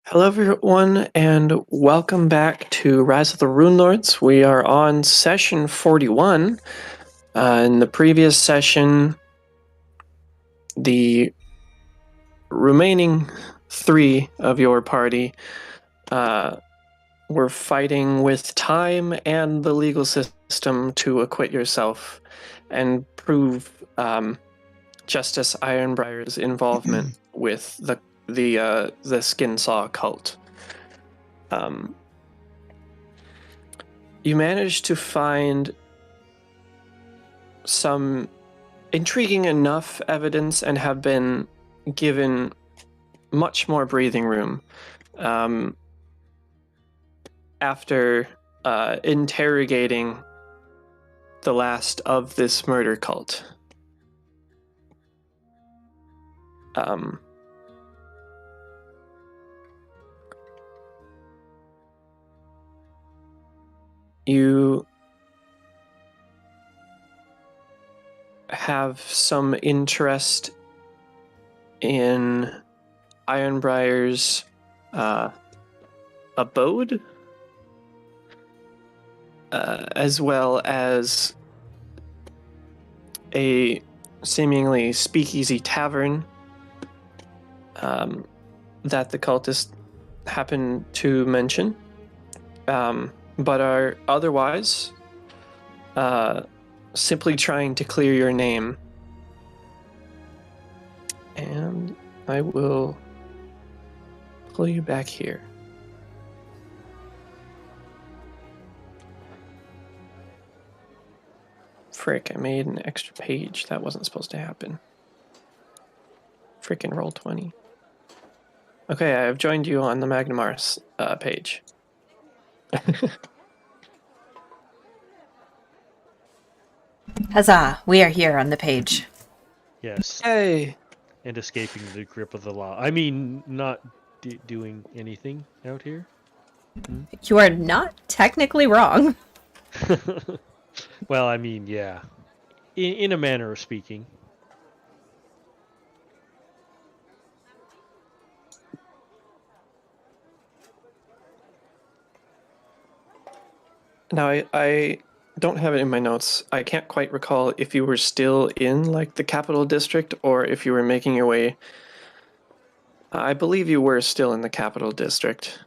Hello, everyone, and welcome back to Rise of the Runelords. We are on session 41. In the previous session, the remaining 3 of your party were fighting with time and the legal system to acquit yourself and prove Justice Ironbrier's involvement with the Skin Saw cult. You managed to find some intriguing enough evidence and have been given much more breathing room after interrogating the last of this murder cult. You have some interest in Ironbrier's abode, as well as a seemingly speakeasy tavern that the cultists happen to mention, but are otherwise simply trying to clear your name. And I will pull you back here. Frick, I made an extra page. That wasn't supposed to happen. Frickin' roll 20. Okay, I have joined you on the Magnamars page. Huzzah! We are here on the page. Yes. Hey! And escaping the grip of the law. I mean, not doing anything out here. You are not technically wrong. Well, I mean, yeah. In a manner of speaking. Now, I don't have it in my notes. I can't quite recall if you were still in, like, the capital district or if you were making your way. I believe you were still in the capital district.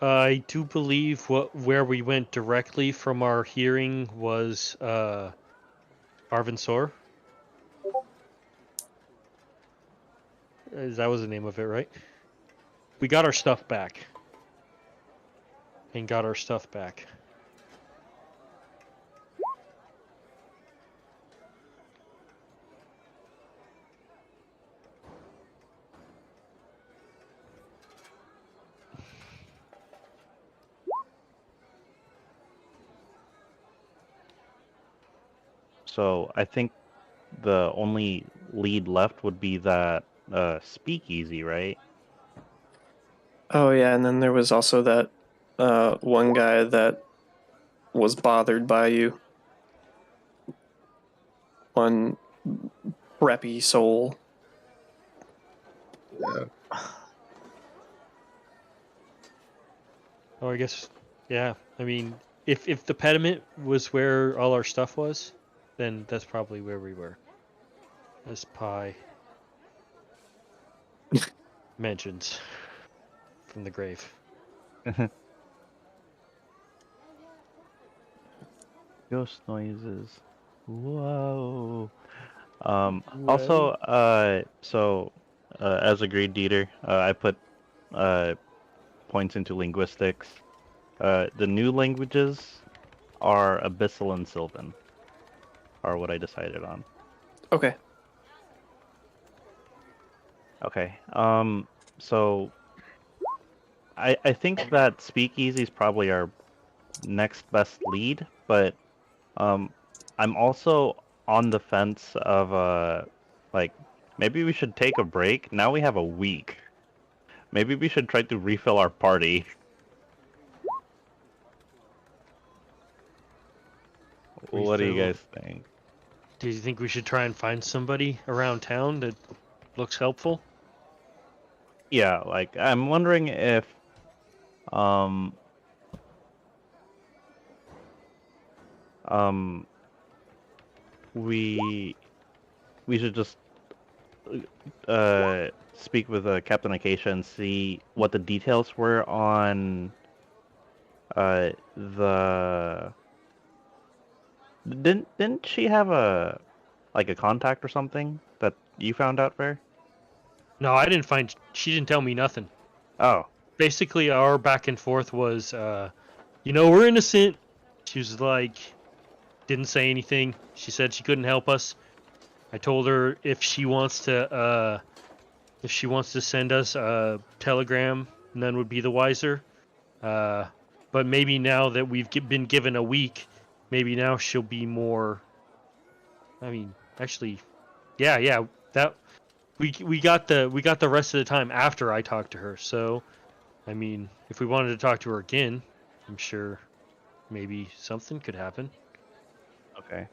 I do believe where we went directly from our hearing was Arvinsor. That was the name of it, right? We got our stuff back. And got our stuff back. So I think the only lead left would be that speakeasy, right? Oh, yeah, and then there was also that one guy that was bothered by you. One preppy soul. Yeah. Oh, I guess, yeah. I mean, if the pediment was where all our stuff was, then that's probably where we were. As Pi mentions from the grave. Ghost noises. Whoa. Also, as agreed, Dieter, I put points into linguistics. The new languages are Abyssal and Sylvan, are what I decided on. Okay. Okay. So I think that speakeasy is probably our next best lead, but I'm also on the fence of like maybe we should take a break. Now we have a week. Maybe we should try to refill our party. What do you Refill. guys think? Do you think we should try and find somebody around town that looks helpful? Yeah, like I'm wondering if um um we we should just speak with Captain Acacia and see what the details were on the didn't she have a like a contact or something that you found out for? No, I didn't find. She didn't tell me nothing. Oh, Basically, our back and forth was, we're innocent. She was like, didn't say anything. She said she couldn't help us. I told her if she wants to send us a telegram, none would be the wiser. But maybe now that we've been given a week, maybe now she'll be more. I mean, actually, yeah. That we got the rest of the time after I talked to her. So, I mean, if we wanted to talk to her again, I'm sure maybe something could happen. okay.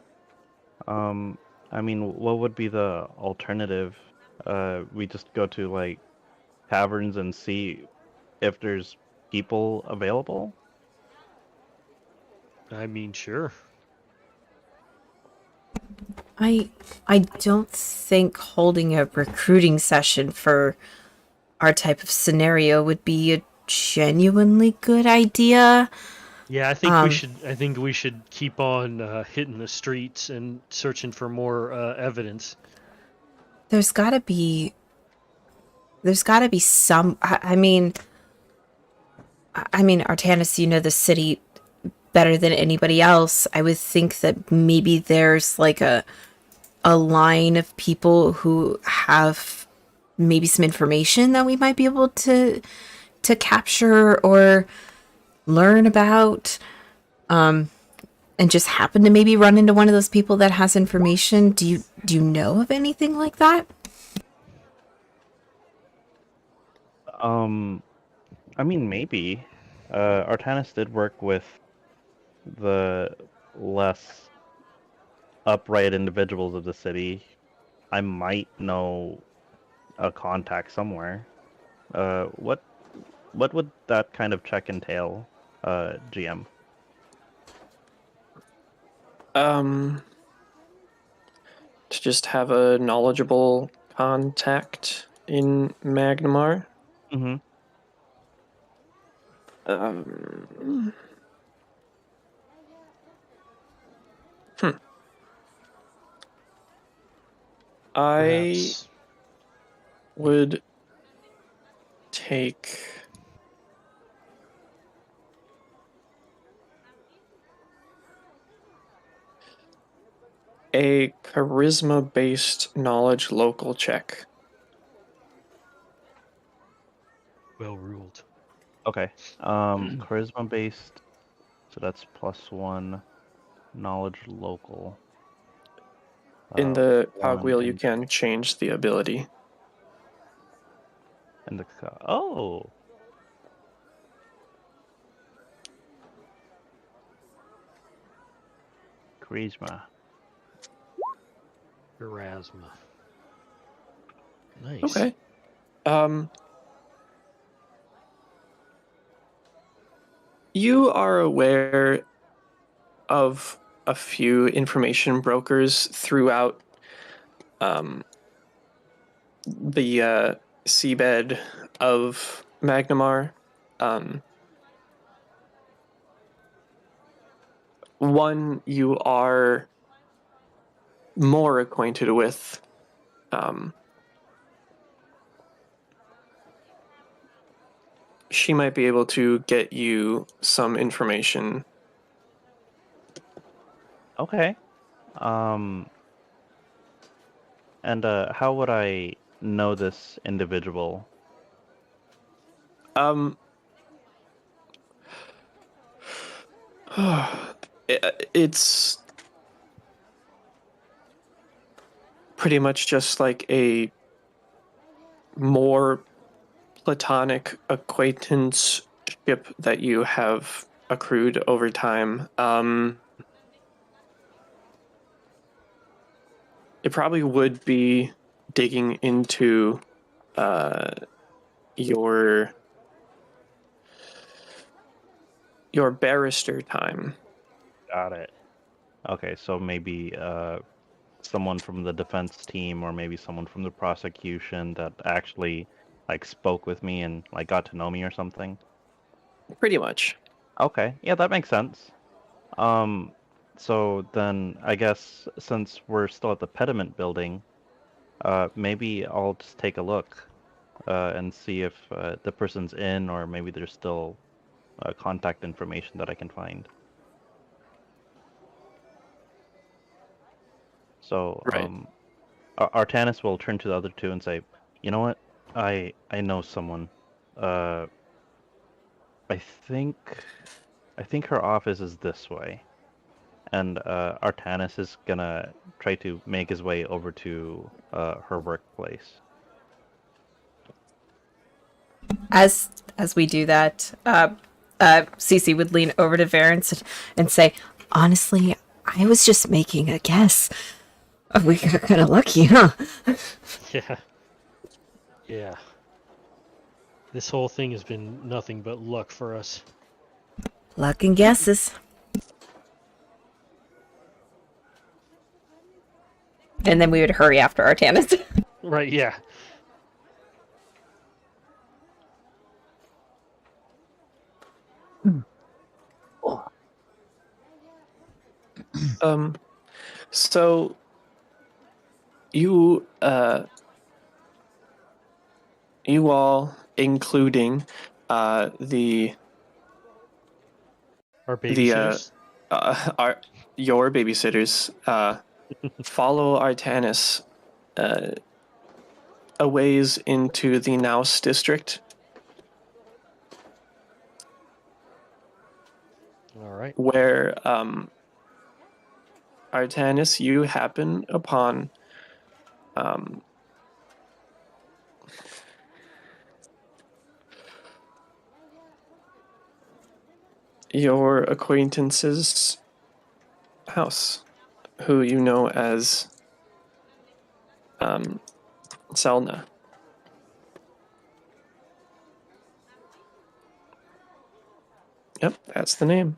I mean, what would be the alternative? We just go to like taverns and see if there's people available? I mean, sure. I I don't think holding a recruiting session for our type of scenario would be a genuinely good idea. Yeah, Um, I think we should keep on hitting the streets and searching for more evidence. there's gotta be there's gotta be some. I mean, Artanis, you know the city better than anybody else. I would think that maybe there's like a line of people who have maybe some information that we might be able to capture or learn about, and just happen to maybe run into one of those people that has information. Do you know of anything like that? Um, I mean, maybe. Artanis did work with the less upright individuals of the city. I might know a contact somewhere. What would that kind of check entail, GM? Um, to just have a knowledgeable contact in Magnamar. Mm-hmm. Um, hmm. I Perhaps. would take a charisma-based knowledge local check. Well ruled. Okay. Charisma based, so that's +1. Knowledge local. In the One cogwheel, you can change the ability. in the oh. Charisma. Erasma. Nice. Okay. Um, you are aware of a few information brokers throughout the seabed of Magnamar. Um, one you are more acquainted with. She might be able to get you some information. Okay. Um, and how would I know this individual? Um, it's pretty much just like a more platonic acquaintanceship that you have accrued over time. It probably would be digging into uh, your barrister time. Got it. Okay, so maybe someone from the defense team, or maybe someone from the prosecution that actually like spoke with me and like got to know me or something. Pretty much. Okay, yeah, that makes sense. Um, so then I guess since we're still at the pediment building, maybe I'll just take a look and see if the person's in, or maybe there's still contact information that I can find. So Right. Artanis will turn to the other two and say, "You know what? I know someone. Uh, I think her office is this way." And Artanis is gonna try to make his way over to her workplace. As we do that, Cece would lean over to Varens and say, "Honestly, I was just making a guess. We got kind of lucky, huh?" Yeah. Yeah. This whole thing has been nothing but luck for us. Luck and guesses. And then we would hurry after Artanis. Right, yeah. So you you all, including the Our the babysitters. your babysitters follow Artanis a ways into the Naus district, All right. where Artanis, you happen upon your acquaintance's house, who you know as Selna. Yep, that's the name.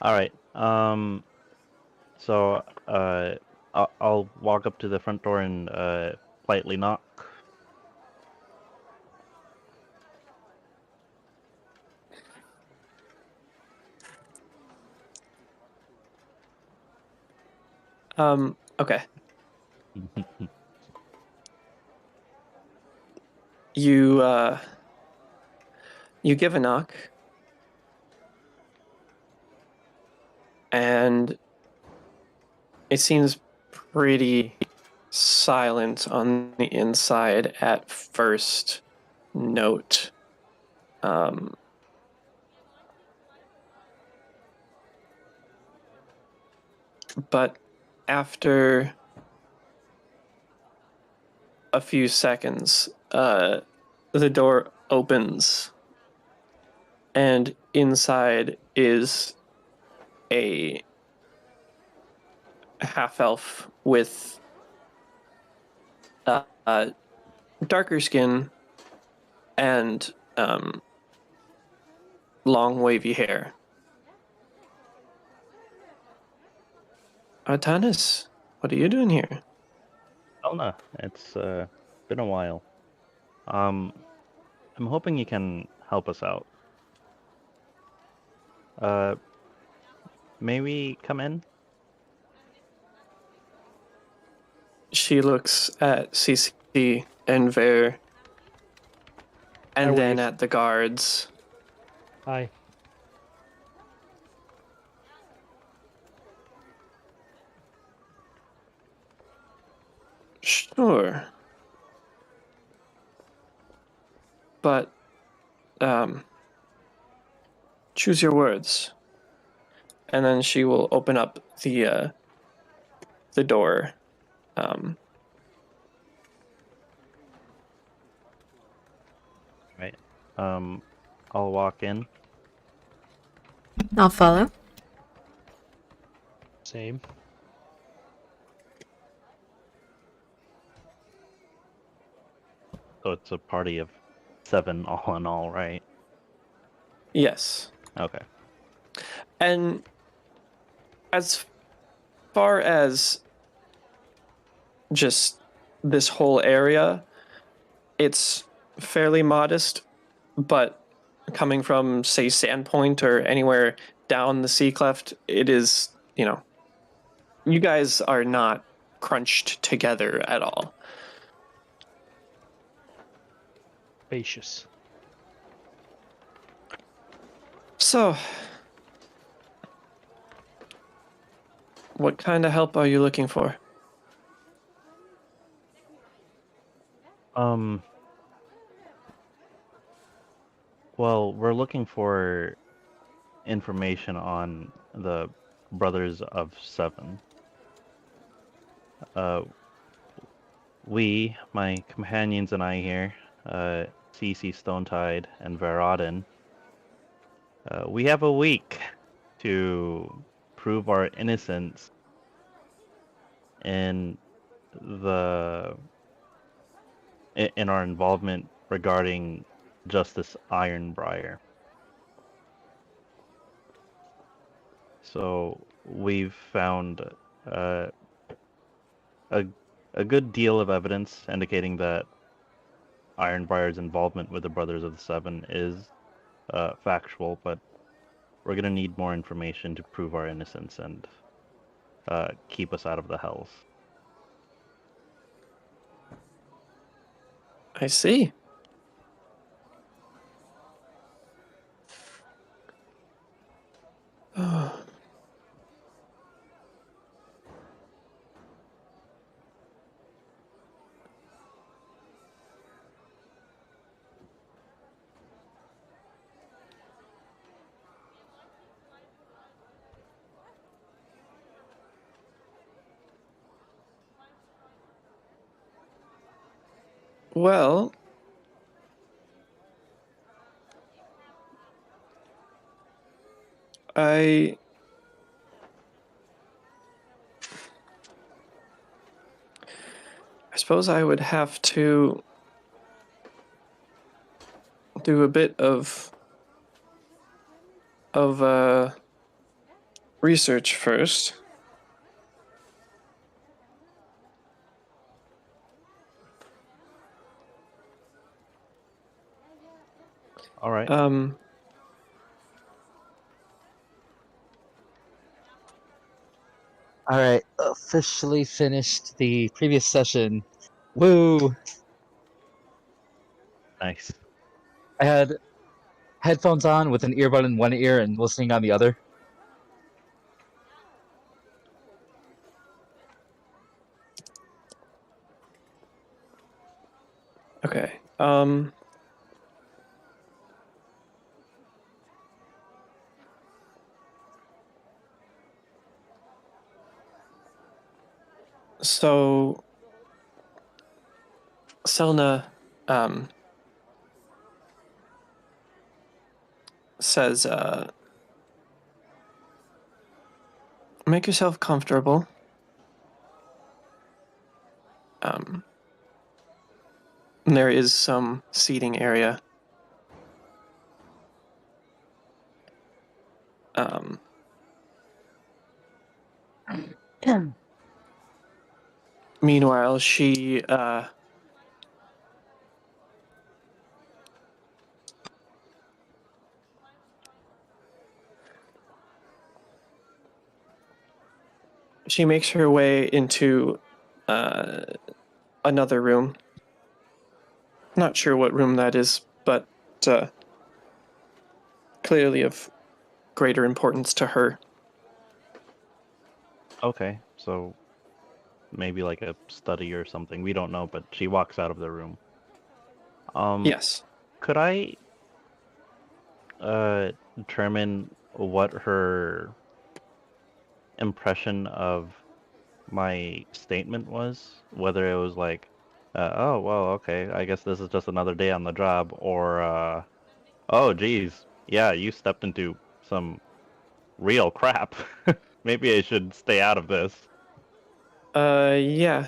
All right. So I'll walk up to the front door and politely knock. Okay. You you give a knock, and it seems pretty silent on the inside at first note. But after a few seconds, the door opens, and inside is a half elf with darker skin and long wavy hair. Artanis, what are you doing here? Elna, it's been a while. I'm hoping you can help us out. May we come in? She looks at Cece and Ver, and I then wave. at the guards. Hi. Sure. But, choose your words. And then she will open up the door. Right. I'll walk in. I'll follow. Same. So it's a party of 7 all in all, right? Yes. Okay. And as far as just this whole area, it's fairly modest, but coming from, say, Sandpoint or anywhere down the sea cleft, it is, you guys are not crunched together at all. Spacious. So, what kind of help are you looking for? Well, we're looking for information on the Brothers of Seven. My companions and I here, Cece, Stonetide, and Varadin, we have a week to prove our innocence in our involvement regarding Justice Ironbriar. So we've found a good deal of evidence indicating that Ironbriar's involvement with the Brothers of the Seven is factual, but we're going to need more information to prove our innocence and keep us out of the hells. I see. Well, I suppose I would have to do a bit of research first. All right. All right, officially finished the previous session. Woo! Nice. I had headphones on with an earbud in one ear and listening on the other. Okay. So Selna says, make yourself comfortable. There is some seating area. Meanwhile, she makes her way into another room. Not sure what room that is, but clearly of greater importance to her. Okay, so maybe like a study or something. We don't know, but she walks out of the room. Yes. Could I determine what her impression of my statement was? Whether it was like, oh, well, okay, I guess this is just another day on the job, or, oh, geez, yeah, you stepped into some real crap. Maybe I should stay out of this. Yeah.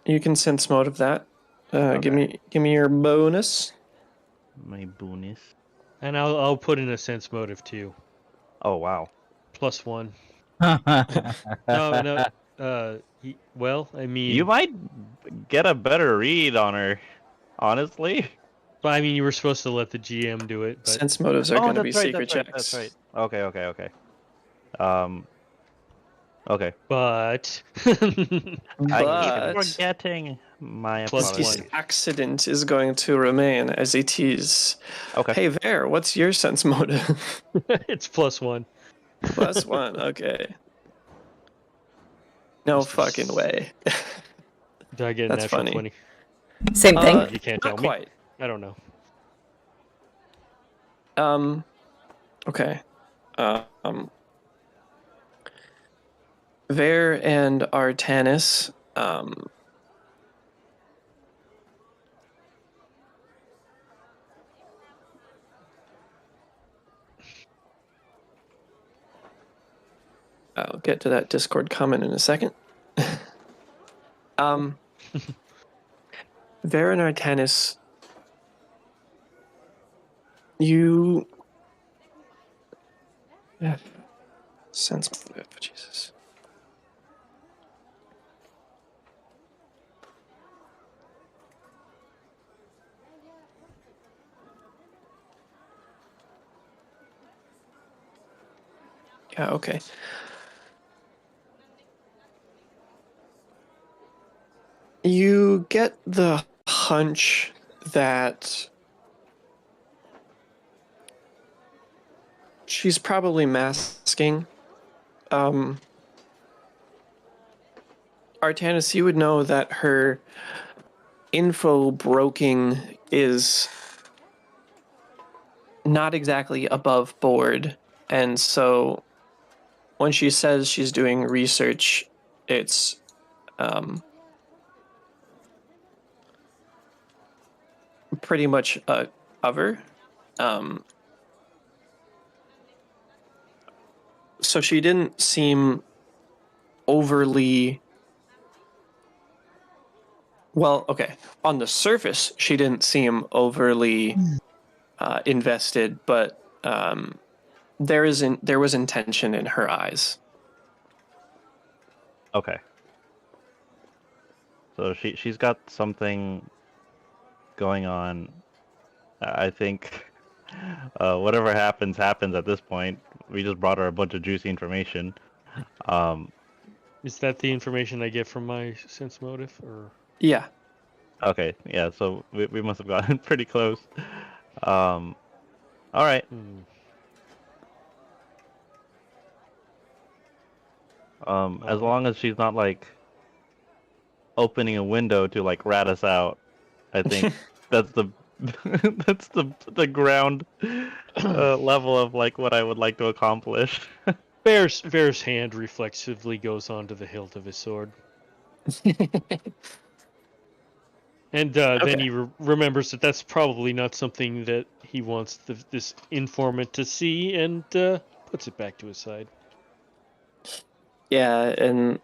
You can sense mode of that. Give Okay. me your bonus. My bonus. And I'll put in a sense motive too. Oh wow. +1. No. Well, I mean, You might get a better read on her, honestly. but I mean, you were supposed to let the GM do it, but Sense motives are Oh, going to be that's right. secret That's right. checks. That's right. Okay. Okay. but I keep But forgetting. My Plus this apologies. one. accident is going to remain as a tease. Okay. Hey, Ver, what's your sense motive? it's +1. +1. Okay. No fucking way. Did I get a That's natural funny. 20? Same thing. You can't Not tell me. quite. I don't know. Okay. Ver and Artanis, I'll get to that Discord comment in a second. Ver and Artanis, you sense motive, Jesus. Yeah, okay. You get the hunch that she's probably masking. Artanis, you would know that her info broking is not exactly above board, and so when she says she's doing research, it's pretty much a cover. So she didn't seem overly well. Okay, on the surface, she didn't seem overly invested, but there was intention in her eyes. Okay. So she's got something going on. I think whatever happens at this point. We just brought her a bunch of juicy information. Is that the information I get from my sense motive, or? Yeah. Okay, yeah. So we must have gotten pretty close. All right. As long as she's not like opening a window to like rat us out, I think that's the that's the ground level of like what I would like to accomplish. Bear's hand reflexively goes onto the hilt of his sword. And then he remembers that that's probably not something that he wants this informant to see, and puts it back to his side. Yeah, and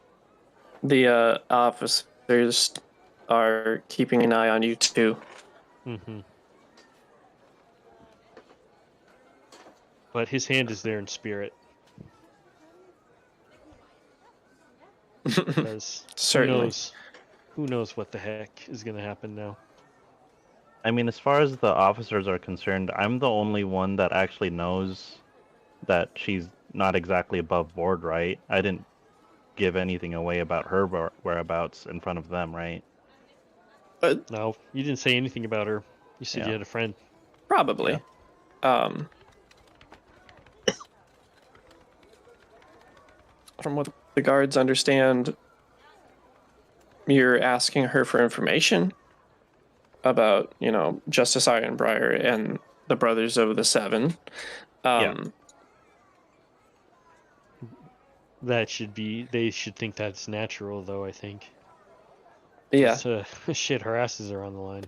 the officers are keeping an eye on you too. Mm-hmm. But his hand is there in spirit. Because Certainly. who knows what the heck is going to happen now. I mean, as far as the officers are concerned, I'm the only one that actually knows that she's not exactly above board, right? I didn't give anything away about her whereabouts in front of them, right? No, you didn't say anything about her. You said Yeah. you had a friend. Probably. Yeah. From what the guards understand, you're asking her for information about, Justice Ironbriar and the Brothers of the Seven. They should think that's natural, though, I think. Yeah. Shit, her asses are on the line.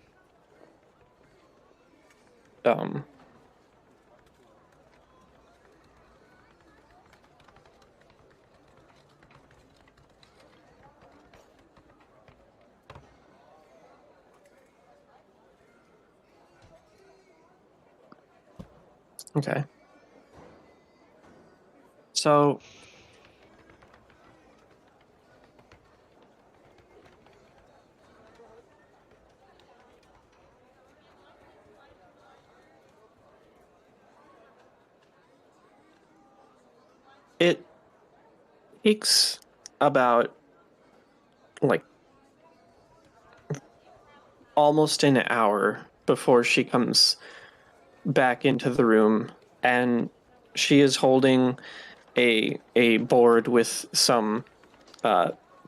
Okay. So it takes about like almost an hour before she comes back into the room, and she is holding a board with some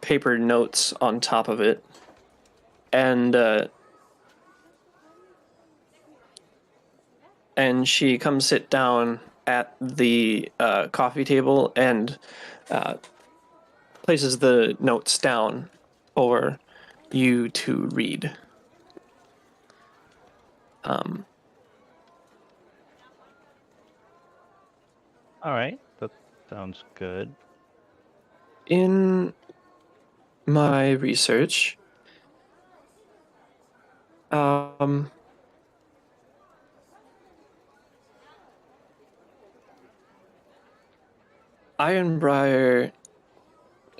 paper notes on top of it, and she comes sit down at the coffee table and places the notes down for you to read. All right, that sounds good. In my research, Ironbriar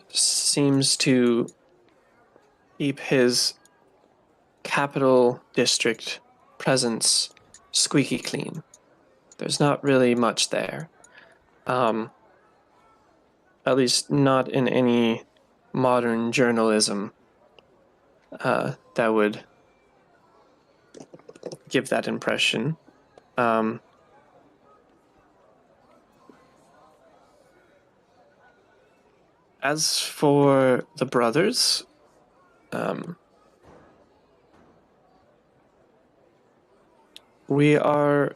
seems to keep his capital district presence squeaky clean. There's not really much there. At least not in any modern journalism that would give that impression. As for the brothers, we are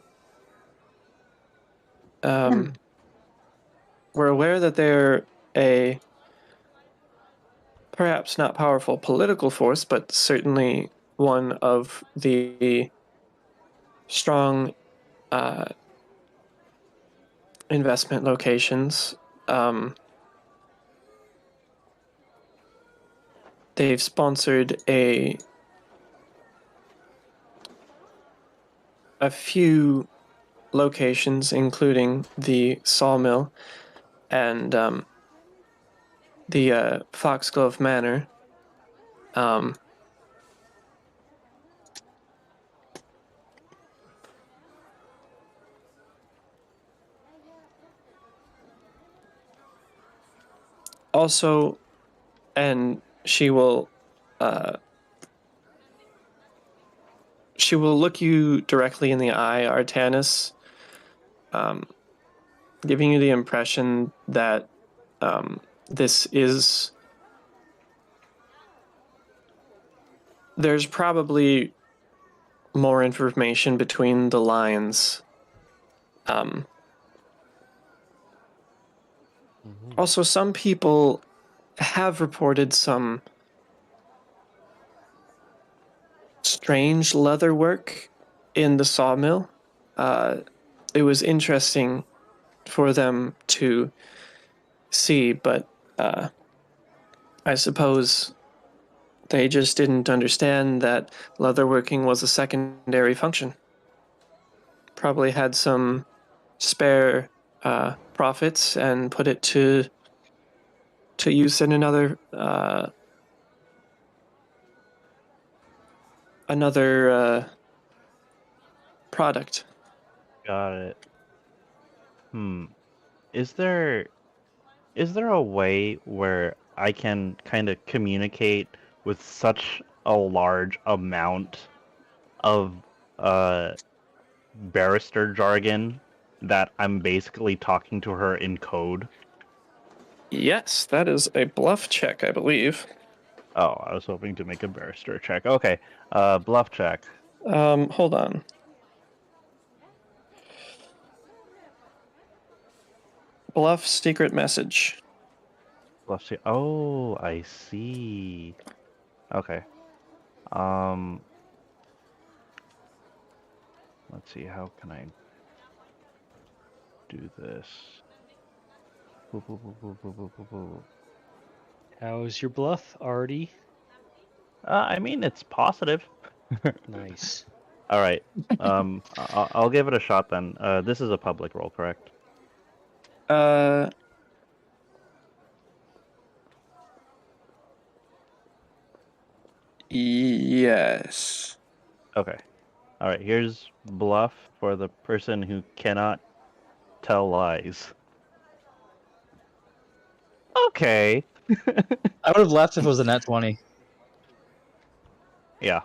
we're aware that they're a perhaps not powerful political force, but certainly one of the strong investment locations. They've sponsored a few locations, including the sawmill and the Foxglove Manor. Also, and she will look you directly in the eye, Artanis, giving you the impression that this is... There's probably more information between the lines. Also, some people have reported some strange leather work in the sawmill. It was interesting for them to see, but I suppose they just didn't understand that leatherworking was a secondary function. Probably had some spare profits and put it to use in another product. Got it. Is there a way where I can kind of communicate with such a large amount of barrister jargon that I'm basically talking to her in code? Yes, that is a bluff check, I believe. Oh, I was hoping to make a barrister check. Okay, bluff check. Hold on. Bluff secret message. Bluff check. Oh, I see. Okay. Let's see. How can I do this? How's your bluff, Artie? I mean, it's positive. Nice. All right. I'll give it a shot then. This is a public roll, correct? Uh, yes. Okay. All right. Here's bluff for the person who cannot tell lies. Okay. I would have left if it was a nat 20. Yeah.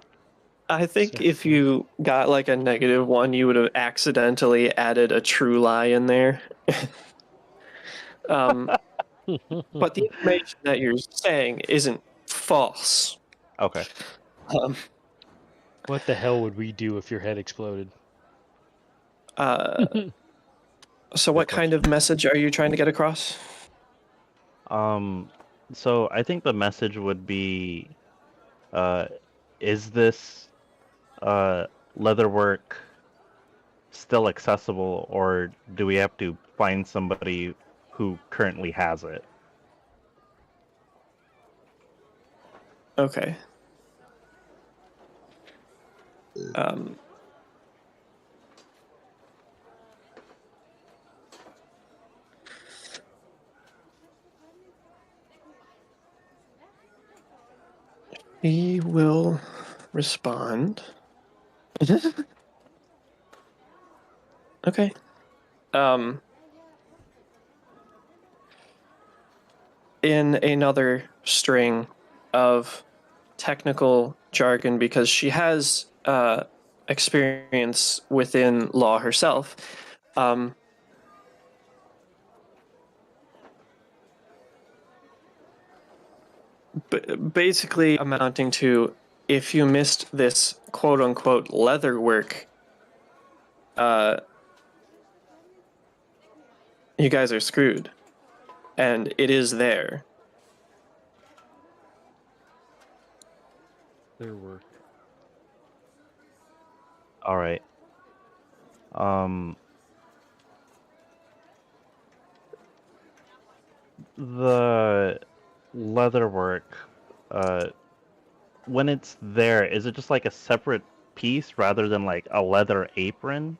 I think if you got like a -1, you would have accidentally added a true lie in there. But the information that you're saying isn't false. Okay. Um, What the hell would we do if your head exploded? so, what kind of message are you trying to get across? So I think the message would be, is this leatherwork still accessible, or do we have to find somebody who currently has it? Okay. He will respond. Okay. In another string of technical jargon, because she has experience within law herself, basically amounting to, if you missed this quote unquote leather work, you guys are screwed. And it is there. Their work. All right. The leatherwork, when it's there, is it just like a separate piece rather than like a leather apron?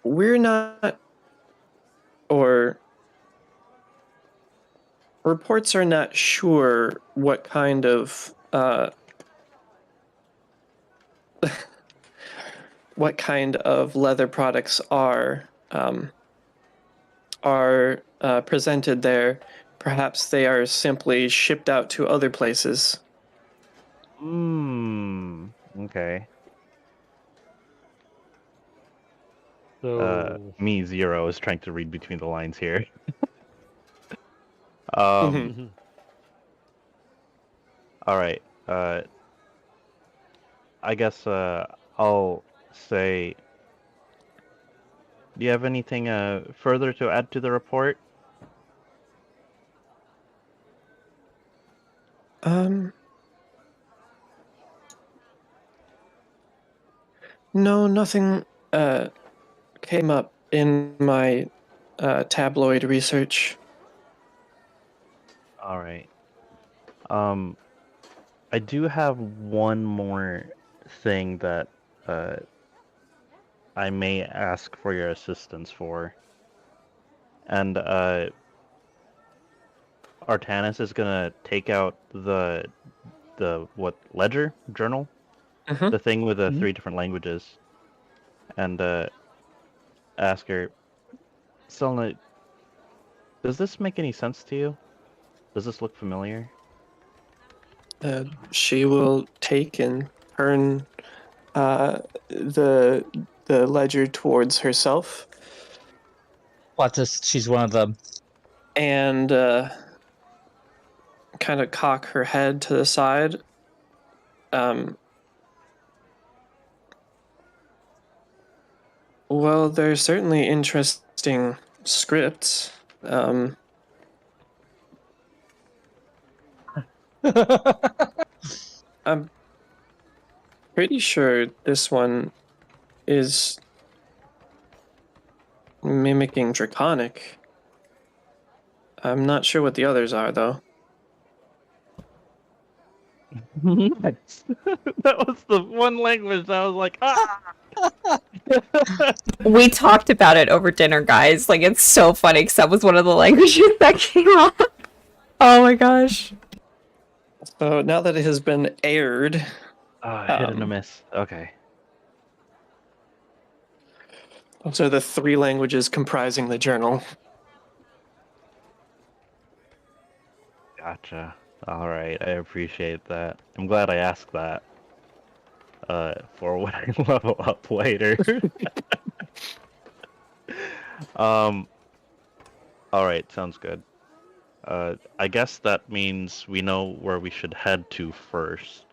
We're not, or reports are not sure what kind of what kind of leather products are presented there. Perhaps they are simply shipped out to other places. Okay. So Me, Zero, is trying to read between the lines here. Mhm. All right. I guess I'll say, do you have anything further to add to the report? No, nothing came up in my tabloid research. All right. I do have one more thing that I may ask for your assistance for. And Artanis is gonna take out the what, ledger journal, Mhm. the thing with the Mhm. 3 different languages, and ask her, Selena, does this make any sense to you? Does this look familiar? She will take and turn the ledger towards herself She's one of them. and kind of cock her head to the side. Well, there's certainly interesting scripts. I'm pretty sure this one is mimicking Draconic. I'm not sure what the others are, though. Nice. That was the one language that I was like, ah! We talked about it over dinner, guys. Like, it's so funny because that was one of the languages that came up. Oh my gosh. So now that it has been aired, Hit and a miss. Okay. those are the 3 languages comprising the journal. Gotcha. All right, I appreciate that. I'm glad I asked that. For when I level up later. All right, sounds good. I guess that means we know where we should head to first.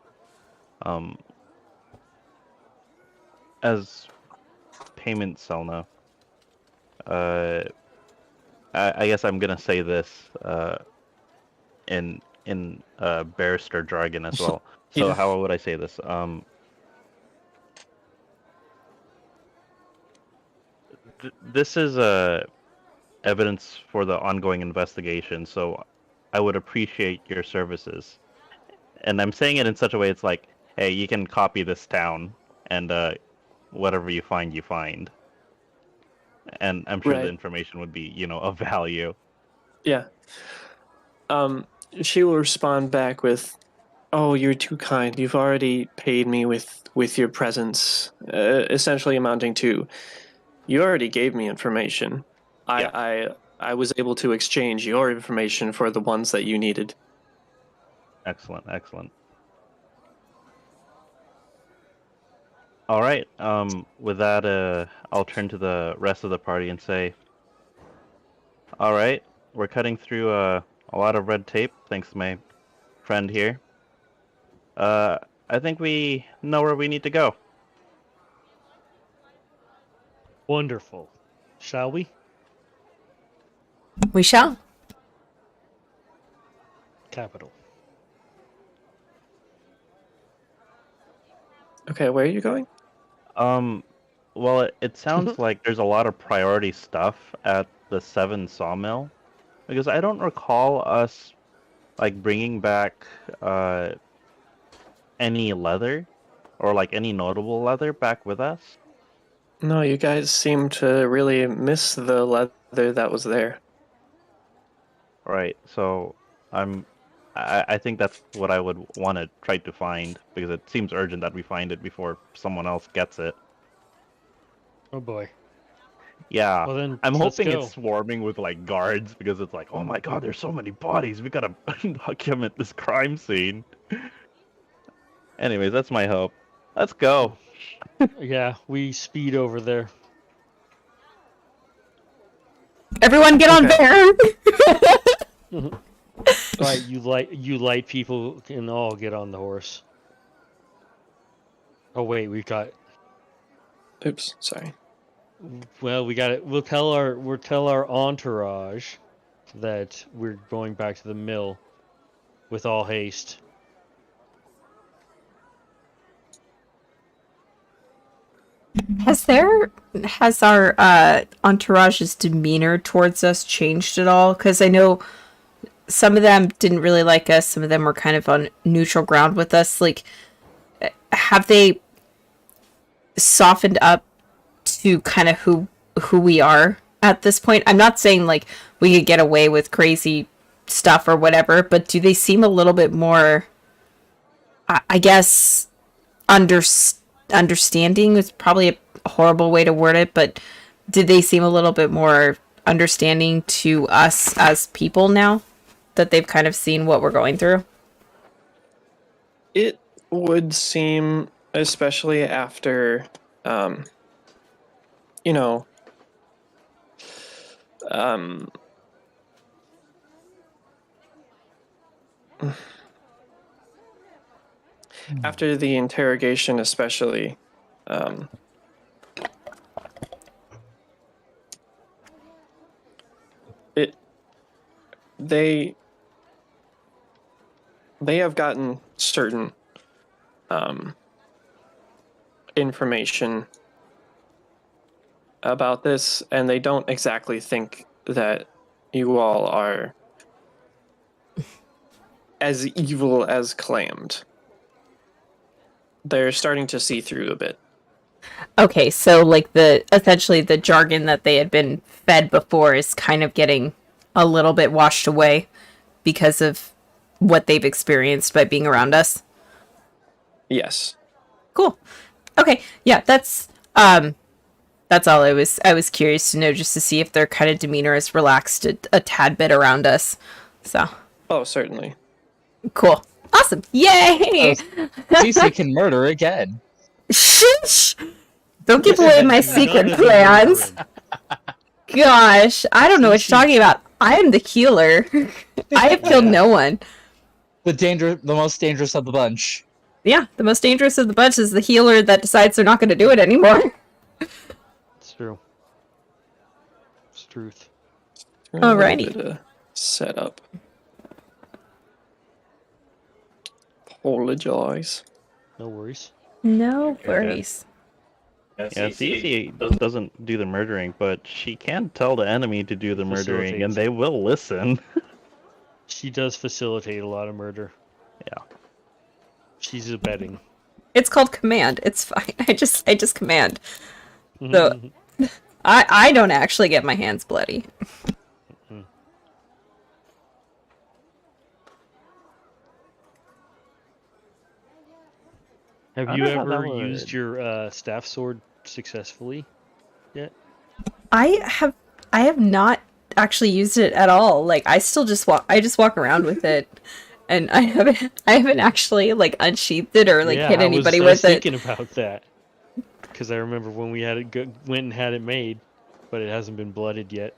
As payment Selna, I guess I'm gonna say this in barrister jargon as well. So Yeah. how would I say this? This is evidence for the ongoing investigation, so I would appreciate your services. And I'm saying it in such a way it's like, hey, you can copy this down, and whatever you find, you find. And I'm sure the Right. information would be, of value. Yeah. She will respond back with, "Oh, you're too kind. You've already paid me with your presence," essentially amounting to, "You already gave me information. I was able to exchange your information for the ones that you needed." Excellent, excellent. All right. With that, I'll turn to the rest of the party and say, all right, we're cutting through a lot of red tape, thanks to my friend here. I think we know where we need to go. Wonderful. Shall we? We shall. Capital. Okay, where are you going? Well, it sounds like there's a lot of priority stuff at the 7 Sawmill, because I don't recall us like bringing back any leather or like any notable leather back with us. No, you guys seem to really miss the leather that was there. Right. So I think that's what I would want to try to find, because it seems urgent that we find it before someone else gets it. Oh boy. Yeah. Well then, I'm let's hoping go. it's swarming with like guards, because it's like, oh my god, there's so many bodies. We gotta document this crime scene. Anyways, that's my hope. Let's go. Yeah, we speed over there. Everyone get on Okay. there! All right, you light people can all get on the horse. Oh wait, we got. Oops, sorry. Well, we got it. We'll tell our entourage that we're going back to the mill with all haste. Has our entourage's demeanor towards us changed at all? Because I know some of them didn't really like us, some of them were kind of on neutral ground with us. Like, have they softened up to kind of who we are at this point? I'm not saying like we could get away with crazy stuff or whatever, but do they seem a little bit more, I guess, understanding is probably a horrible way to word it, but did they seem a little bit more understanding to us as people now that they've kind of seen what we're going through? It would seem, especially after, you know, after the interrogation, especially, they have gotten certain information about this, and they don't exactly think that you all are as evil as claimed. They're starting to see through a bit. Okay, so like essentially the jargon that they had been fed before is kind of getting a little bit washed away because of what they've experienced by being around us. Yes. Cool. Okay, yeah, that's all I was curious to know, just to see if their kind of demeanor is relaxed a tad bit around us. So, Oh, certainly. cool. Awesome. Yay! CC can murder again. Shh! Don't give away my secret plans. Gosh, I don't know what you're talking about. I am the healer. I have killed no one. The most dangerous of the bunch. Yeah, the most dangerous of the bunch is the healer that decides they're not going to do it anymore. It's true. It's truth. Alrighty. A bit of setup. Apologize. No worries. No worries. Yeah, Cece doesn't do the murdering, but she can tell the enemy to do the murdering, and they will listen. She does facilitate a lot of murder. Yeah. She's abetting. It's called command. It's fine. I just command. So I don't actually get my hands bloody. Have you ever used your staff sword successfully yet? I have not actually used it at all. Like I just walk around with it, and I haven't actually like unsheathed it or like hit anybody with it. I was thinking about that because I remember when we had it went and had it made, but it hasn't been blooded yet.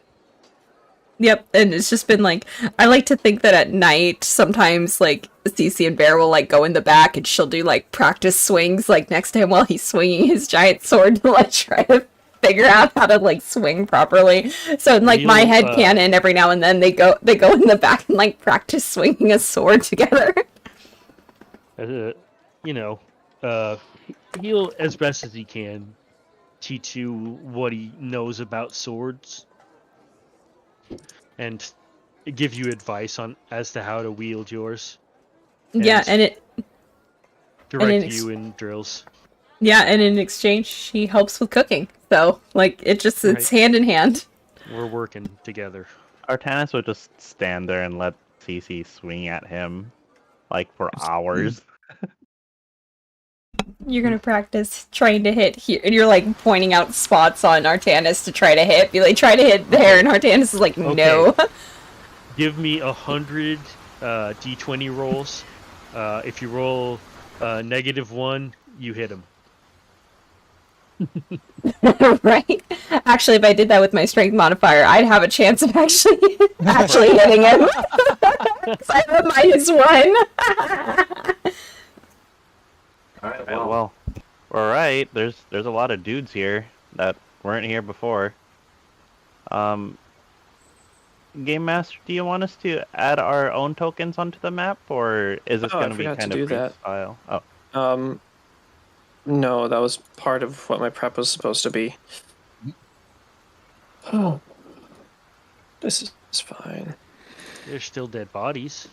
Yep, and it's just been like, I like to think that at night sometimes like Cece and Bear will like go in the back and she'll do like practice swings like next to him while he's swinging his giant sword to like try to figure out how to like swing properly. So in like my head canon, every now and then they go in the back and like practice swinging a sword together. He'll as best as he can teach you what he knows about swords and give you advice on as to how to wield yours. Yeah, and direct you in drills. Yeah, and in exchange, she helps with cooking. So, like, it's hand in hand. We're working together. Artanis would just stand there and let Cece swing at him, like, for hours. You're gonna practice trying to hit here, and you're, like, pointing out spots on Artanis to try to hit. Be like, try to hit there, and Artanis is like, no. Give me 100 d20 rolls. If you roll -1, you hit him. Right? Actually, if I did that with my strength modifier, I'd have a chance of actually hitting him. Because I have a -1. Well, alright, there's a lot of dudes here that weren't here before. Game Master, do you want us to add our own tokens onto the map, or is it going to be kind of freestyle? Oh. No, that was part of what my prep was supposed to be. Oh. This is fine. There's still dead bodies.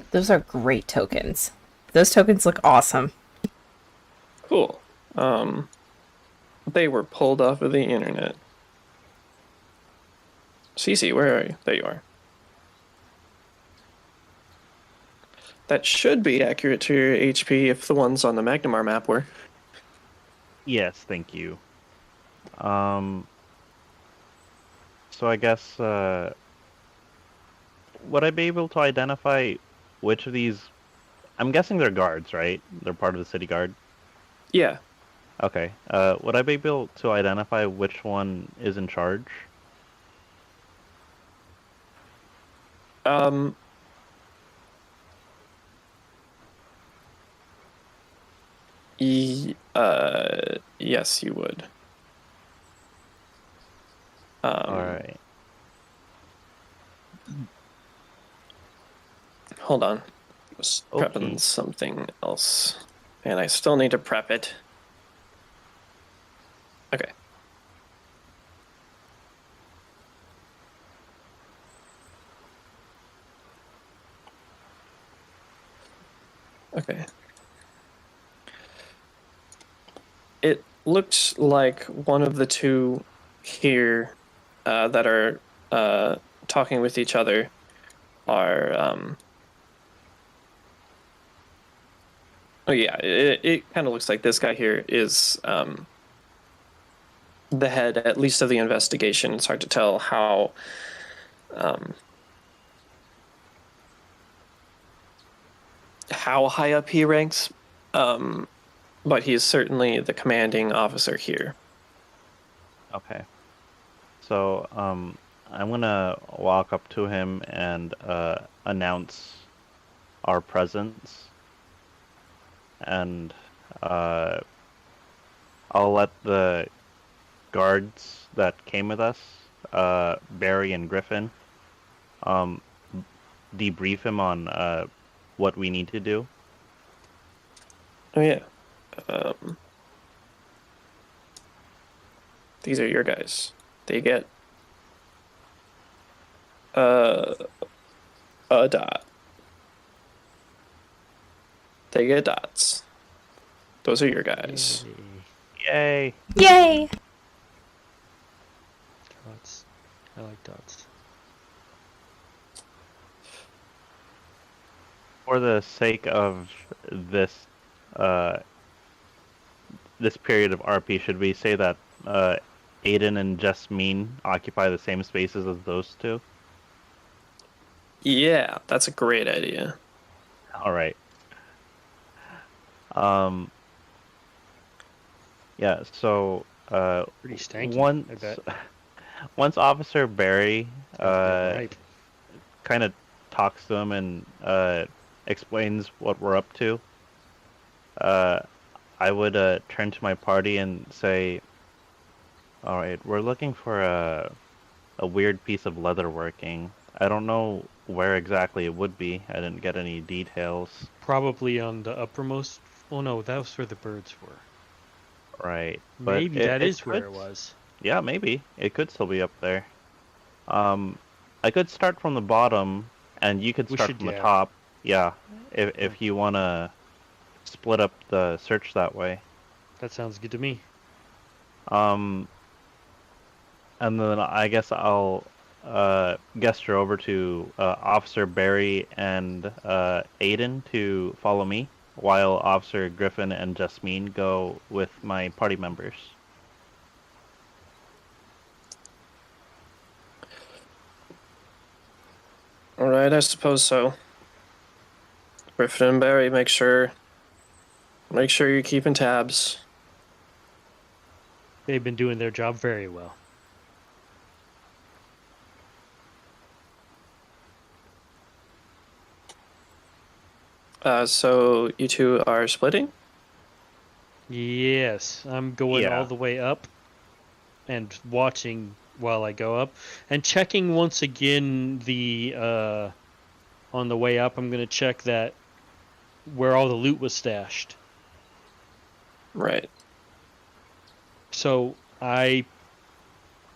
Those are great tokens. Those tokens look awesome. Cool. They were pulled off of the internet. Cece, where are you? There you are. That should be accurate to your HP if the ones on the Magnamar map were. Yes, thank you. So I guess, would I be able to identify which of these... I'm guessing they're guards, right? They're part of the city guard? Yeah. Okay. Would I be able to identify which one is in charge? Yes, you would. Alright. Hold on. I was prepping something else. And I still need to prep it. Okay. It looks like one of the two here that are talking with each other are. Oh yeah, it kind of looks like this guy here is the head, at least of the investigation. It's hard to tell how high up he ranks, but he is certainly the commanding officer here. Okay. So, I'm gonna walk up to him and announce our presence, and I'll let the guards that came with us, Barry and Griffin, debrief him on what we need to do. Oh yeah. These are your guys. They get a dot. They get dots. Those are your guys. Yay! Yay! Dots. I like dots. For the sake of this this period of RP, should we say that Aiden and Jasmine occupy the same spaces as those two? Yeah, that's a great idea. All right. Yeah. So Pretty stanky. once I bet. once Officer Barry Right. kind of talks to him and explains what we're up to, I would turn to my party and say, "All right, we're looking for a weird piece of leatherworking. I don't know where exactly it would be. I didn't get any details." Probably on the uppermost. Oh no, that was where the birds were. Right. But Maybe that is where it was. Yeah, maybe. It could still be up there. I could start from the bottom, and you could We start should, from the yeah. top. Yeah, if you want to split up the search that way. That sounds good to me. And then I guess I'll gesture over to Officer Barry and Aiden to follow me, while Officer Griffin and Jasmine go with my party members. All right, I suppose so. Griffin and Barry, make sure you're keeping tabs. They've been doing their job very well. So you two are splitting? Yes, I'm going Yeah. all the way up and watching while I go up and checking once again the on the way up. I'm going to check that where all the loot was stashed. Right. So I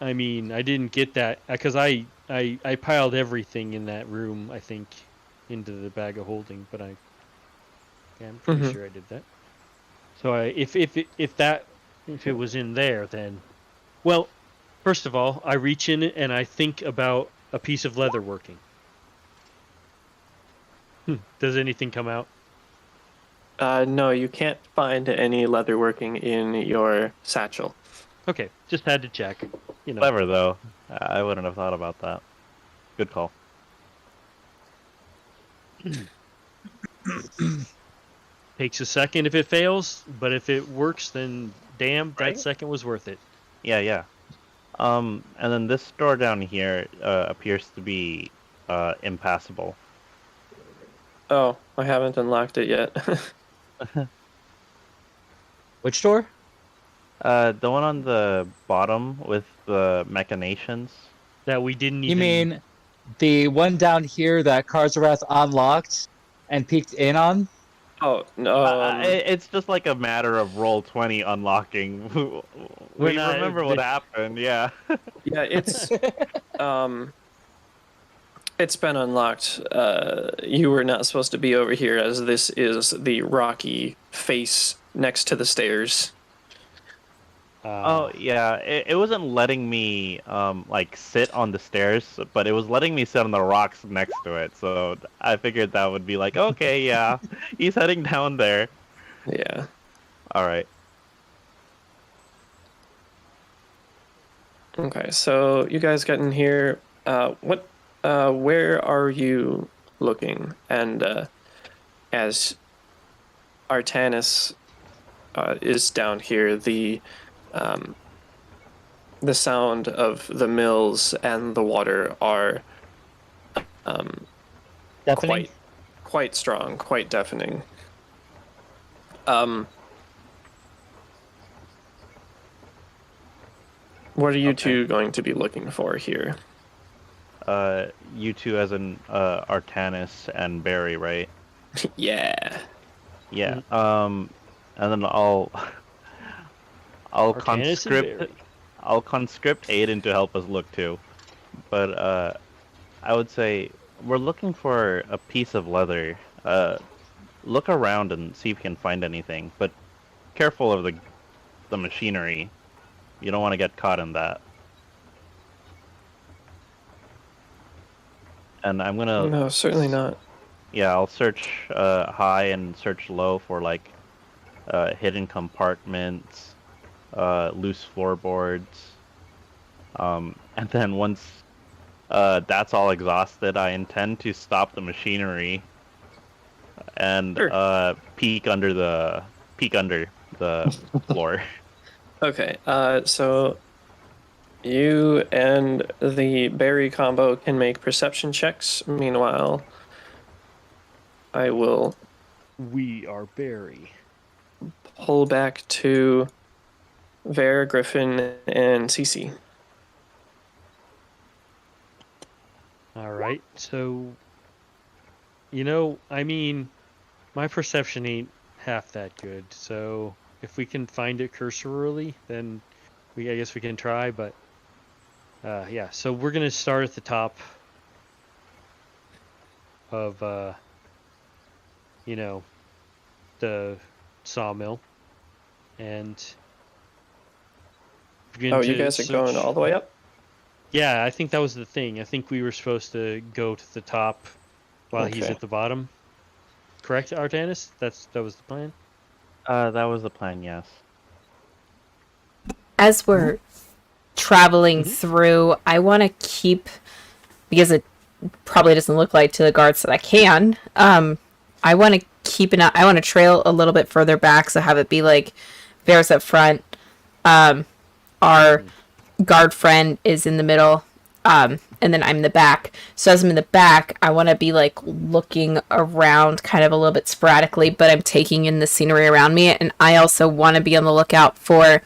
mean, I didn't get that because I piled everything in that room, I think, into the bag of holding, but I'm pretty Mhm. sure I did that. So if it was in there, then, well, first of all, I reach in and I think about a piece of leather working. Does anything come out? No, you can't find any leatherworking in your satchel. Okay, just had to check. You know. Clever though. I wouldn't have thought about that. Good call. Takes a second if it fails, but if it works, then damn, Right? that second was worth it. Yeah, yeah. And then this door down here appears to be impassable. Oh, I haven't unlocked it yet. Which door? The one on the bottom with the machinations. That we didn't You even. mean the one down here that Karzarath unlocked and peeked in on? Oh, no. It's just like a matter of roll 20 unlocking. We not- remember what happened, yeah. Yeah, it's it's been unlocked. You were not supposed to be over here, as this is the rocky face next to the stairs. Oh yeah, it wasn't letting me like sit on the stairs, but it was letting me sit on the rocks next to it. So I figured that would be like, okay, yeah, he's heading down there. Yeah. All right. Okay, so you guys get in here. Where are you looking? And as Artanis is down here, um, the sound of the mills and the water are um, Deafening. quite strong, quite deafening. Um, what are you Okay. two going to be looking for here? You two as in Artanis and Barry, right? Yeah. Yeah. And then I'll Artanis and Barry. I'll conscript Aiden to help us look too. But I would say we're looking for a piece of leather. Look around and see if you can find anything, but careful of the machinery. You don't want to get caught in that. And I'm gonna No, certainly not. yeah, I'll search high and search low for like hidden compartments, loose floorboards. And then once that's all exhausted, I intend to stop the machinery and Sure. peek under the floor. Okay, so you and the berry combo can make perception checks. Meanwhile, I will We are Barry. pull back to Vera, Griffin, and Cece. All right. So, I mean, my perception ain't half that good. So, if we can find it cursorily, then I guess we can try. But yeah. So we're gonna start at the top of the sawmill, and begin Oh, to you guys are going search. all the way up? Yeah, I think that was the thing. I think we were supposed to go to the top while he's Okay. at the bottom. Correct, Artanis? That was the plan? That was the plan, yes. As we're traveling through, I want to keep, because it probably doesn't look like to the guards that I can. I want to keep an eye. I want to trail a little bit further back, so have it be like Vera's up front. Our guard friend is in the middle, and then I'm in the back. So as I'm in the back, I want to be like looking around kind of a little bit sporadically, but I'm taking in the scenery around me. And I also want to be on the lookout for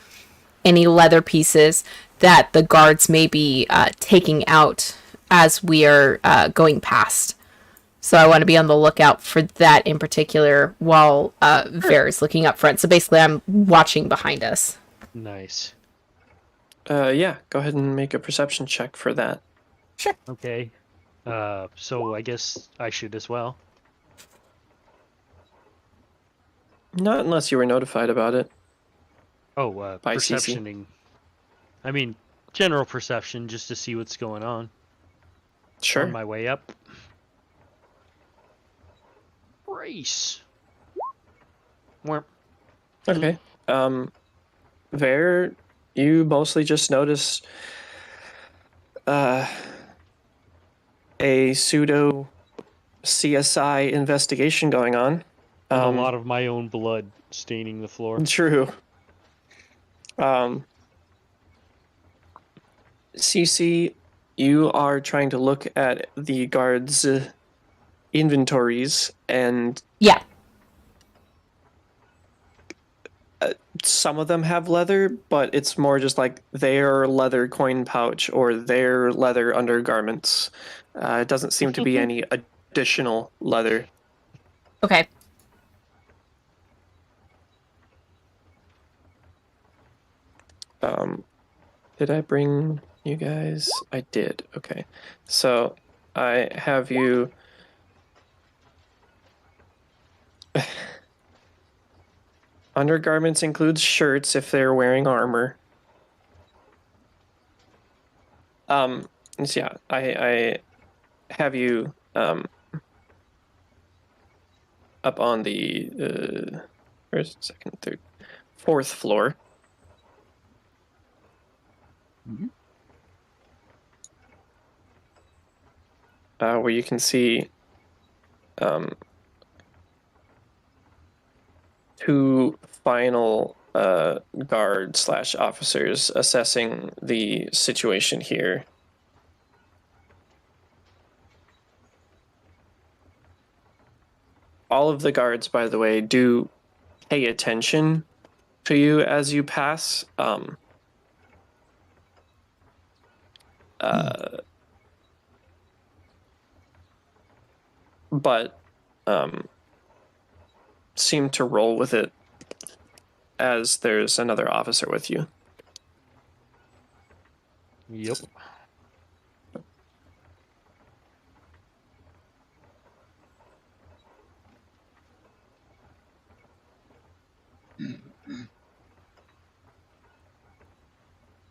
any leather pieces that the guards may be taking out as we are going past. So I want to be on the lookout for that in particular while Vera's looking up front. So basically, I'm watching behind us. Nice. Yeah, go ahead and make a perception check for that. Okay. So I guess I should as well. Not unless you were notified about it. Oh, By CC. perceptioning. I mean, general perception, just to see what's going on. Sure. On my way up. Race. Where? Okay. Ver, you mostly just notice a pseudo CSI investigation going on. And a lot of my own blood staining the floor. True. CC, you are trying to look at the guards' inventories, and Yeah. some of them have leather, but it's more just like their leather coin pouch or their leather undergarments. It doesn't seem to be any additional leather. Okay. Did I bring you guys? I did. Okay. So I have you. Undergarments includes shirts if they're wearing armor. So yeah, I have you up on the first, second, third, fourth floor. Mhm. Where you can see two final guard / officers assessing the situation here. All of the guards, by the way, do pay attention to you as you pass. But seem to roll with it as there's another officer with you. Yep.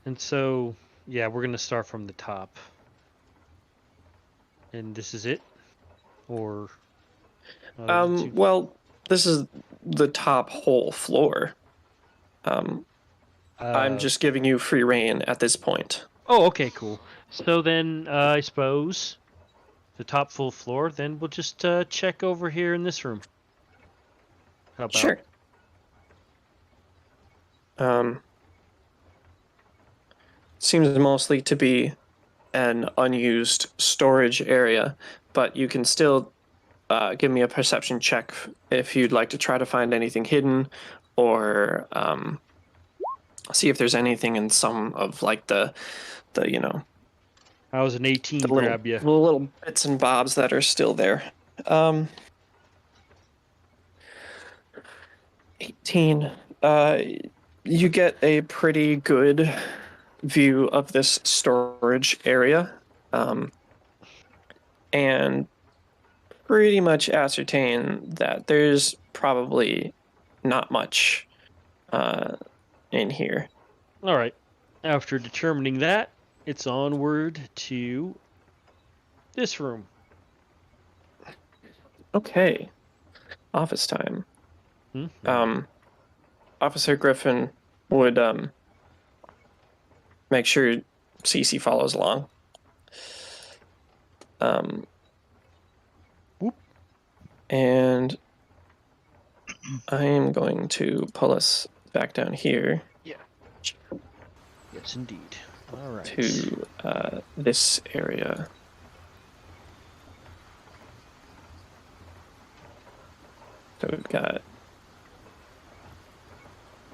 And so, yeah, we're gonna start from the top. And this is it, or Well, this is the top whole floor. I'm just giving you free reign at this point. Oh, okay, cool. So then, I suppose the top full floor. Then we'll just check over here in this room. How about? Sure. Seems mostly to be an unused storage area, but you can still give me a perception check if you'd like to try to find anything hidden, or see if there's anything in some of like the How's an 18 the grab you? little bits and bobs that are still there. 18. You get a pretty good view of this storage area, and pretty much ascertain that there's probably not much in here. All right. After determining that, it's onward to this room. Okay. Office time. Hmm? Officer Griffin would make sure Cece follows along. Whoop. And I am going to pull us back down here. Yeah. Yes, indeed. All right. To this area. So we've got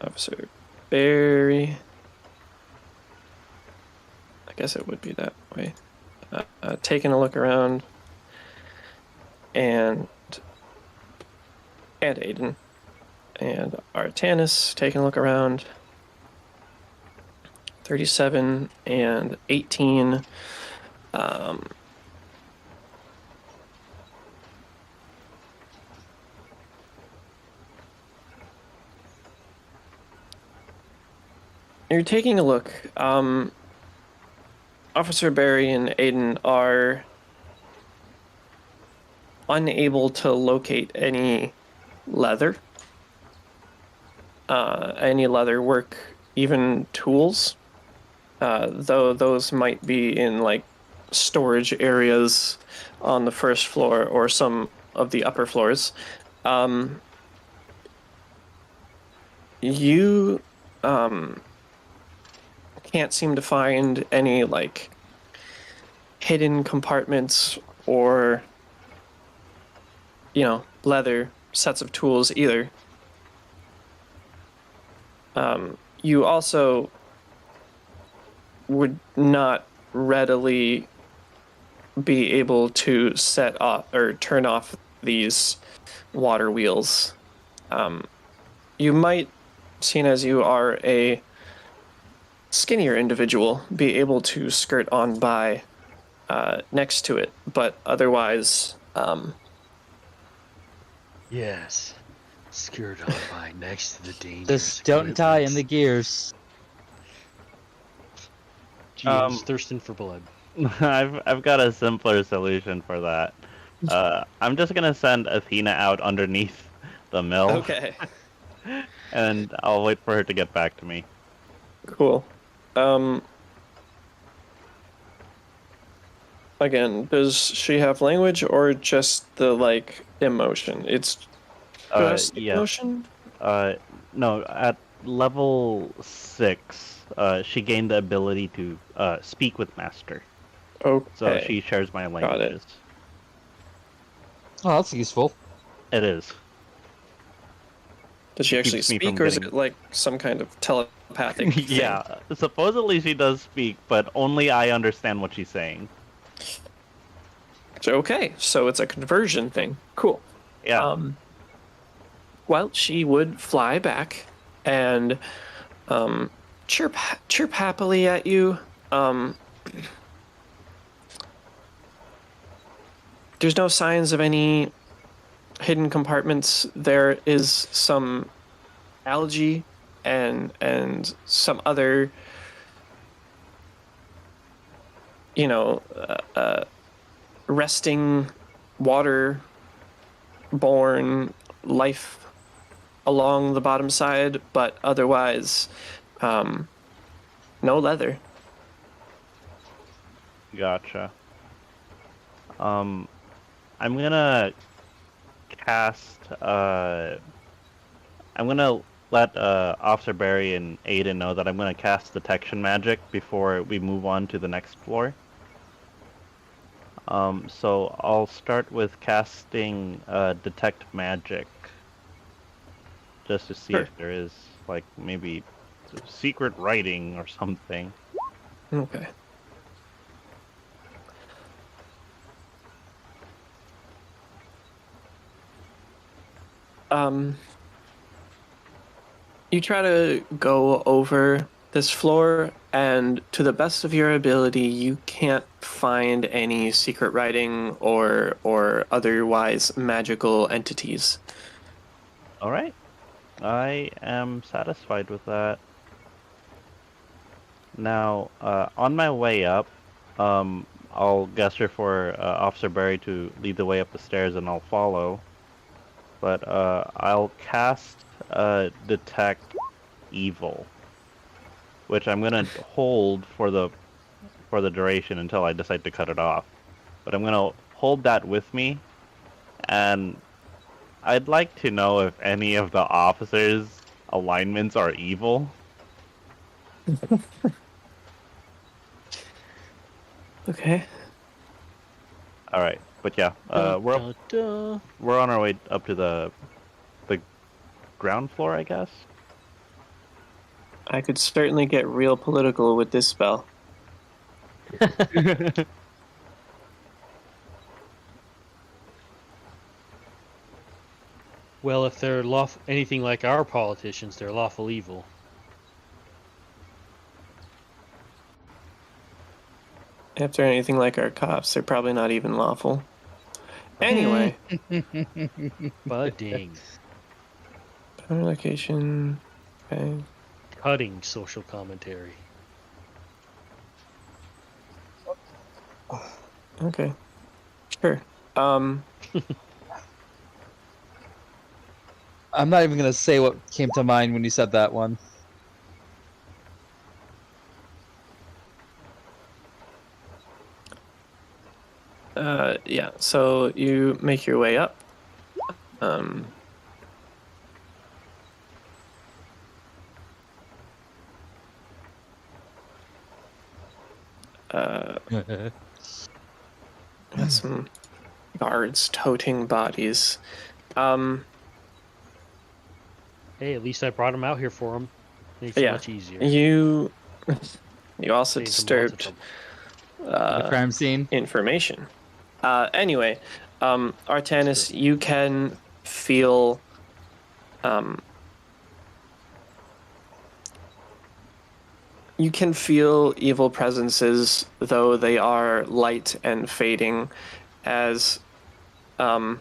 Officer Barry. I guess it would be that way. Taking a look around, and Aiden and Artanis taking a look around. 37 and 18. You're taking a look. Officer Barry and Aiden are unable to locate any leather work, even tools, though those might be in like storage areas on the first floor or some of the upper floors. You can't seem to find any like hidden compartments or leather sets of tools either. You also would not readily be able to set off or turn off these water wheels. You might, seeing as you are a skinnier individual, be able to skirt on by next to it, but otherwise Yes. Skirt on by next to the dangerous Just don't tie in the equipment. gears. He is thirsting for blood. I've got a simpler solution for that. I'm just gonna send Athena out underneath the mill. Okay. And I'll wait for her to get back to me. Cool. Again, does she have language or just the like emotion? It's just Yeah. emotion? No, at level 6, she gained the ability to speak with Master. Okay. So she shares my it. languages. Oh, that's useful. It is. Does she actually keeps me speak, from or is getting- it like some kind of telepathic thing? Yeah, supposedly she does speak, but only I understand what she's saying. Okay, so it's a conversion thing. Cool. Yeah. Well, she would fly back and chirp happily at you. There's no signs of any hidden compartments. There is some algae and some other, resting water-borne life along the bottom side, but otherwise, no leather. Gotcha. I'm gonna cast. I'm gonna let Officer Barry and Aiden know that I'm gonna cast detection magic before we move on to the next floor. So I'll start with casting detect magic, just to see Sure. if there is like maybe secret writing or something. Okay. You try to go over this floor, and to the best of your ability, you can't find any secret writing or otherwise magical entities. All right, I am satisfied with that. Now, on my way up, I'll gesture for Officer Barry to lead the way up the stairs, and I'll follow. But I'll cast Detect Evil, which I'm gonna hold for the duration until I decide to cut it off. But I'm gonna hold that with me, and I'd like to know if any of the officers' alignments are evil. Okay. All right, but yeah, we're on our way up to the ground floor, I guess. I could certainly get real political with this spell. Well, if they're anything like our politicians, they're lawful evil. If they're anything like our cops, they're probably not even lawful. Anyway. Budding. Power location. Okay. Cutting social commentary. Okay. Sure. I'm not even gonna say what came to mind when you said that one. Yeah, so you make your way up. Um, got some guards toting bodies. Hey, at least I brought him out here for him. Makes Yeah, it much easier. you also Saves him lots of disturbed trouble. The crime scene. information. Anyway, Artanis, you can feel evil presences, though they are light and fading, as the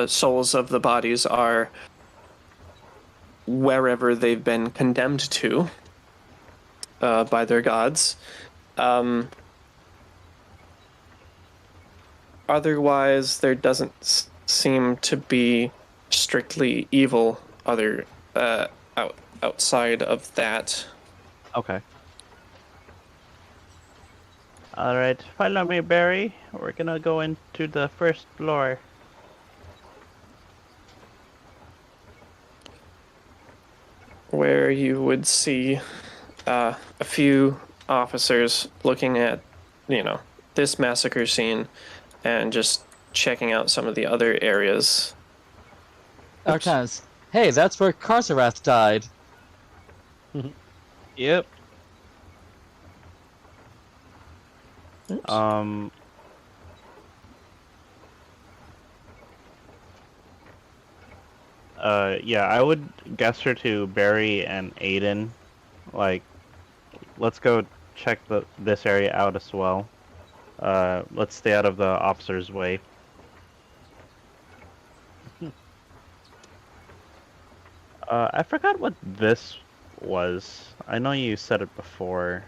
souls of the bodies are wherever they've been condemned to. by their gods. Otherwise, there doesn't seem to be strictly evil outside of that. Okay. All right, follow me, Barry. We're gonna go into the first floor. Where you would see a few officers looking at, this massacre scene and just checking out some of the other areas. Oops. Arcanus. Hey, that's where Karzarath died. Yep. Oops. Yeah, I would gesture to Barry and Aiden. Like, let's go check this area out as well. Let's stay out of the officer's way. I forgot what this was. I know you said it before.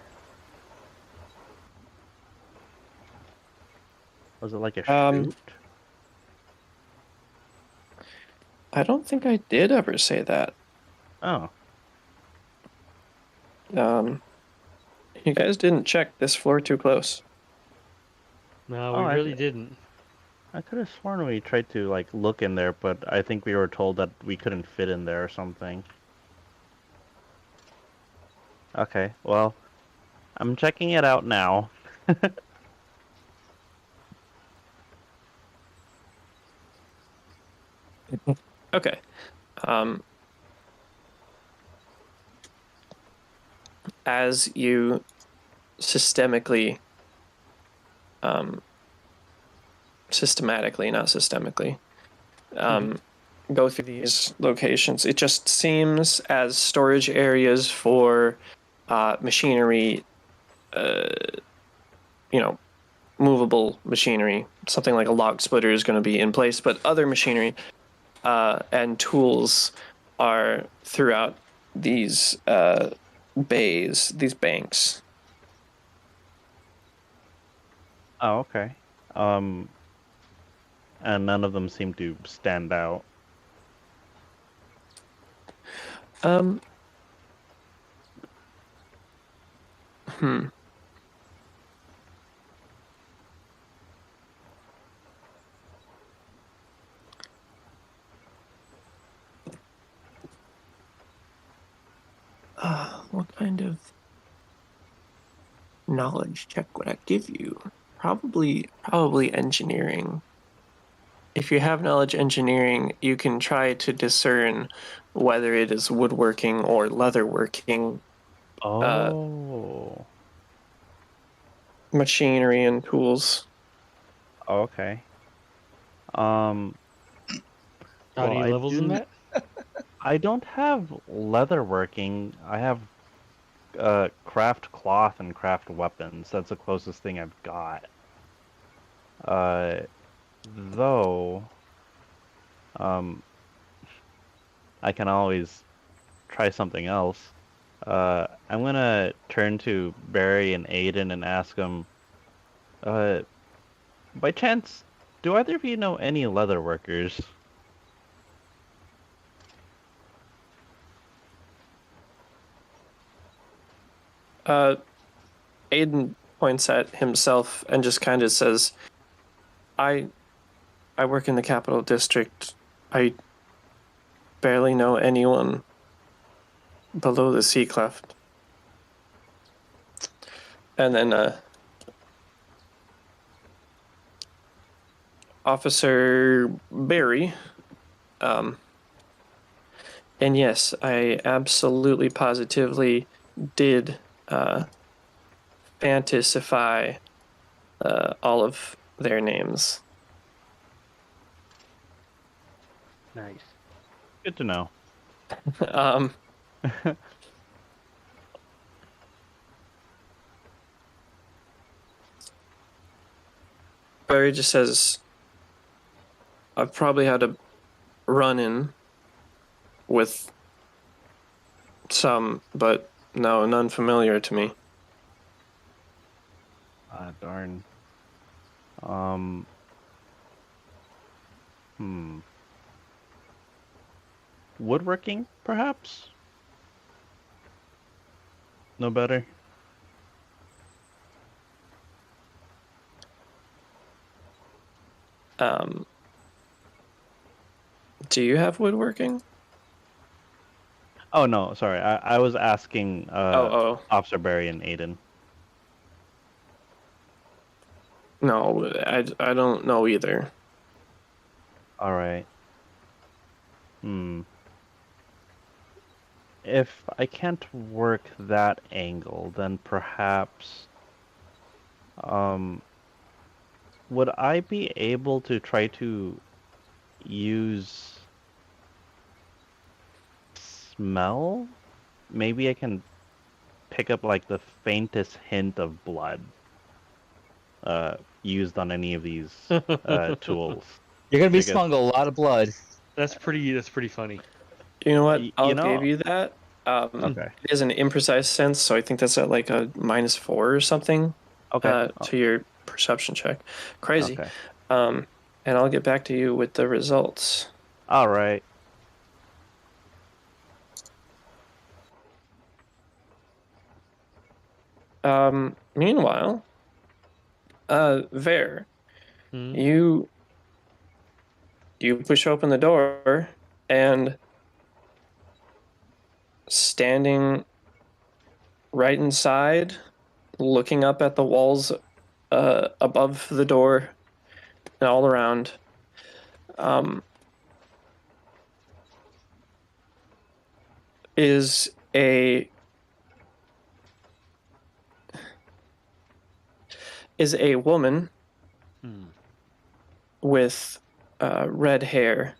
Was it like a chute? I don't think I did ever say that. Oh. You guys didn't check this floor too close. No, Oh, we really didn't. I could have sworn we tried to like look in there, but I think we were told that we couldn't fit in there or something. Okay, well, I'm checking it out now. Okay. As you systematically, not systemically, go through these locations, it just seems as storage areas for machinery, movable machinery. Something like a log splitter is going to be in place, but other machinery and tools are throughout these bays, these banks. Oh, okay. And none of them seem to stand out. What kind of knowledge check would I give you? Probably engineering. If you have knowledge engineering, you can try to discern whether it is woodworking or leatherworking. Oh. Machinery and tools. Okay. How many levels in that? I don't have leatherworking. I have craft cloth and craft weapons. That's the closest thing I've got. Though, I can always try something else. I'm gonna turn to Barry and Aiden and ask them, by chance, do either of you know any leather workers? Aiden points at himself and just kind of says, I work in the capital district. I barely know anyone below the sea cleft. And then Officer Barry, and yes, I absolutely positively did fantasify all of their names. Nice. Good to know. Barry just says, I've probably had a run-in with some, but No, none familiar to me. Ah, darn. Woodworking, perhaps? No better? Do you have woodworking? Oh, no, sorry. I was asking Oh. Officer Barry and Aiden. No, I don't know either. All right. If I can't work that angle, then perhaps would I be able to try to use smell? Maybe I can pick up like the faintest hint of blood used on any of these tools. You're gonna be Because- smelling a lot of blood. That's pretty funny. You know what? You I'll know- give you that. Okay. It is an imprecise sense, so I think that's at like a -4 or something. Okay. To your perception check. Crazy. Okay. And I'll get back to you with the results. All right. Meanwhile, Ver, Hmm? you push open the door, and standing right inside, looking up at the walls above the door and all around, is a woman with red hair,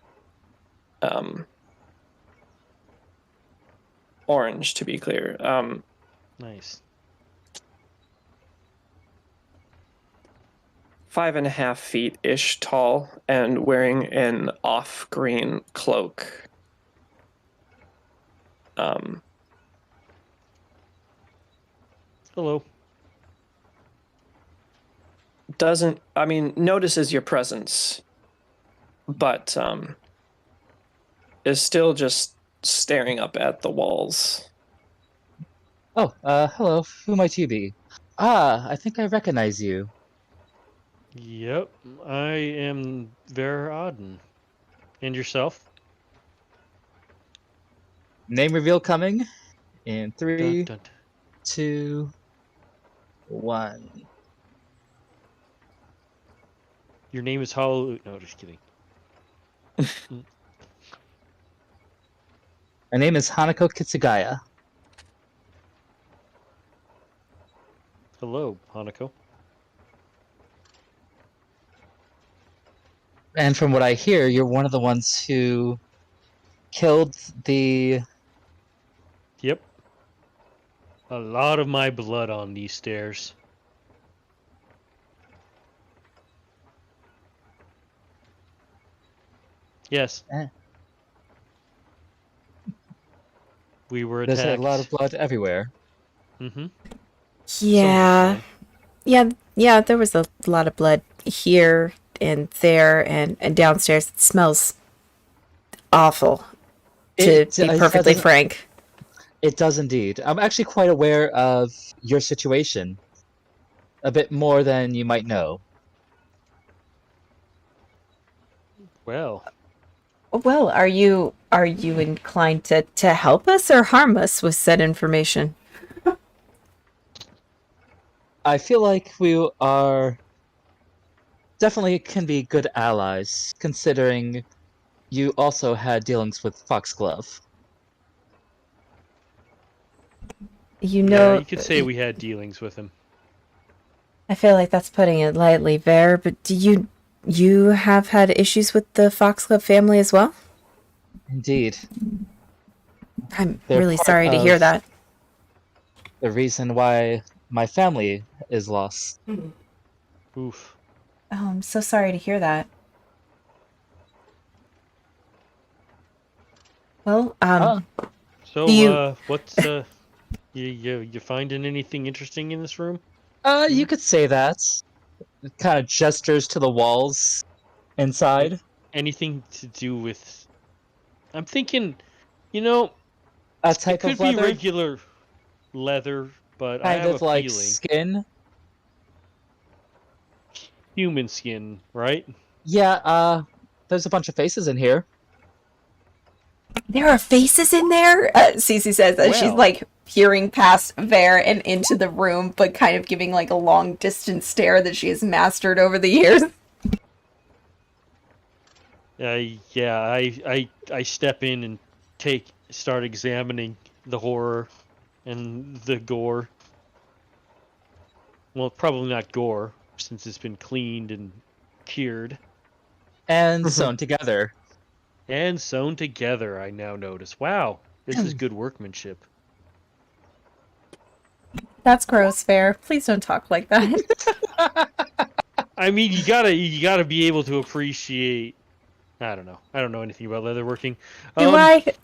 orange to be clear. Nice. 5.5 feet ish tall and wearing an off-green cloak. Hello. Notices your presence, but is still just staring up at the walls. Oh, hello. Who might you be? I think I recognize you. Yep, I am Ver Auden. And yourself? Name reveal coming in 3, Dun, dun. 2, 1. Your name is Hollow. No, just kidding. My name is Hanako Kitsugaya. Hello, Hanako. And from what I hear, you're one of the ones who killed the... Yep. A lot of my blood on these stairs. Yes. We were There's attacked. a lot of blood everywhere. Mm-hmm. Yeah. Yeah, there was a lot of blood here and there and downstairs. It smells awful, to be perfectly frank. It does indeed. I'm actually quite aware of your situation. A bit more than you might know. Well, Well, are you inclined to help us or harm us with said information? I feel like we are definitely can be good allies, considering you also had dealings with Foxglove. You yeah, know, you could say we had dealings with him. I feel like that's putting it lightly, Ver, but do you have had issues with the Foxglove family as well? Indeed. I'm They're really part sorry to hear of- that. The reason why my family is lost. Oof. Oh, I'm so sorry to hear that. Well, So, Do you- what's You finding anything interesting in this room? You could say that. Kind of gestures to the walls inside. Anything to do with? I'm thinking, you know, A it type could of be leather, regular leather, but I kind have a of like feeling skin. human skin, right? Yeah, there's a bunch of faces in here. There are faces in there, Cece says as she's Well. like peering past Vare and into the room, but kind of giving like a long distance stare that she has mastered over the years. Yeah, I step in and start examining the horror and the gore. Well, probably not gore, since it's been cleaned and cured And sewn together. and sewn together. I now notice. Wow, this is good workmanship. That's gross, Vare. Please don't talk like that. I mean, you gotta be able to appreciate. I don't know. I don't know anything about leatherworking.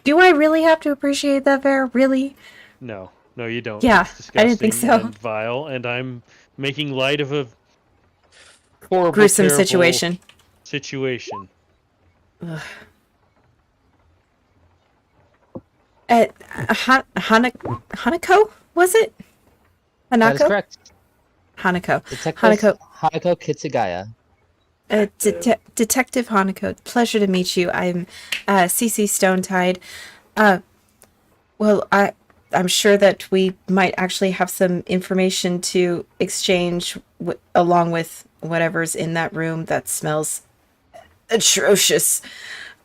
Do I really have to appreciate that, Vare? Really? No, you don't. Yeah, It's disgusting I didn't think so. and vile, and I'm making light of a horrible, Gruesome terrible situation. Hanako? Was it? That is Hanako? correct. Hanako. Detective Hanako Kitsugaya. Detective Hanako, pleasure to meet you. I'm CC Stonetide. Well, I'm sure that we might actually have some information to exchange along with whatever's in that room that smells atrocious.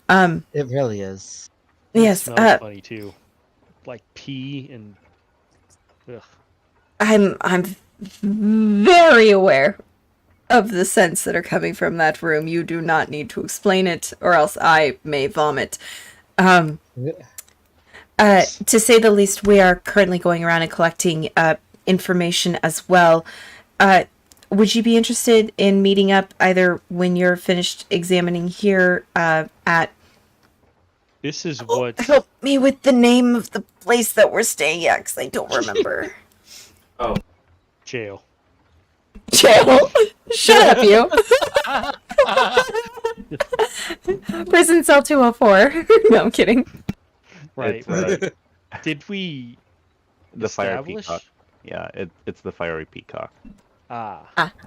It really is. Yes, It smells funny too, like pee and. Ugh. I'm very aware of the scents that are coming from that room. You do not need to explain it, or else I may vomit. To say the least, we are currently going around and collecting information as well. Would you be interested in meeting up either when you're finished examining here at... This is what. Help me with the name of the place that we're staying at, because I don't remember. Oh, Jail. Jail? Shut up, you. Prison cell 204. No, I'm kidding. Right. It's, Did we the fire establish? peacock. Yeah, it's the fiery peacock.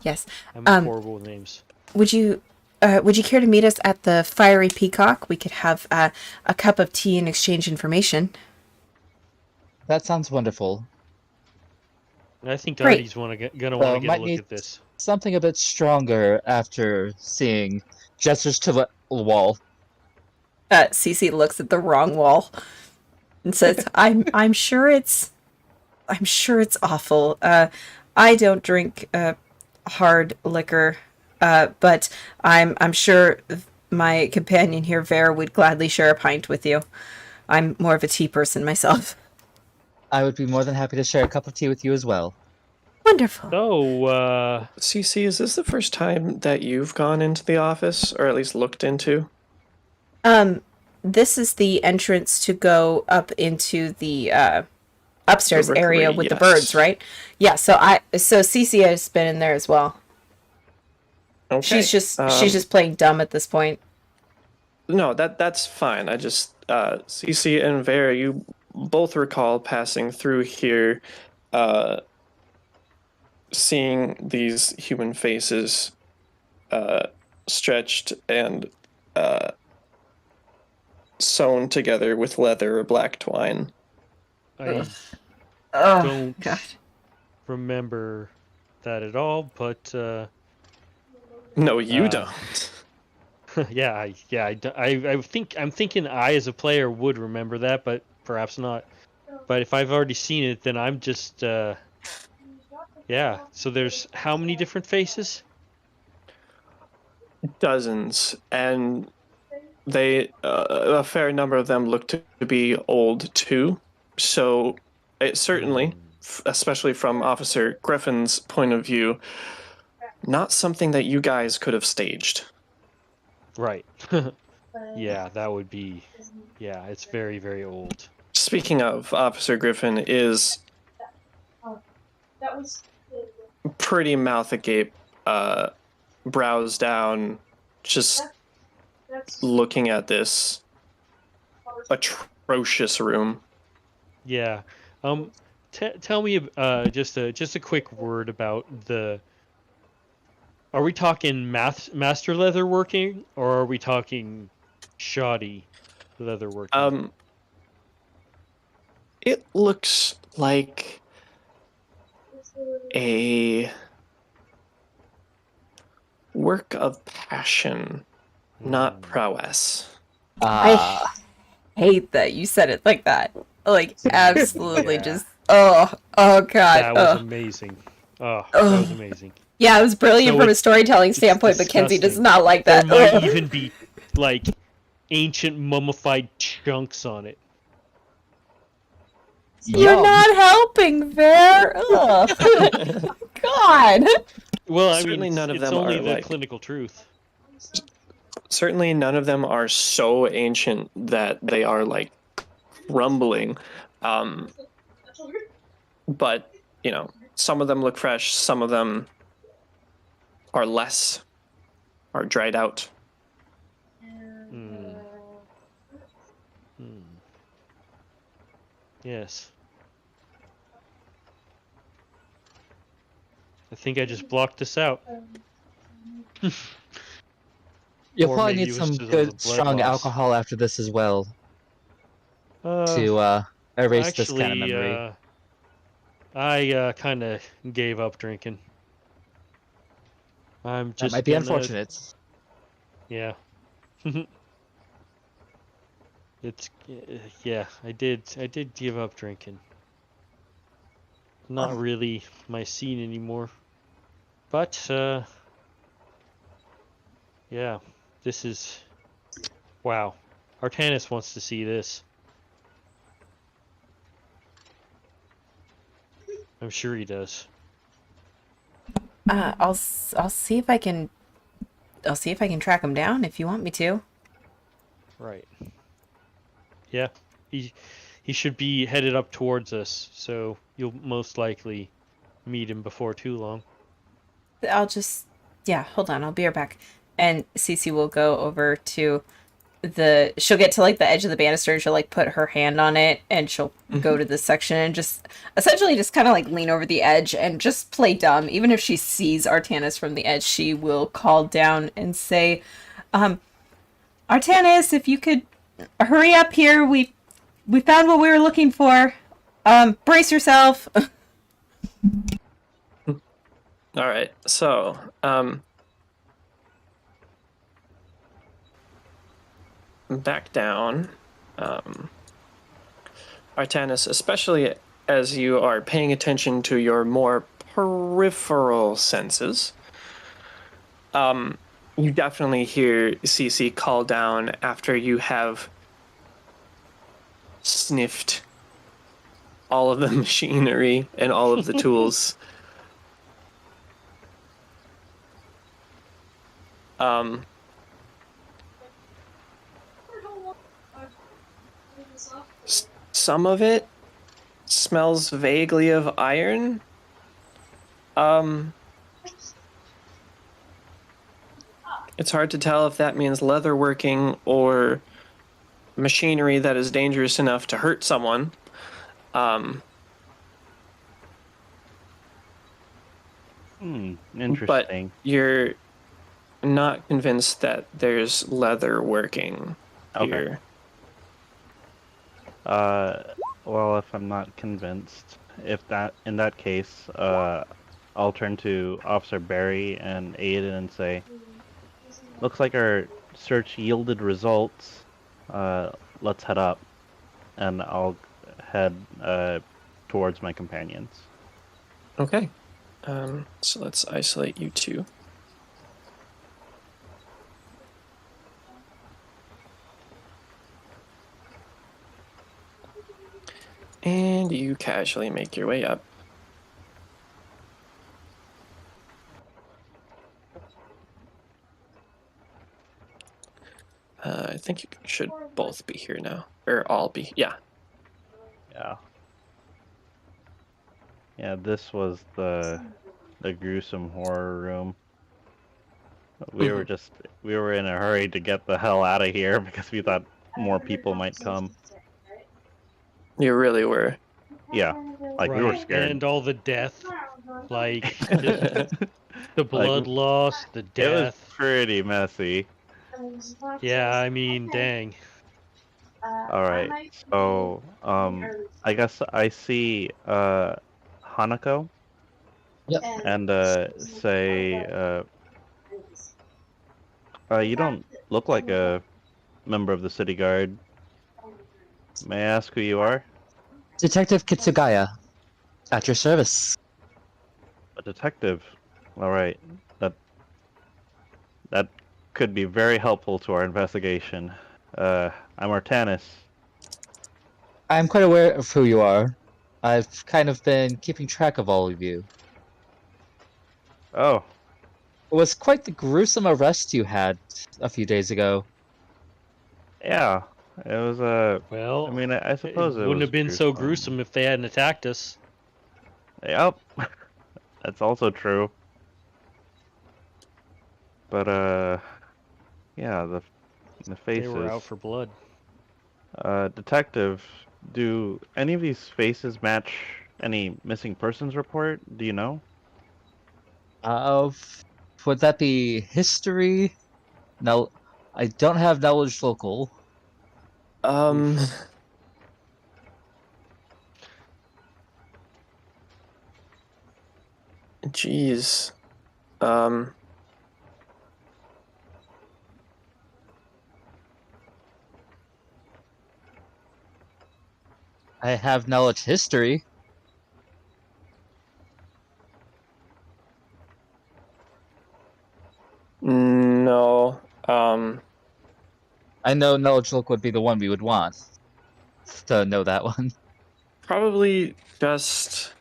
Yes. I'm horrible with names. Would you care to meet us at the Fiery Peacock? We could have a cup of tea and exchange information. That sounds wonderful. I think Great. Artie's gonna get a Well, look might at need this. something a bit stronger after seeing gestures to the wall. Cece looks at the wrong wall and says, I'm sure it's awful. I don't drink hard liquor, but I'm sure my companion here, Vera, would gladly share a pint with you. I'm more of a tea person myself. I would be more than happy to share a cup of tea with you as well. Wonderful. So, CC, is this the first time that you've gone into the office, or at least looked into? This is the entrance to go up into the upstairs The area rookery, with the yes. birds, right? Yeah, so Cece has been in there as well. Okay. She's just playing dumb at this point. No, that's fine. I just CC and Vera, you both recall passing through here, seeing these human faces stretched and sewn together with leather or black twine. I Oh, don't God. remember that at all, but No, you don't. yeah, I think I'm thinking I as a player would remember that, but perhaps not. But if I've already seen it, then I'm just yeah. So there's how many different faces? Dozens, and they a fair number of them look to be old too. So it certainly, especially from Officer Griffin's point of view, not something that you guys could have staged. Right. Yeah, that would be. Yeah, it's very, very old. Speaking of, Officer Griffin is pretty mouth agape, brows down, just looking at this atrocious room. Yeah. Tell me just a quick word about the. Are we talking master leather working, or are we talking shoddy leather working? It looks like a work of passion, not prowess. I hate that you said it like that. Like, absolutely Yeah. just, oh god. That was amazing. Oh, that was amazing. Yeah, it was brilliant So from a storytelling standpoint, but Kenzie does disgusting. not like that. There might Ugh. even be, like, ancient mummified chunks on it. You're Yum. not helping there. Ugh. God. Well, I Certainly mean, none of it's them only are, the like- clinical truth. Certainly none of them are so ancient that they are like crumbling. But, you know, some of them look fresh, some of them are dried out. Hmm. Yes. I think I just blocked this out. You'll Or probably maybe need it was some just all the good, blood strong loss. alcohol after this as well Uh, to erase this actually, kind of memory. I kind of gave up drinking. I'm That just might be gonna, unfortunate. yeah. It's yeah, I did give up drinking. Not really my scene anymore. But yeah, this is wow. Artanis wants to see this. I'm sure he does. I'll see if I can. I'll see if I can track him down if you want me to. Right. Yeah. He should be headed up towards us, so you'll most likely meet him before too long. I'll just. Yeah, hold on. I'll be right back. And Cece will go over to she'll get to like the edge of the banister and she'll like put her hand on it and she'll go to this section and just essentially just kind of like lean over the edge and just play dumb. Even if she sees Artanis from the edge, she will call down and say, Artanis, if you could hurry up here, we found what we were looking for. Brace yourself. All right. So, back down. Artanis, especially as you are paying attention to your more peripheral senses, you definitely hear Cece call down after you have sniffed all of the machinery and all of the tools. Some of it smells vaguely of iron. It's hard to tell if that means leatherworking or machinery that is dangerous enough to hurt someone. Interesting. But you're not convinced that there's leather working here. Well, if I'm not convinced, in that case, I'll turn to Officer Barry and Aiden and say, looks like our search yielded results. Let's head up, and I'll head towards my companions. Okay. So let's isolate you two. And you casually make your way up. I think you should both be here now. Or all be. Yeah. Yeah. Yeah, this was the gruesome horror room. We were in a hurry to get the hell out of here because we thought more people might come. You really were. Yeah, like we were Right, scared. and all the death, like the Like, blood loss, the it was death. pretty messy. Yeah, I mean, dang. All right, so I guess I see Hanako Yep. and say you don't look like a member of the city guard. May I ask who you are? Detective Kitsugaya, at your service. A detective. All right, that could be very helpful to our investigation. I'm Artanis. I'm quite aware of who you are. I've kind of been keeping track of all of you. Oh, It was quite the gruesome arrest you had a few days ago. yeah. It was Well, I mean, I it suppose it wouldn't was have been so gruesome if they hadn't attacked us. Yep, that's also true. But yeah, the They were faces. out for blood. Detective, do any of these faces match any missing persons report? Do you know? Would that be history? No, I don't have knowledge local. Um, Jeez. Um, I have knowledge history. no. I know knowledge local would be the one we would want to know that one. Probably just.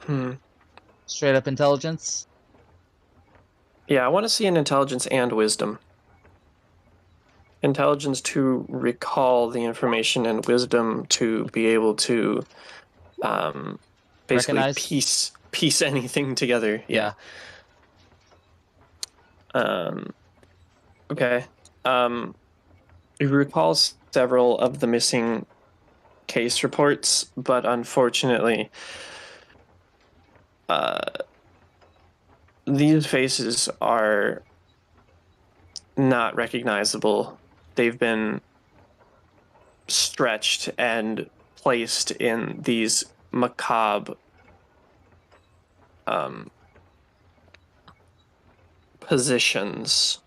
Hmm. Straight up intelligence. Yeah, I want to see an intelligence and wisdom. Intelligence to recall the information and wisdom to be able to basically Recognize? piece anything together. Yeah. Okay. You recall several of the missing case reports, but unfortunately, these faces are not recognizable. They've been stretched and placed in these macabre positions.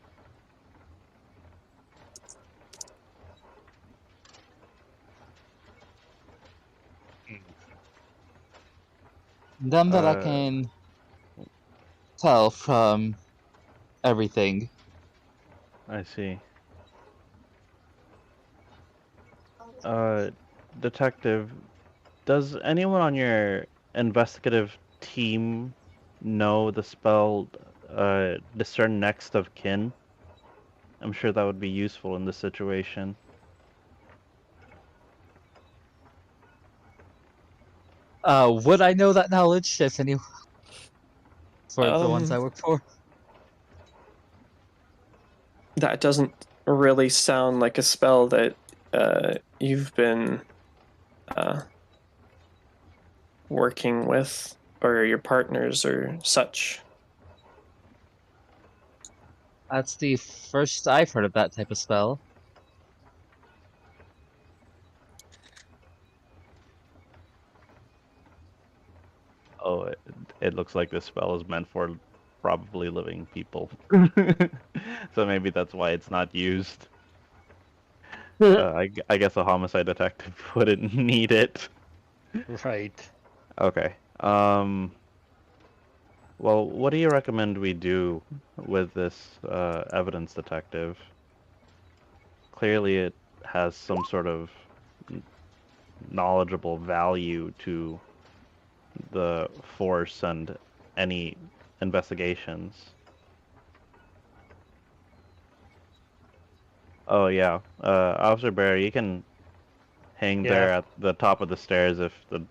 None that I Uh, can tell from everything. I see. Detective, does anyone on your investigative team know the spell discern next of kin? I'm sure that would be useful in this situation. Would I know that knowledge if any for the ones I Um, work for? that doesn't really sound like a spell that you've been working with, or your partners or such. That's the first I've heard of that type of spell. Oh, it looks like this spell is meant for probably living people. So maybe that's why it's not used. I guess a homicide detective wouldn't need it. Right. Okay. Well, what do you recommend we do with this evidence detective? Clearly, it has some sort of knowledgeable value to the force and any investigations. Oh yeah, Officer Barry, you can hang Yeah. there at the top of the stairs if the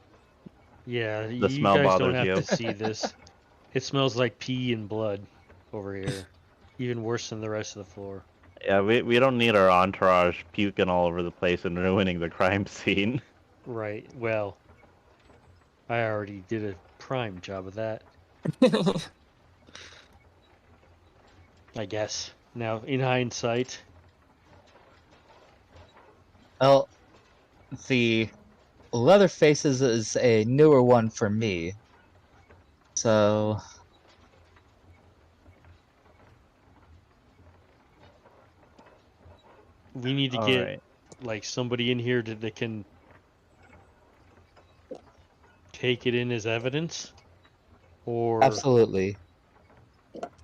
Yeah, The you smell guys don't bothers have you. to see this. It smells like pee and blood over here. Even worse than the rest of the floor. Yeah, we don't need our entourage puking all over the place and ruining the crime scene. Right, well, I already did a prime job of that, I guess. Now, in hindsight, Well, the Leatherfaces is a newer one for me. So, we need to All get right. like somebody in here that can take it in as evidence, or absolutely.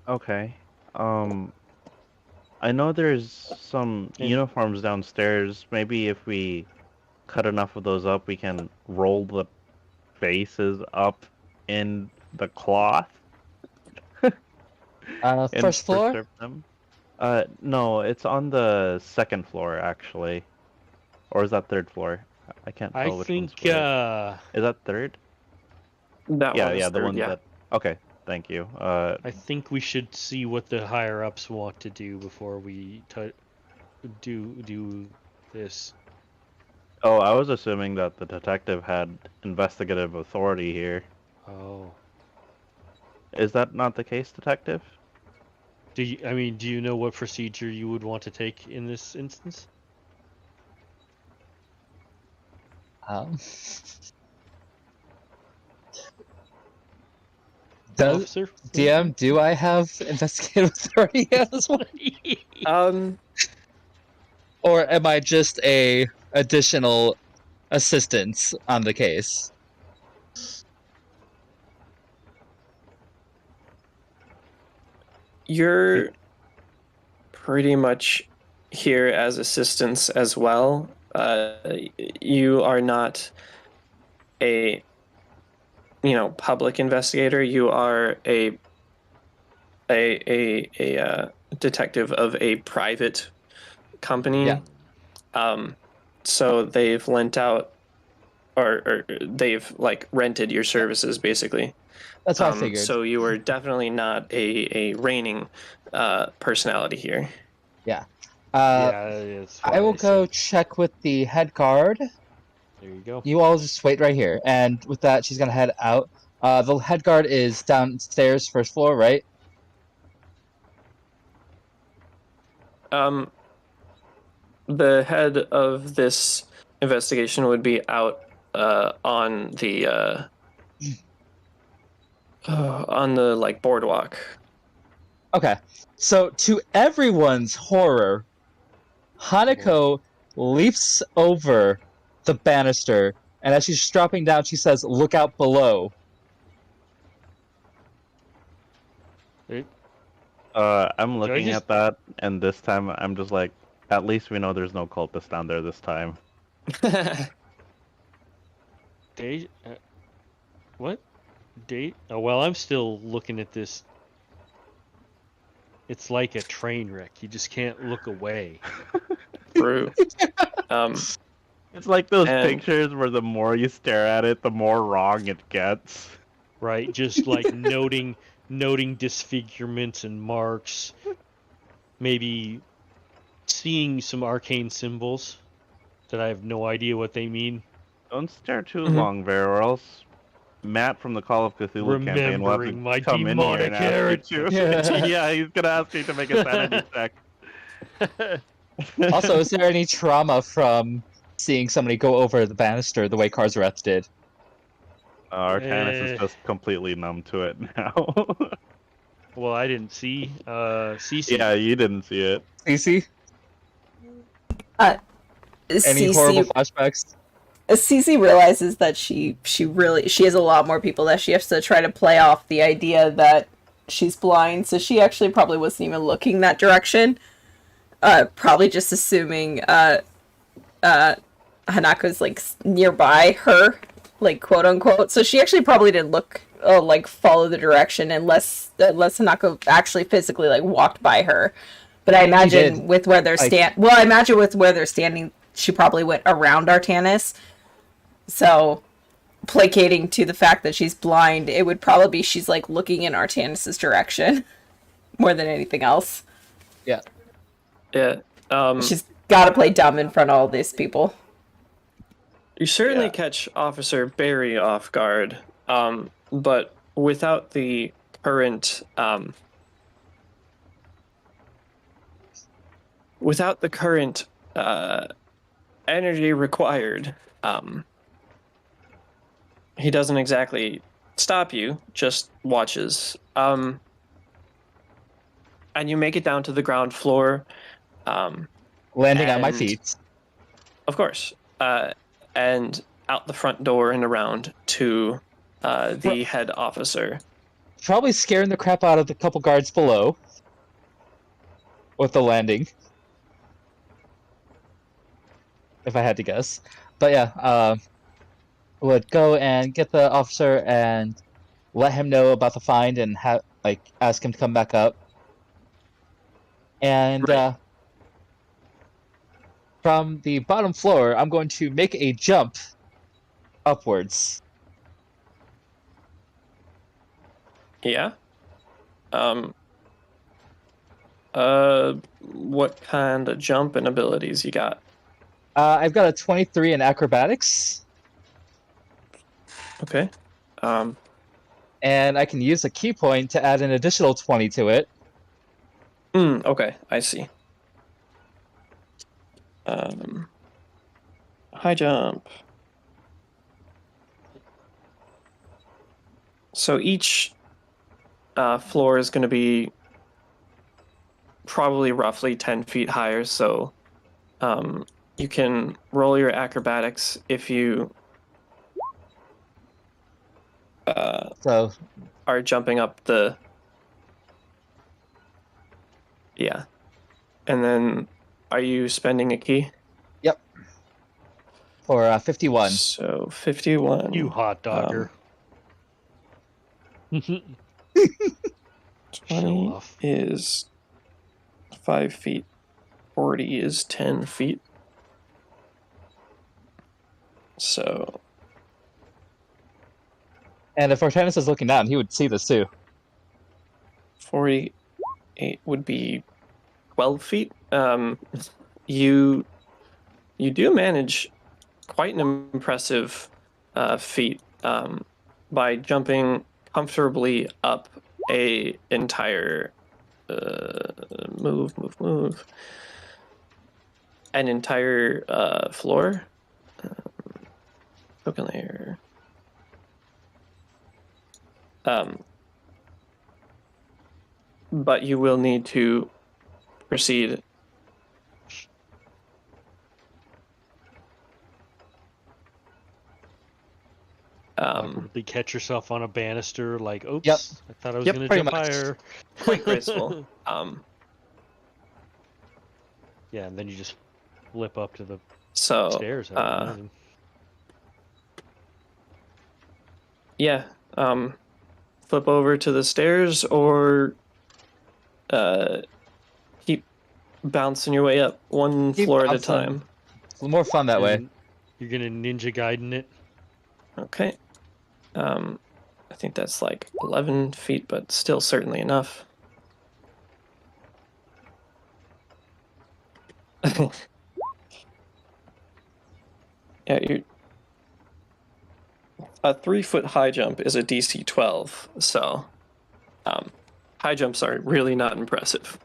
Okay. I know there's some And- uniforms downstairs. Maybe if we cut enough of those up, we can roll the faces up in the cloth and First floor? preserve them. No, it's on the second floor actually, or is that third floor? I can't I tell which one's think where. Is that third? That Yeah, one is yeah, the third, one yeah. that. Okay, thank you. I think we should see what the higher ups want to do before we do this. Oh, I was assuming that the detective had investigative authority here. Oh, Is that not the case, detective? do you know what procedure you would want to take in this instance? Um, does Officer? DM, do I have investigative authority on this one? Or am I just a additional assistance on the case? You're pretty much here as assistants as well. You are not a public investigator. You are a detective of a private company. Yeah. So they've lent out or they've like rented your services basically. That's what I figured. So you are definitely not a reigning personality here. Yeah. That's I will go check with the head guard. There you go. You all just wait right here. And with that, she's gonna head out. The head guard is downstairs, first floor, right? The head of this investigation would be out on the like boardwalk. Okay. So to everyone's horror, Hanako leaps over the banister, and as she's dropping down, she says, "Look out below." I'm looking at that, and this time I'm just like, at least we know there's no cultist down there this time. What? Date? Oh, well, I'm still looking at this. It's like a train wreck. You just can't look away. True. It's like those pictures where the more you stare at it, the more wrong it gets. Right? Just like noting disfigurements and marks. Maybe seeing some arcane symbols that I have no idea what they mean. Don't stare too long there, or else Matt from the Call of Cthulhu campaign will have to Remembering my come in here and ask you to. Yeah, he's gonna ask you to make a sanity check. Also, is there any trauma from seeing somebody go over the banister the way Karzareth did? Arcanus is just completely numb to it now. Well, I didn't see. Cece. Yeah, you didn't see it. Cece? Uh, Any horrible flashbacks? Cece realizes that she has a lot more people that she has to try to play off the idea that she's blind, so she actually probably wasn't even looking that direction. Probably just assuming Hanako's like nearby her, like quote unquote. So she actually probably didn't look like follow the direction unless Hanako actually physically like walked by her. But I imagine with where they're standing, she probably went around Artanis. So, placating to the fact that she's blind, it would probably be she's like looking in Artanis's direction more than anything else. Yeah. Yeah. She's got to play dumb in front of all these people. You certainly Yeah. catch Officer Barry off guard, but without the current energy required, he doesn't exactly stop you, just watches. And you make it down to the ground floor. Landing on my And- feet. Of course. And out the front door and around to the head officer. Probably scaring the crap out of the couple guards below. With the landing. If I had to guess. But yeah, would go and get the officer and let him know about the find and ask him to come back up. And Right. from the bottom floor, I'm going to make a jump upwards. Yeah. What kind of jumping abilities you got? I've got a 23 in acrobatics, Okay. and I can use a key point to add an additional 20 to it. Okay, I see. High jump. So each floor is going to be probably roughly 10 feet higher, so you can roll your acrobatics if you So are jumping up the... Yeah. And then, are you spending a key? for 51. So, 51. You hot dogger. 20 Show off. is 5 feet. 40 is 10 feet. So, And if Artanis is looking down, he would see this too. 48 would be 12 feet. You do manage quite an impressive feat by jumping comfortably up a entire move an entire floor. Token layer. But you will need to proceed. Awkwardly catch yourself on a banister, like, oops, Yep. I thought I was Yep, going to pretty jump much. higher. Quite graceful. Yeah, and then you just flip up to the So stairs. I would imagine. yeah, flip over to the stairs or keep bouncing your way up one Keep floor at a bouncing. time. It's more fun that way. And you're going to ninja Gaiden it. Okay. I think that's like 11 feet, but still certainly enough. Yeah, a 3-foot high jump is a DC 12, so high jumps are really not impressive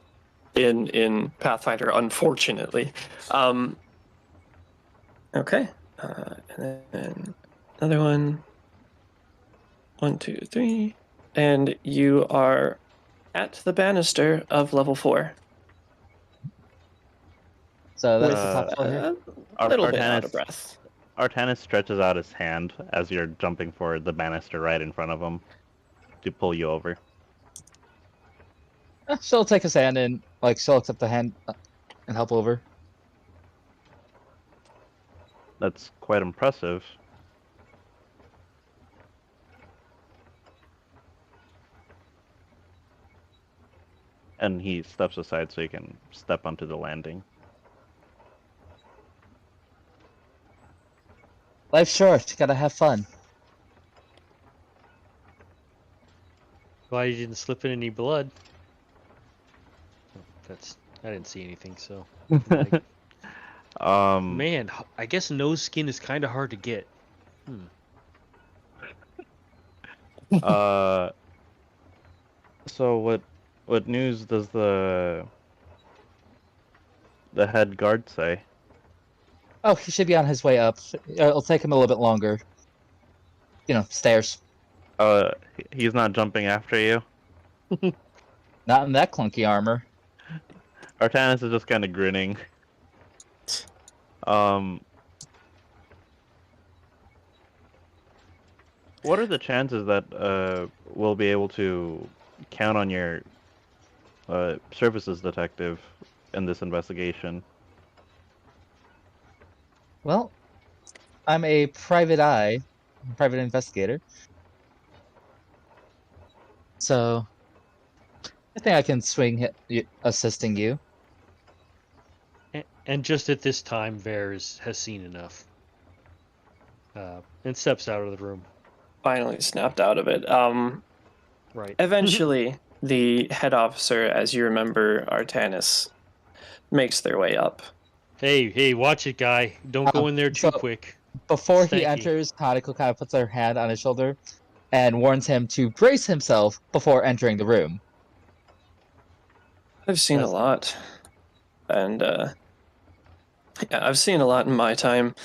in Pathfinder, unfortunately. Okay, and then another one. 1, 2, 3, and you are at the banister of level 4. So that's With the top floor here. a little bit out Artanis- of breath. Artanis stretches out his hand as you're jumping for the banister right in front of him to pull you over. She'll take his hand and she'll accept the hand and help over. That's quite impressive. And he steps aside so he can step onto the landing. Life's short. Gotta have fun. Glad you didn't slip in any blood. I didn't see anything, so. Like, man, I guess nose skin is kind of hard to get. So what news does the head guard say? Oh, he should be on his way up. It'll take him a little bit longer. Stairs. He's not jumping after you? Not in that clunky armor. Artanis is just kind of grinning. What are the chances that we'll be able to count on your services, detective, in this investigation? Well, I'm a private investigator. So, I think I can swing assisting you. And just at this time, Vare has seen enough. And steps out of the room. Finally snapped out of it. Right. Eventually, the head officer, as you remember, Artanis, makes their way up. Hey, watch it, guy. Don't go in there too quick. Before he Stanky. enters, Hanako kind of puts her hand on his shoulder and warns him to brace himself before entering the room. I've seen a lot. And, yeah, I've seen a lot in my time.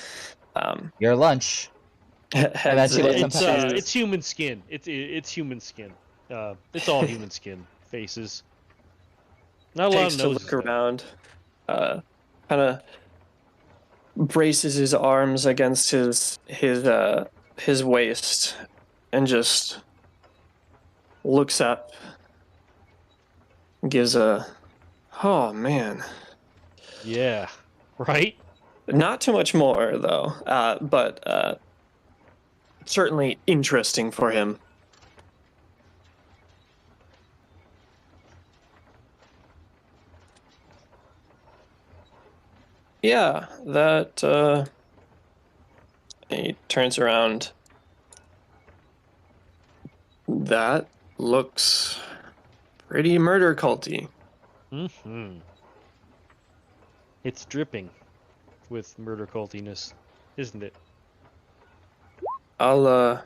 Your lunch. It's human skin. It's human skin. It's all human skin faces. Not a lot of to noses. look around. Kind of braces his arms against his waist and just looks up. Gives a, oh man. Yeah, right? Not too much more though, but certainly interesting for him. Yeah, that, he turns around. That looks pretty murder culty. Mm-hmm. It's dripping with murder cultiness, isn't it? I'll, Ugh.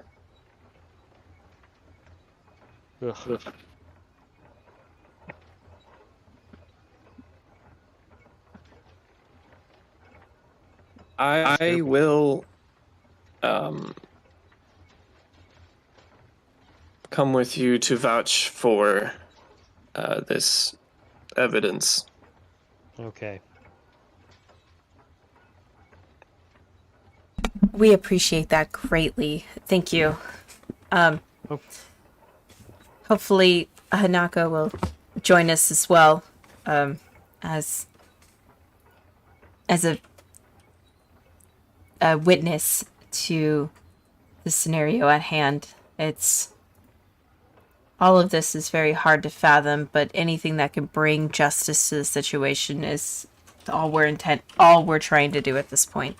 I will come with you to vouch for this evidence. Okay. We appreciate that greatly. Thank you. Hopefully Hanako will join us as well, as a witness to the scenario at hand. All of this is very hard to fathom, but anything that can bring justice to the situation is all we're trying to do at this point.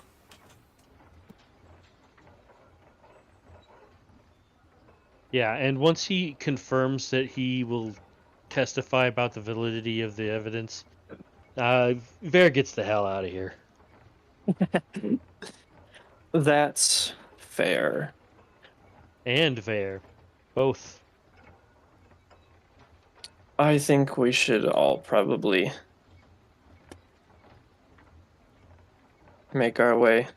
Yeah, and once he confirms that he will testify about the validity of the evidence, Vare gets the hell out of here. That's fair. And Vare. Both. I think we should all probably make our way.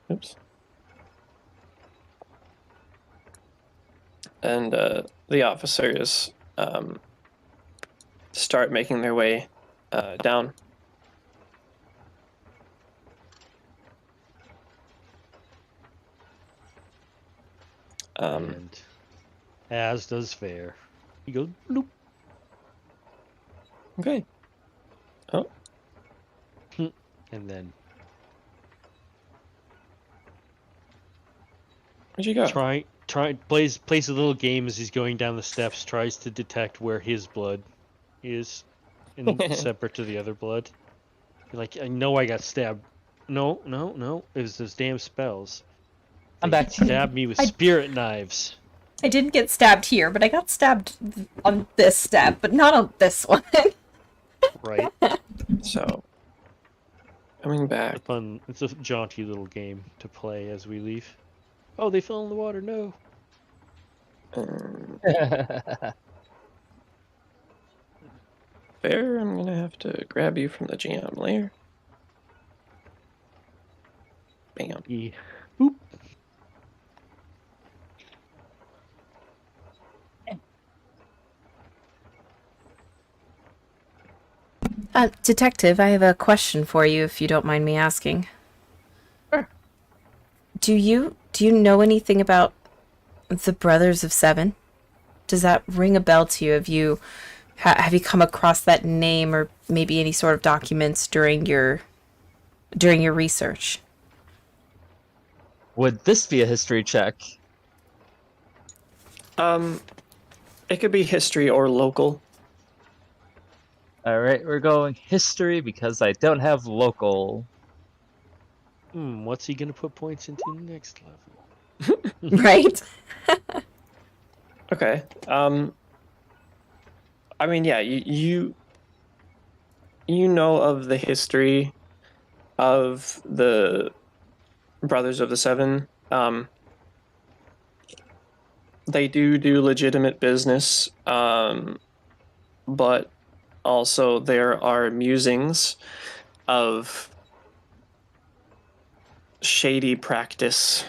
Oops. And the officers start making their way down. And as does Vare. He goes, bloop. Okay. Oh. And then Where'd you go? plays a little game as he's going down the steps, tries to detect where his blood is, and separate to the other blood. Like, I know I got stabbed No. It was those damn spells. I'm They back. stabbed me with I- spirit knives. I didn't get stabbed here, but I got stabbed on this stab, but not on this one. Right. So, coming back. It's a jaunty little game to play as we leave. Oh, they fell in the water. No. Fair, I'm gonna have to grab you from the GM layer. Bam. E. Boop. Detective, I have a question for you, if you don't mind me asking. Sure. Do you know anything about the Brothers of Seven? Does that ring a bell to you? Have you come across that name, or maybe any sort of documents during your research? Would this be a history check? It could be history or local. Alright, we're going history because I don't have local. What's he gonna put points into next level? Right? Okay. I mean, yeah, you know of the history of the Brothers of the Seven. They do legitimate business, but also there are musings of shady practice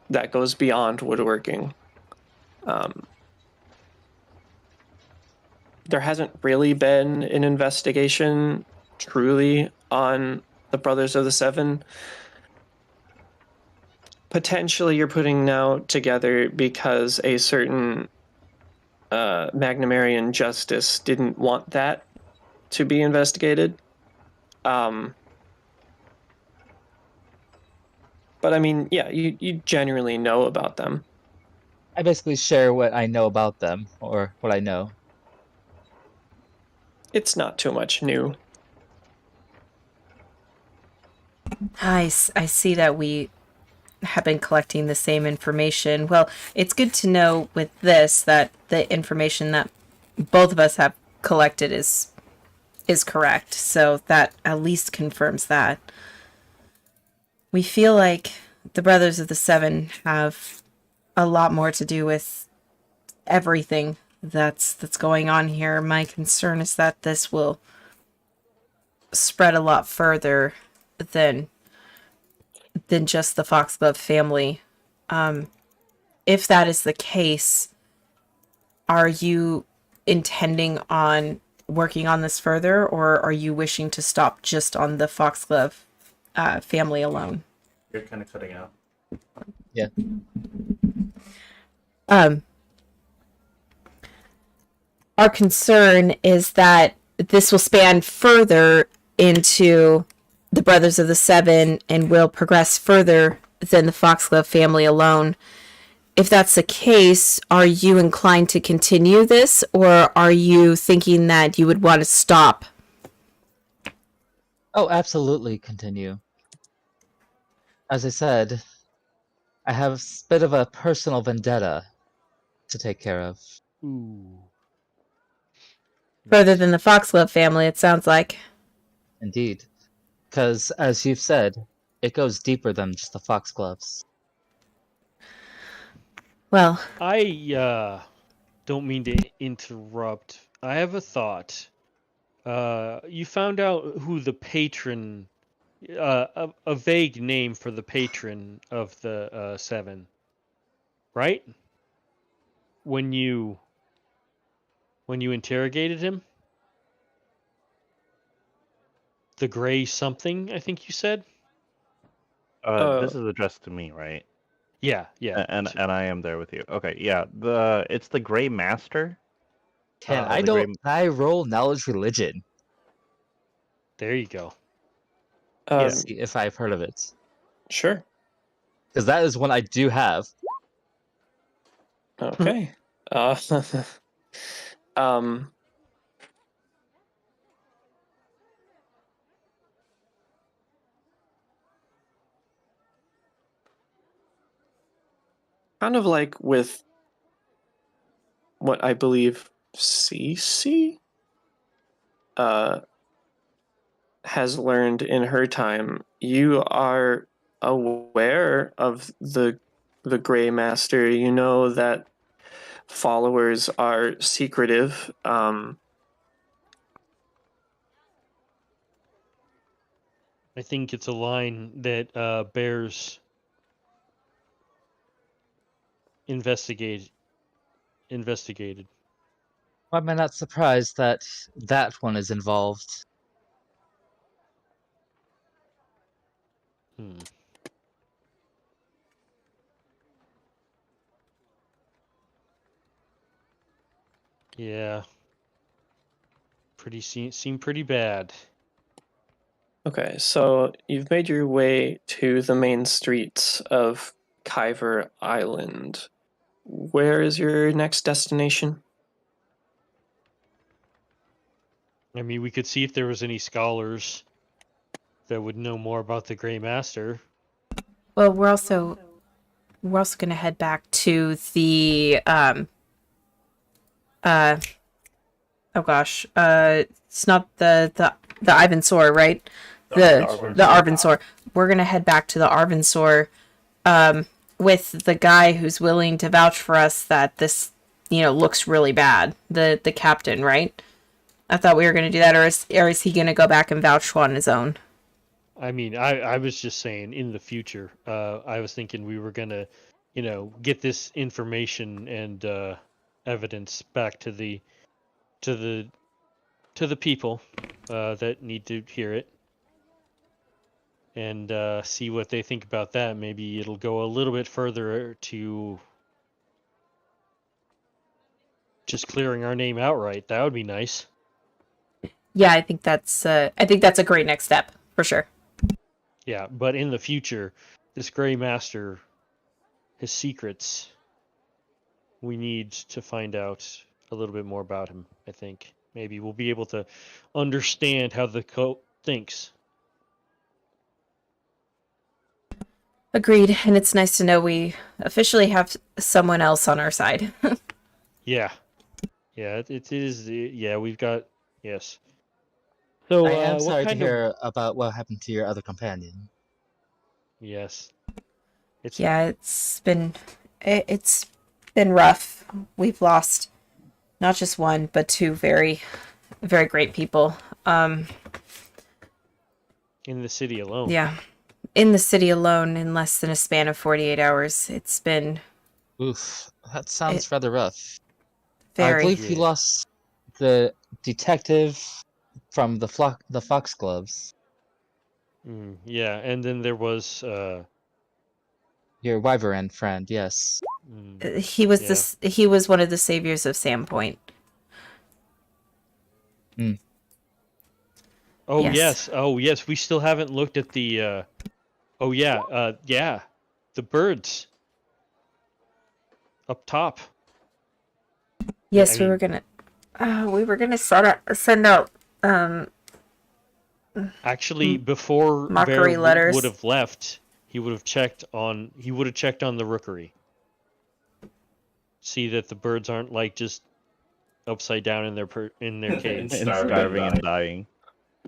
that goes beyond woodworking. There hasn't really been an investigation truly on the Brothers of the Seven. Potentially you're putting now together because a certain Magnamarian justice didn't want that to be investigated. But I mean, yeah, you genuinely know about them. I basically share what I know about them, or what I know. It's not too much new. I see that we have been collecting the same information. Well, it's good to know with this that the information that both of us have collected is correct. So that at least confirms that. We feel like the Brothers of the Seven have a lot more to do with everything that's going on here. My concern is that this will spread a lot further than just the Foxglove family. If that is the case, are you intending on working on this further, or are you wishing to stop just on the Foxglove family alone? You're kind of cutting out. Yeah. Our concern is that this will span further into the Brothers of the Seven and will progress further than the Foxglove family alone. If that's the case, are you inclined to continue this, or are you thinking that you would want to stop? Oh, absolutely continue. As I said, I have a bit of a personal vendetta to take care of. Ooh. Further than the Foxglove family, it sounds like. Indeed. Because, as you've said, it goes deeper than just the foxgloves. Well, I don't mean to interrupt. I have a thought. You found out who the patron, a vague name for the patron of the Seven, right? When you interrogated him, the Gray something, I think you said. This is addressed to me, right? Yeah. And I am there with you. Okay, yeah. It's the Gray Master. Can the I roll knowledge religion? There you go. See if I've heard of it. Sure. Because that is one I do have. Okay. Um, kind of like with what I believe Cece has learned in her time, you are aware of the Grey Master. You know that followers are secretive. I think it's a line that bears investigated. Why am I not surprised that that one is involved? Hmm. Yeah. Seem pretty bad. Okay, so you've made your way to the main streets of Kyver Island. Where is your next destination? I mean, we could see if there was any scholars that would know more about the Grey Master. Well, we're also gonna head back to the oh gosh, it's not the Ivansaur, right? The Arvansor. We're gonna head back to the Arvansor with the guy who's willing to vouch for us that this, looks really bad. The captain, right? I thought we were gonna do that, or is he gonna go back and vouch on his own? I mean, I was just saying in the future. I was thinking we were gonna, get this information and evidence back to the people that need to hear it, and see what they think about that. Maybe it'll go a little bit further to just clearing our name outright. That would be nice. Yeah, I think that's a great next step for sure. Yeah, but in the future, this Grey Master, his secrets, we need to find out a little bit more about him, I think. Maybe we'll be able to understand how the cult thinks. Agreed, and it's nice to know we officially have someone else on our side. Yeah. Yeah, it is. Yeah, we've got. Yes. So, I am what sorry to kind of. hear about what happened to your other companion. Yes. It's. Yeah, it's been rough. We've lost not just one, but two very, very great people. In the city alone. Yeah, in the city alone, in less than a span of 48 hours, it's been Oof, that sounds rather rough. I very. believe he lost the detective from the Foxgloves. Yeah, and then there was. Your Wyvern friend, yes. He was he was one of the saviors of Sandpoint. Oh Yes. yes. Oh yes. We still haven't looked at the. Oh yeah. Yeah. The birds. Up top. Yes, I we were gonna send out Actually, before mockery Bear letters. would have left, he would have checked on the rookery. See that the birds aren't like just upside down in their cage. And starving and dying.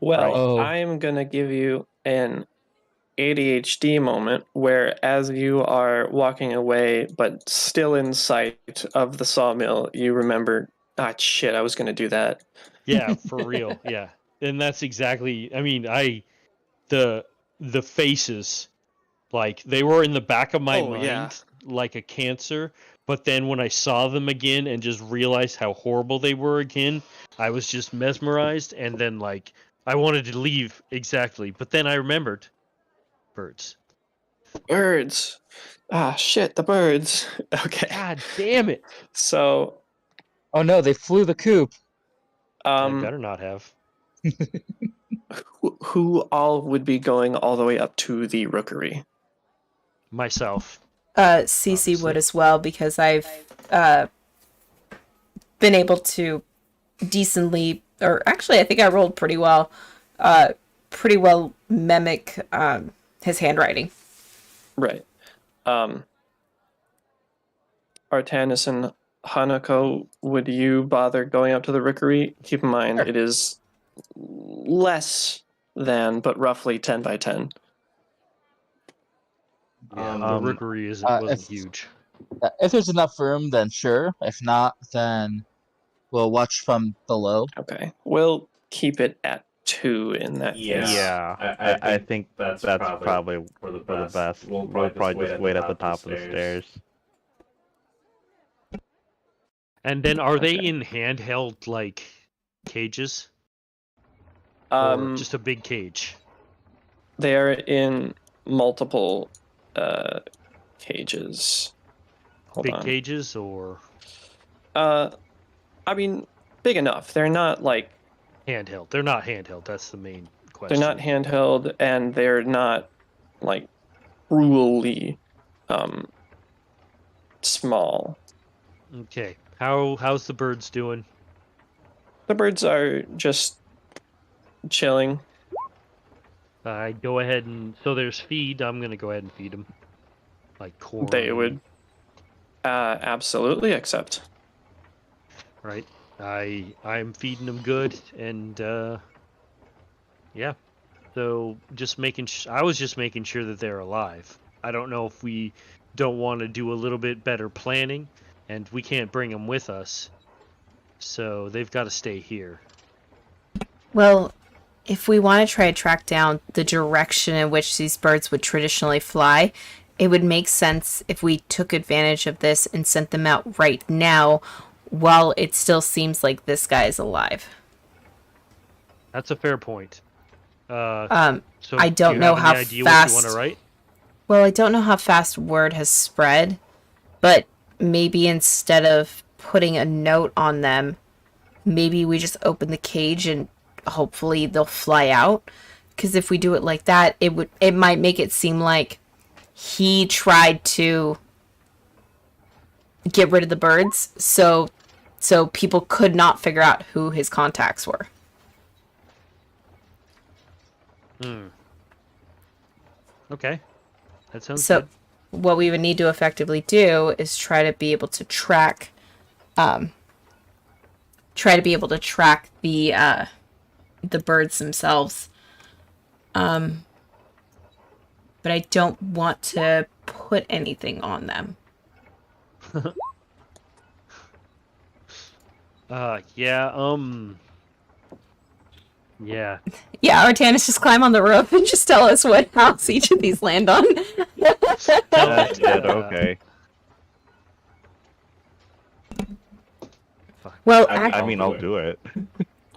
Well, Right. Oh. I'm gonna give you an ADHD moment where, as you are walking away but still in sight of the sawmill, you remember, shit, I was gonna do that. Yeah, for real. Yeah, and that's exactly. I mean, the faces, like they were in the back of my mind, Yeah. like a cancer. But then when I saw them again and just realized how horrible they were again, I was just mesmerized. And then like I wanted to leave exactly, but then I remembered birds. Birds. Shit, the birds. Okay. God damn it! So, Oh no, they flew the coop. I better not have. who all would be going all the way up to the rookery? Myself. Cece would as well, because I've been able to decently, or actually I think I rolled pretty well mimic his handwriting. Right. Artanis and Hanako, would you bother going up to the rookery? Keep in mind, Sure. it is less than, but roughly 10 by 10. Yeah, the Um, rookery wasn't huge. If there's enough room, then sure. If not, then we'll watch from below. Okay, we'll keep it at 2 in that case. Yeah, I think that's probably for the best. We'll probably just wait at the top of the stairs. And then are they Okay. in handheld like cages? Or just a big cage? They are in multiple cages. Hold Big on. cages or I mean, big enough. They're not like handheld? They're not handheld. That's the main question. they're not handheld, and they're not like cruelly small. Okay. How's the birds doing? The birds are just chilling. I go ahead and so there's feed. I'm gonna go ahead and feed them, like corn. They would absolutely accept. Right. I'm feeding them good, and yeah. So just making. I was just making sure that they're alive. I don't know if we don't want to do a little bit better planning, and we can't bring them with us, so they've got to stay here. Well, if we want to try to track down the direction in which these birds would traditionally fly, it would make sense if we took advantage of this and sent them out right now while it still seems like this guy is alive. That's a fair point. So I don't do you know have how any idea fast. what you want to write? Well, I don't know how fast word has spread, but maybe instead of putting a note on them, maybe we just open the cage and hopefully they'll fly out. Because if we do it like that, it might make it seem like he tried to get rid of the birds, so people could not figure out who his contacts were. Okay, that sounds So good. what we would need to effectively do is try to be able to track the birds themselves. But I don't want to put anything on them. Yeah. Yeah. Yeah, Artanis, just climb on the roof and just tell us what house each of these land on. That's it. Okay. Well, I mean, I'll do it.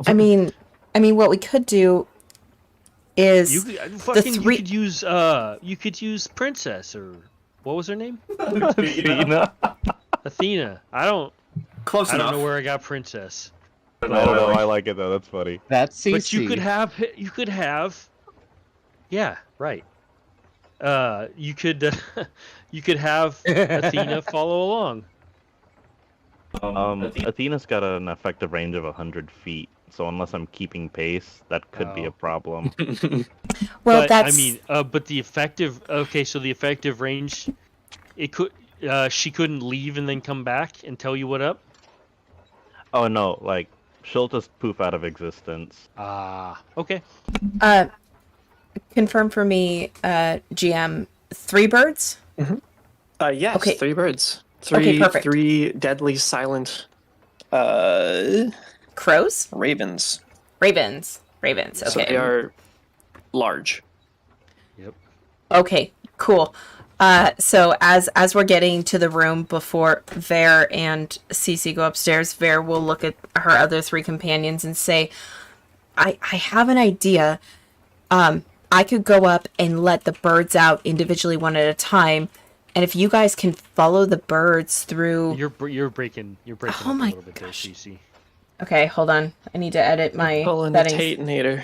I mean, what we could do is You could use Princess, or what was her name? Athena? Athena. I don't Enough. know where I got Princess. I don't know. I like it though. That's funny. That's CC. But you could have yeah, right. You could have Athena follow along. Athena's got an effective range of 100 feet, so unless I'm keeping pace, that could be a problem. well, but, that's. I mean, but the effective. Okay, so the effective range, it could. She couldn't leave and then come back and tell you what up. Oh no, like she'll just poof out of existence. Okay. Confirm for me, GM. 3 birds. Yes, Okay. 3 birds. Okay, perfect. 3 deadly silent Crows. ravens. Ravens. Okay. So they are large. Yep. Okay, cool. So as we're getting to the room before Ver and Cece go upstairs, Ver will look at her other 3 companions and say, I have an idea. I could go up and let the birds out individually one at a time, and if you guys can follow the birds through... You're breaking up a my little bit there, gosh. CC. Okay, hold on. I need to edit my Pulling the settings. Tatinator.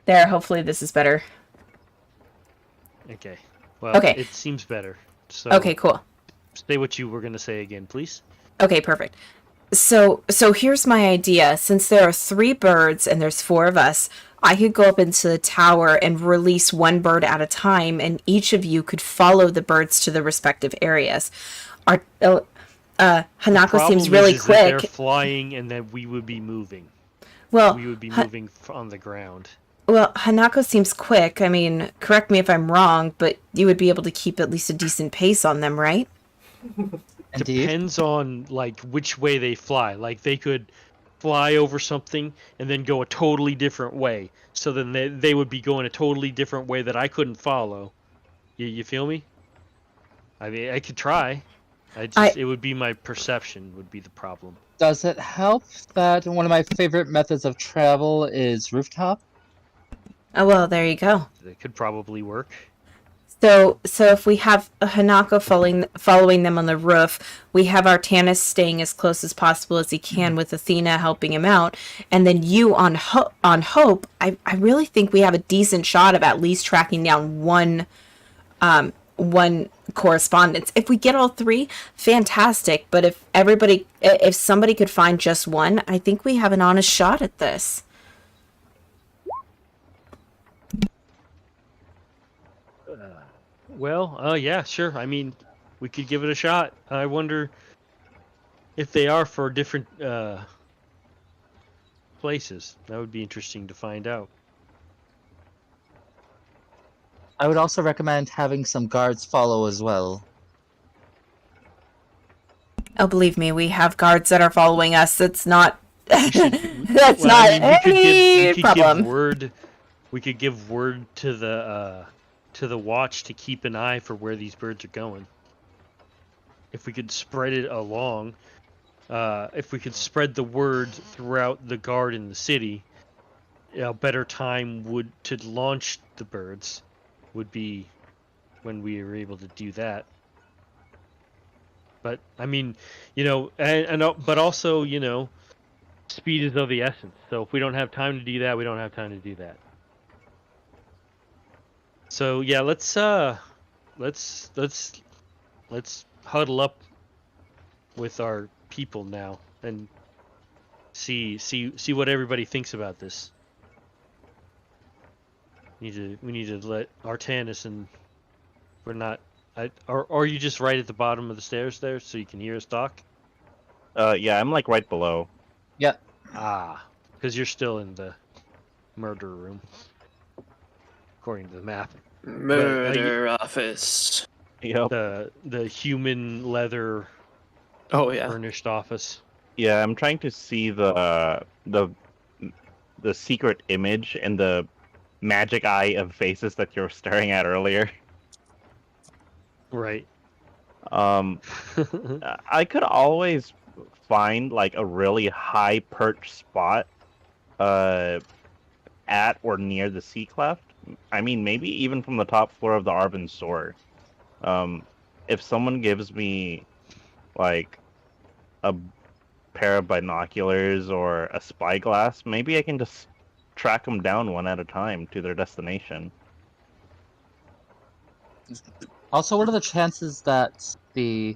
There, hopefully this is better. Okay. Well, Okay. it seems better. So Okay, cool. say what you were gonna say again, please. Okay, perfect. So here's my idea. Since there are 3 birds and there's 4 of us, I could go up into the tower and release 1 bird at a time, and each of you could follow the birds to the respective areas. Our Hanako seems Problem really is that they're quick. flying and that we would be moving. Well, We would be Ha- moving on the ground. well, Hanako seems quick. I mean, correct me if I'm wrong, but you would be able to keep at least a decent pace on them, right? Indeed. Depends on like which way they fly. Like they could fly over something and then go a totally different way. So then they would be going a totally different way that I couldn't follow. You feel me? I mean, I could try. It would be my perception would be the problem. Does it help that one of my favorite methods of travel is rooftop? Oh, well, there you go. That could probably work. So if we have Hanako following them on the roof, we have Artanis staying as close as possible as he can with Athena helping him out, and then you on Hope. I really think we have a decent shot of at least tracking down one correspondence. If we get all 3, fantastic. But if somebody could find just one, I think we have an honest shot at this. Well, yeah, sure. I mean, we could give it a shot. I wonder if they are for different places. That would be interesting to find out. I would also recommend having some guards follow as well. Oh, believe me, we have guards that are following us. That's not We should, that's well, not I mean, any we could problem. give word. We could give word to the watch to keep an eye for where these birds are going. If we could spread it along, if we could spread the word throughout the guard in the city, a better time to launch the birds would be when we were able to do that. But I mean, but also, speed is of the essence. So if we don't have time to do that, we don't have time to do that. So yeah, let's huddle up with our people now and see what everybody thinks about this. We need to let Artanis and we're not. Or are you just right at the bottom of the stairs there, so you can hear us talk? Yeah, I'm like right below. Yep. Ah, because you're still in the murder room, according to the map. Murder office. Yep. The human leather Oh yeah. furnished office. Yeah, I'm trying to see the secret image and the magic eye of faces that you were staring at earlier. Right. I could always find like a really high perch spot at or near the sea cleft. I mean, maybe even from the top floor of the Arvin Soar. If someone gives me like a pair of binoculars or a spyglass, maybe I can just track them down one at a time to their destination. Also, what are the chances that the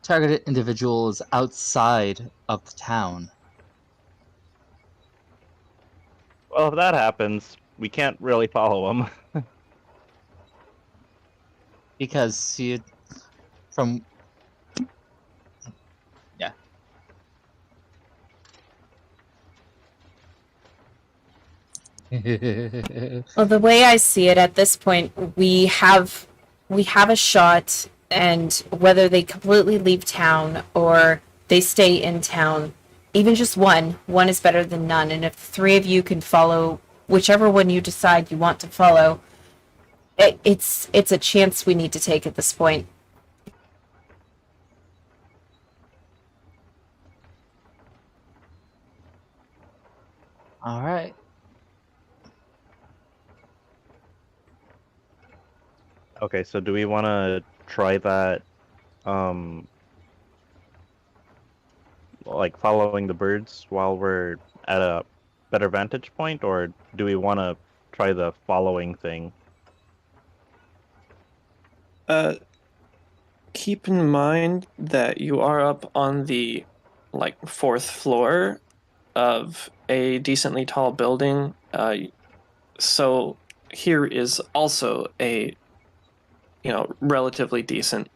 targeted individual is outside of the town? Well, if that happens, we can't really follow them. Because from yeah. Well, the way I see it at this point, we have a shot, and whether they completely leave town or they stay in town, even just one is better than none. And if 3 of you can follow whichever one you decide you want to follow, it's a chance we need to take at this point. All right. Okay, so do we want to try that, like following the birds while we're at a better vantage point, or do we want to try the following thing? Keep in mind that you are up on the like 4th floor of a decently tall building. So here is also a relatively decent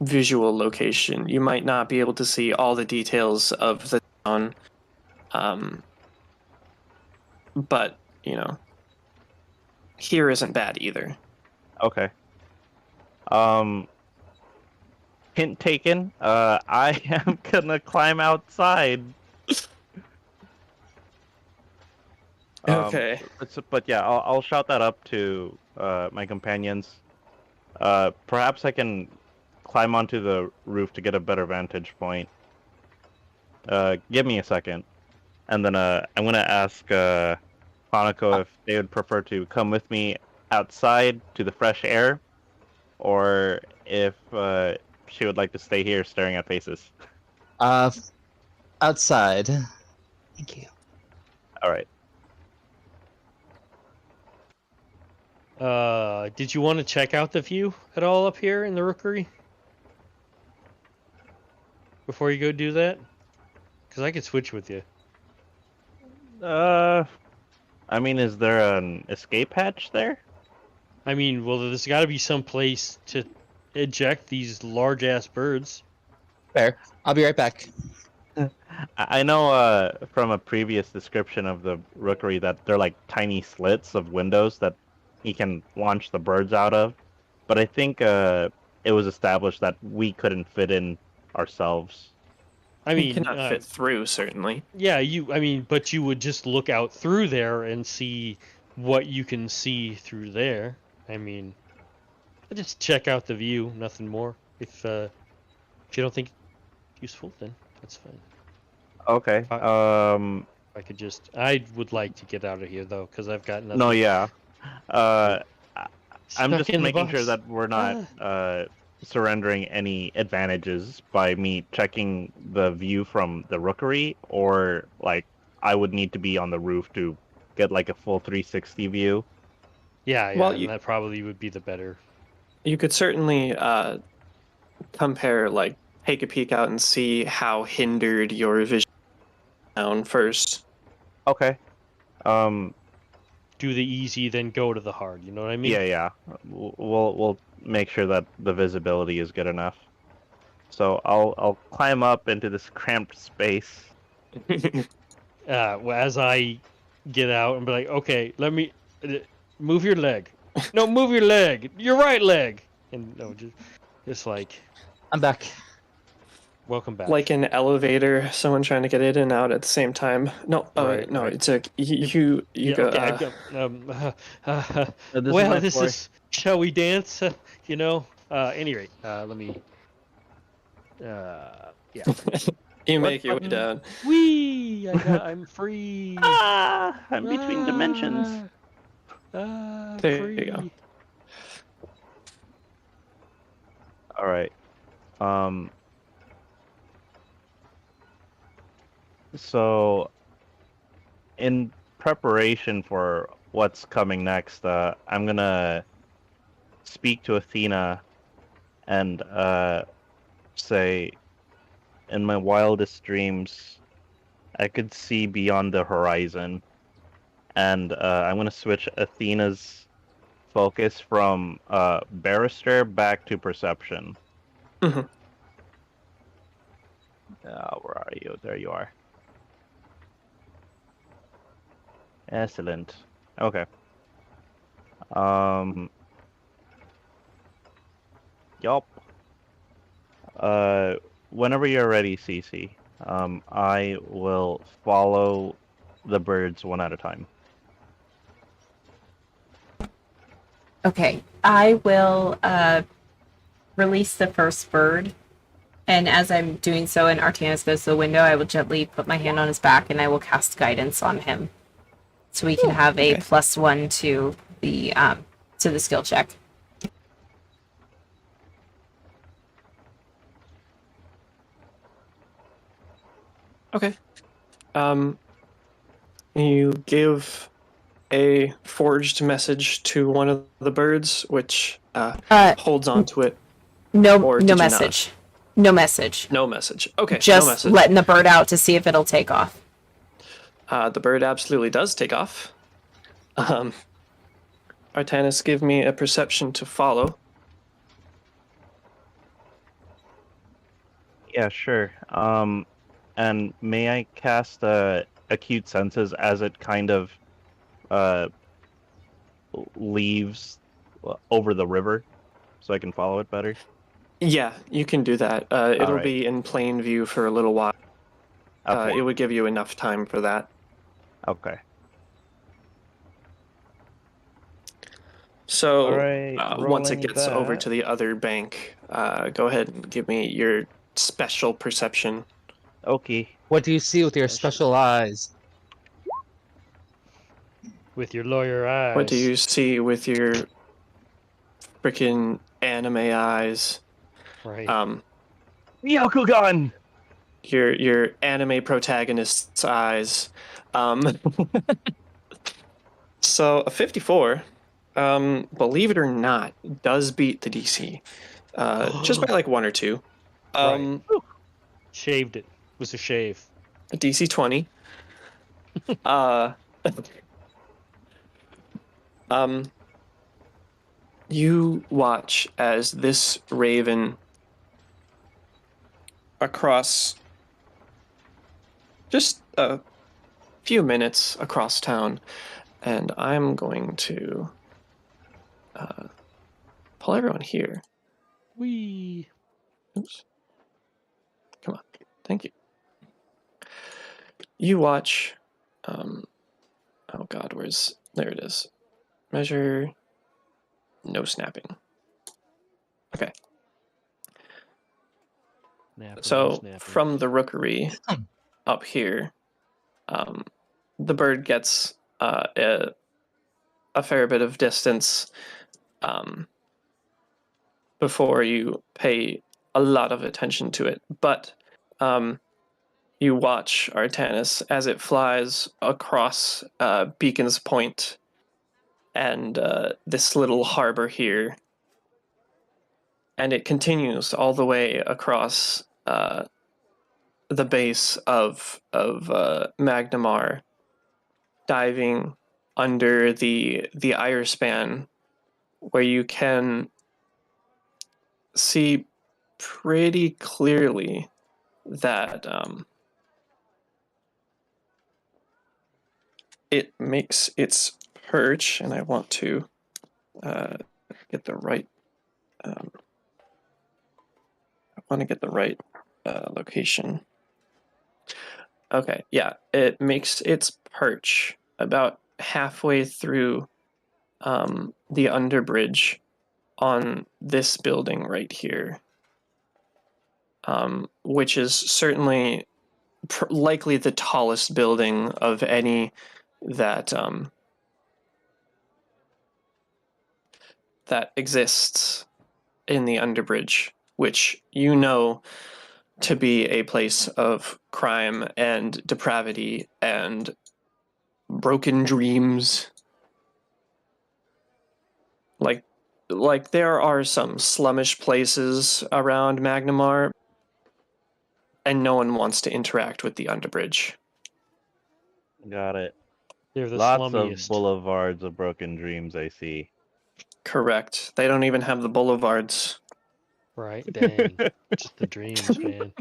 visual location. You might not be able to see all the details of the town, but here isn't bad either. Okay. Hint taken. I am gonna climb outside. Okay. But yeah, I'll shout that up to my companions. Perhaps I can climb onto the roof to get a better vantage point. Give me a second, and then I'm gonna ask Hanako if they would prefer to come with me outside to the fresh air, or if she would like to stay here staring at faces. Outside. Thank you. All right. Did you want to check out the view at all up here in the rookery? Before you go do that? Because I could switch with you. I mean, is there an escape hatch there? I mean, well, there's got to be some place to eject these large-ass birds. Fair. I'll be right back. I know from a previous description of the rookery that they're like tiny slits of windows that he can launch the birds out of, but I think it was established that we couldn't fit in ourselves. I mean, you cannot fit through, certainly. Yeah, but you would just look out through there and see what you can see through there. I mean, just check out the view, nothing more. If you don't think it's useful, then that's fine. Okay. I would like to get out of here though, because I've got nothing. No, yeah. I'm Stuck just in the making sure box. that we're not surrendering any advantages by me checking the view from the rookery, or like I would need to be on the roof to get like a full 360 view. Yeah, Well, and that probably would be the better. You could certainly compare, like, take a peek out and see how hindered your vision down first. Okay. Do the easy, then go to the hard. You know what I mean? Yeah. We'll make sure that the visibility is good enough. So I'll climb up into this cramped space. Well, as I get out and be like, okay, let me move your leg. No, move your leg. Your right leg. And no, just like, I'm back. welcome back. Like an elevator, someone trying to get in and out at the same time. No, Right, no, right. it's a you go. Okay, I've got, well, this is. Shall we dance? Any rate, let me. Yeah. You make your way down. Whee! I'm free. I'm between dimensions. There Free. you go. All right. So, in preparation for what's coming next, I'm gonna speak to Athena and say, in my wildest dreams, I could see beyond the horizon. And I'm gonna switch Athena's focus from barrister back to perception. Mhm. Where are you? There you are. Excellent. Okay. Yup. Whenever you're ready, Cece, I will follow the birds one at a time. Okay, I will release the first bird, and as I'm doing so and Artanis goes to the window, I will gently put my hand on his back and I will cast guidance on him. So we can have a +1 to the skill check. Okay. You give a forged message to one of the birds, which holds on to it. No, Or did no you not? message. No message. No message. Okay, Just no message. letting the bird out to see if it'll take off. The bird absolutely does take off. Artanis, give me a perception to follow. Yeah, sure. And may I cast acute senses as it kind of uh leaves over the river, so I can follow it better? Yeah, you can do that. It'll Alright. be in plain view for a little while. Okay. It would give you enough time for that. Okay. So Alright, once it rolling gets over that. to the other bank, go ahead and give me your special perception. Okay. What do you see with your special eyes? With your lawyer eyes. What do you see with your freaking anime eyes? Right. Yakugan! Your anime protagonist's eyes. So a 54, believe it or not, does beat the DC. Just by like 1 or 2. Right. Shaved it. Was a shave. A DC 20. uh, you watch as this raven across just a few minutes across town, and I'm going to pull everyone here. Wee. Oops. Come on. Thank you. You watch. Oh God, there it is. Measure. No snapping. Okay. So from the rookery up here, the bird gets a fair bit of distance before you pay a lot of attention to it. But you watch Artanis as it flies across Beacon's Point and this little harbor here. And it continues all the way across the base of Magnamar, diving under the Ire Span, where you can see pretty clearly that it makes its perch, and I want to get the right. Location. Okay, yeah, it makes its perch about halfway through the underbridge on this building right here, which is certainly likely the tallest building of any that that exists in the underbridge, which you know to be a place of crime and depravity and broken dreams. Like there are some slummish places around Magnamar, and no one wants to interact with the underbridge. Got it. They're the Lots slummiest. of boulevards of broken dreams, I see. Correct. They don't even have the boulevards. Right, dang. Just the dreams, man.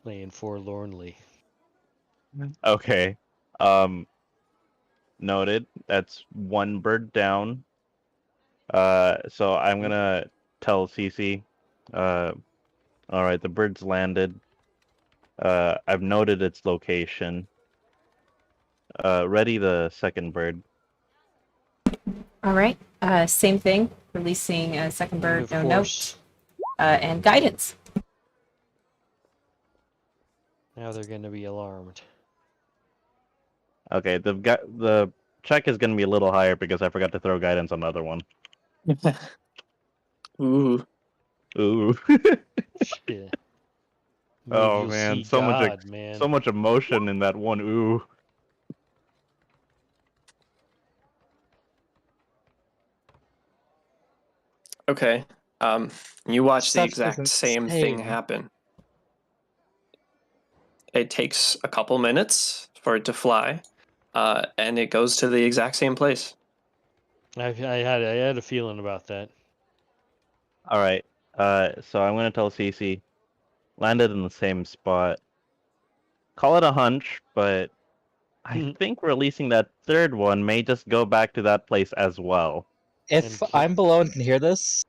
Laying forlornly. Okay. Noted. That's one bird down. So I'm gonna tell Cece. All right, the bird's landed. I've noted its location. Ready the second bird. All right. Same thing. Releasing a second bird, Of no course. note. And guidance. Now they're going to be alarmed. Okay, the check is gonna be a little higher because I forgot to throw guidance on the other one. Ooh. Ooh. Shit. Oh You'll man, see so God, man. so much emotion in that one ooh. Okay. You watch the Stuff exact is same thing insane. happen. It takes a couple minutes for it to fly, and it goes to the exact same place. I had a feeling about that. All right. So I'm gonna tell Cece, landed in the same spot. Call it a hunch, but I think releasing that third one may just go back to that place as well. If And I'm below and can hear this,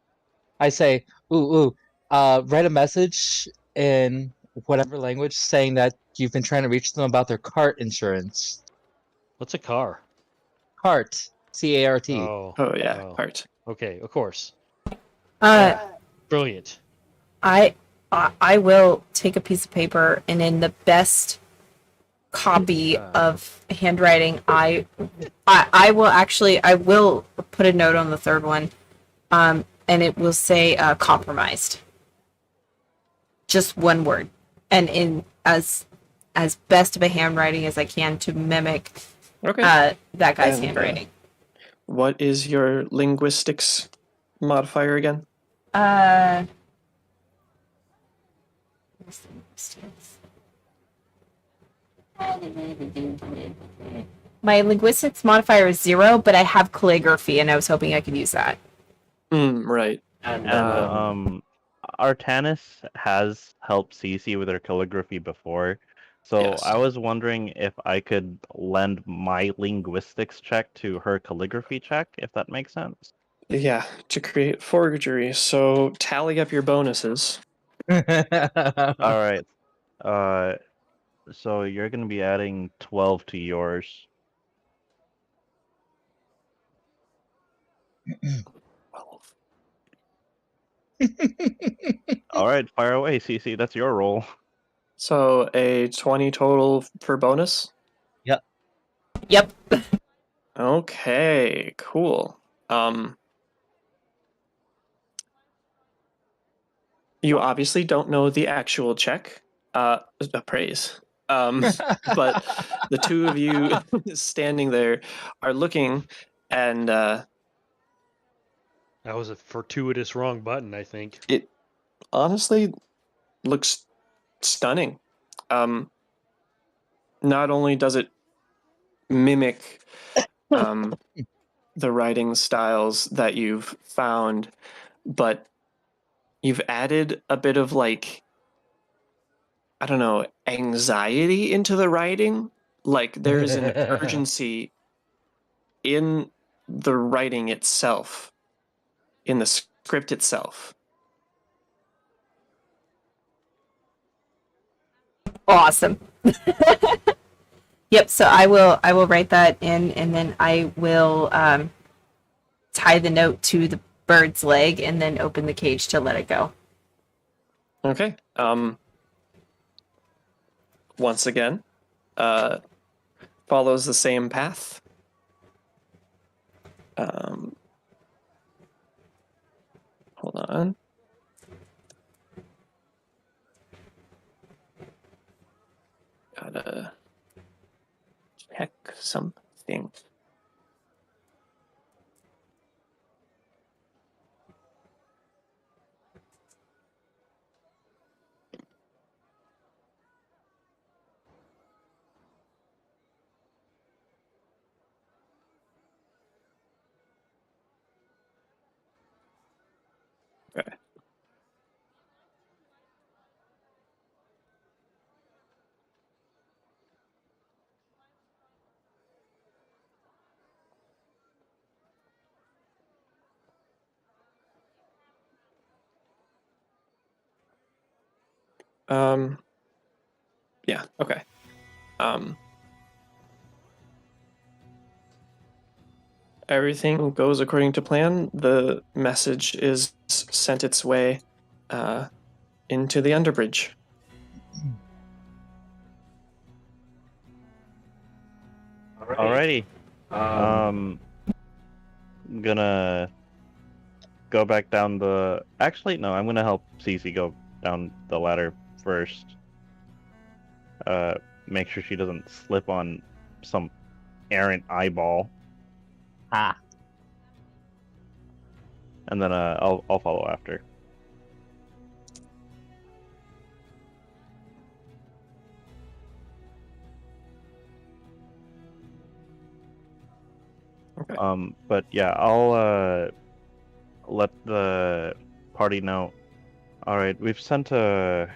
I say, write a message in whatever language saying that you've been trying to reach them about their cart insurance. what's a car? Cart. C-A-R-T. Oh. Oh yeah, Oh. heart. Okay, of course. Uh, Brilliant. I will take a piece of paper and in the best copy of handwriting, I will put a note on the third one, and it will say compromised. Just one word, and in as best of a handwriting as I can to mimic Okay. that guy's And, handwriting. What is your linguistics modifier again? My linguistics modifier is 0, but I have calligraphy, and I was hoping I could use that. Right. And Um, Artanis has helped Cece with her calligraphy before, so Yes. I was wondering if I could lend my linguistics check to her calligraphy check, if that makes sense. Yeah, to create forgery. So tally up your bonuses. All right. So you're gonna be adding 12 to yours. All right, fire away, Cece. That's your roll. So a 20 total for bonus. Yep. Okay, cool. You obviously don't know the actual check. Praise. But the two of you standing there are looking, and That was a fortuitous wrong button, I think. it honestly looks stunning. Not only does it mimic the writing styles that you've found, but you've added a bit of like, I don't know, anxiety into the writing. Like there's an urgency in the writing itself, in the script itself. Awesome. Yep. So I will write that in, and then I will tie the note to the bird's leg, and then open the cage to let it go. Okay. Once again, follows the same path. Hold on. Gotta check something. Okay. Yeah, okay. Everything goes according to plan. The message is sent its way into the underbridge. Alrighty. I'm gonna go back down the. Actually, no. I'm gonna help Cece go down the ladder first. Make sure she doesn't slip on some errant eyeball. Ah. and then I'll follow after. Okay. But yeah, I'll let the party know. All right, we've sent a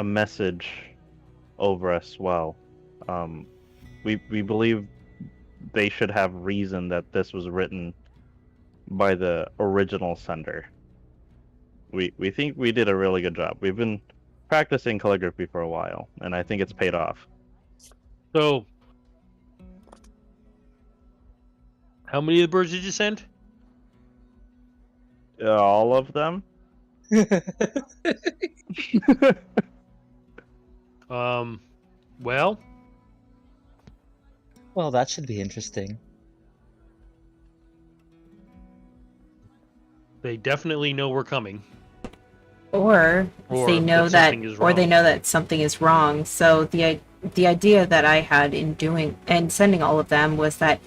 message over as well. We believe they should have reason that this was written by the original sender. We think we did a really good job. We've been practicing calligraphy for a while, and I think it's paid off. So, how many of the birds did you send? All of them? Well, Well, that should be interesting. they definitely know we're coming. Or Or they know that that, something is or they wrong. know that something is wrong. So the idea that I had in doing and sending all of them was that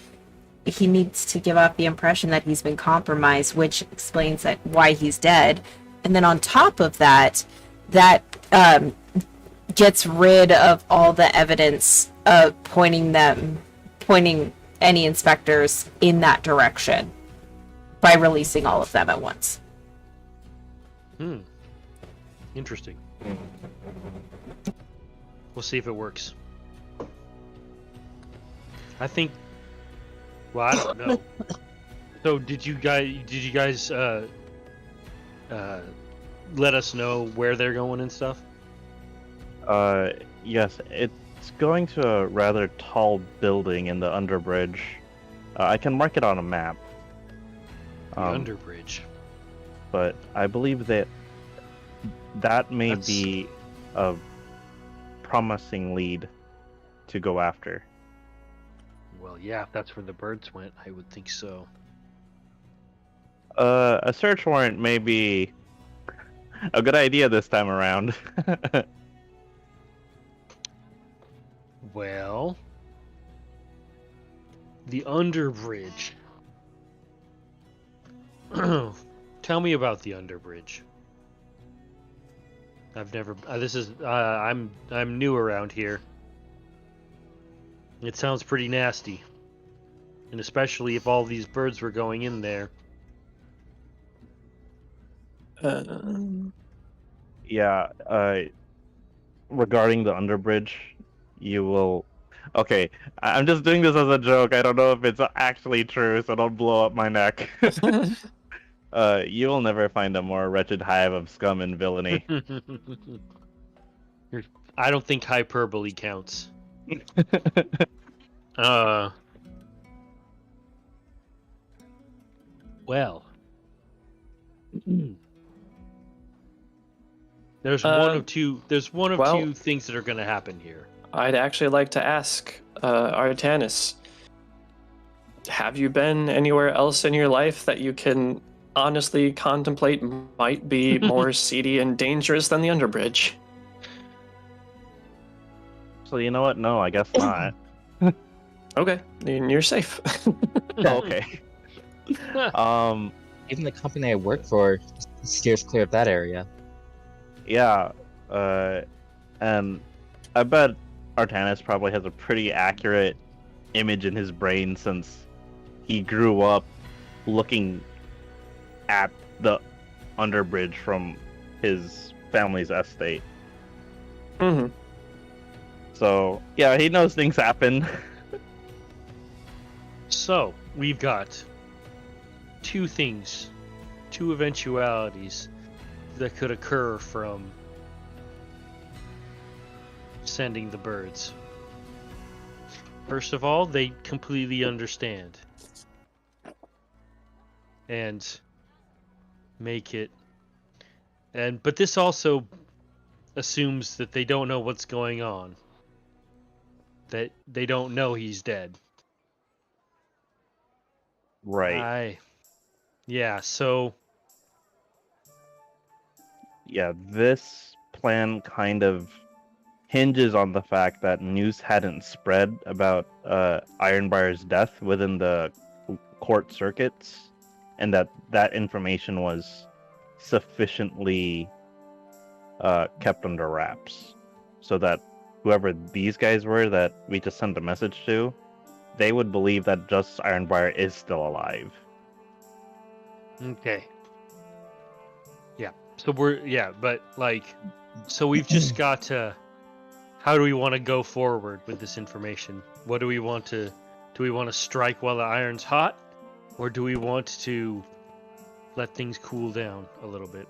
he needs to give off the impression that he's been compromised, which explains that why he's dead. And then on top of that, that gets rid of all the evidence of pointing any inspectors in that direction by releasing all of them at once. Interesting. We'll see if it works. I think. Well, I don't know. So, did you guys let us know where they're going and stuff? Yes, it's going to a rather tall building in the underbridge. I can mark it on a map. The underbridge. But I believe that may be a promising lead to go after. Well, yeah, if that's where the birds went, I would think so. A search warrant may be a good idea this time around. Well, the underbridge. Tell me about the underbridge. I've never. I'm new around here. It sounds pretty nasty, and especially if all these birds were going in there. Yeah. Regarding the underbridge, you will. Okay, I'm just doing this as a joke. I don't know if it's actually true, so don't blow up my neck. You will never find a more wretched hive of scum and villainy. I don't think hyperbole counts. Well. There's one of two things that are going to happen here. I'd actually like to ask Artanis, have you been anywhere else in your life that you can honestly contemplate might be more seedy and dangerous than the underbridge? So you know what? No, I guess not. Okay, then you're safe. Okay. Even the company I work for steers clear of that area. Yeah, and I bet Artanis probably has a pretty accurate image in his brain since he grew up looking at the underbridge from his family's estate. Mm-hmm. So, yeah, he knows things happen. So, we've got two eventualities that could occur from sending the birds. First of all, they completely understand and make it, but this also assumes that they don't know what's going on, that they don't know he's dead. Right. Yeah, so Yeah, this plan kind of hinges on the fact that news hadn't spread about Ironbriar's death within the court circuits. and that information was sufficiently kept under wraps, so that whoever these guys were that we just sent a message to, they would believe that Justice Ironbriar is still alive. Okay. Yeah. So so we've just got to. How do we want to go forward with this information? What do we want to? Do we want to strike while the iron's hot, or do we want to let things cool down a little bit?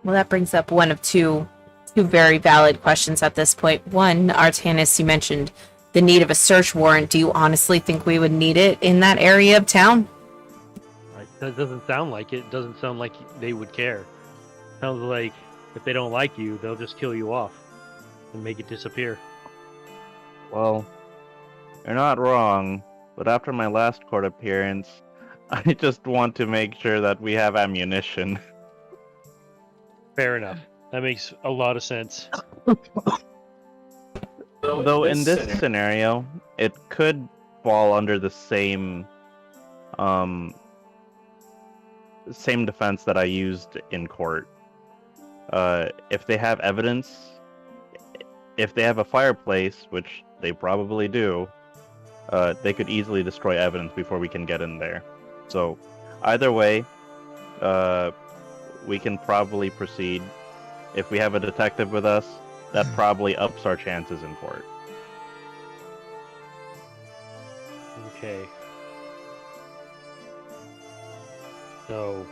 Well, that brings up one of two very valid questions at this point. One, Artanis, you mentioned the need of a search warrant. Do you honestly think we would need it in that area of town? That doesn't sound like it. It doesn't sound like they would care. Sounds like if they don't like you, they'll just kill you off and make it disappear. Well, you're not wrong, but after my last court appearance, I just want to make sure that we have ammunition. Fair enough. That makes a lot of sense. Though in this scenario, it could fall under the same defense that I used in court. If they have evidence, if they have a fireplace, which they probably do, they could easily destroy evidence before we can get in there. So, either way, we can probably proceed. If we have a detective with us, that probably ups our chances in court. Okay. So...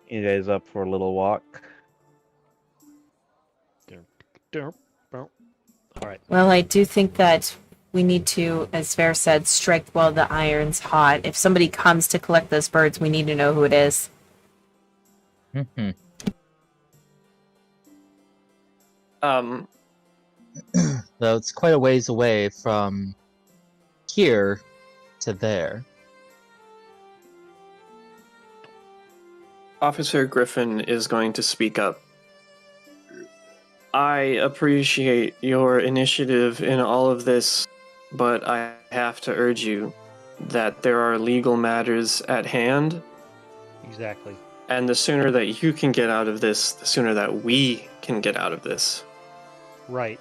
You guys up for a little walk? Alright. Well, I do think that we need to, as Ver said, strike while the iron's hot. If somebody comes to collect those birds, we need to know who it is. Mhm. Though it's quite a ways away from here to there. Officer Griffin is going to speak up. I appreciate your initiative in all of this, but I have to urge you that there are legal matters at hand, Exactly. and the sooner that you can get out of this, the sooner that we can get out of this. Right.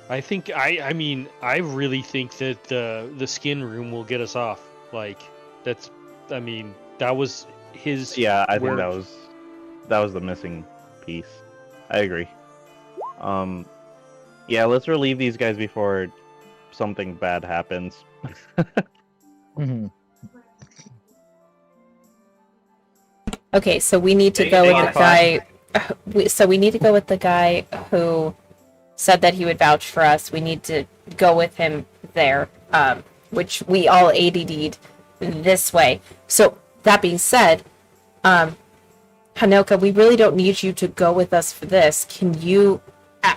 I think I really think that the skin room will get us off. Like that was his Yeah, I think word. that was the missing piece. I agree. Yeah, let's relieve these guys before something bad happens. Mhm. Okay, so we need to go with the guy. So we need to go with the guy who said that he would vouch for us. We need to go with him there, which we all ADD'd this way. So that being said, Hanoka, we really don't need you to go with us for this. Can you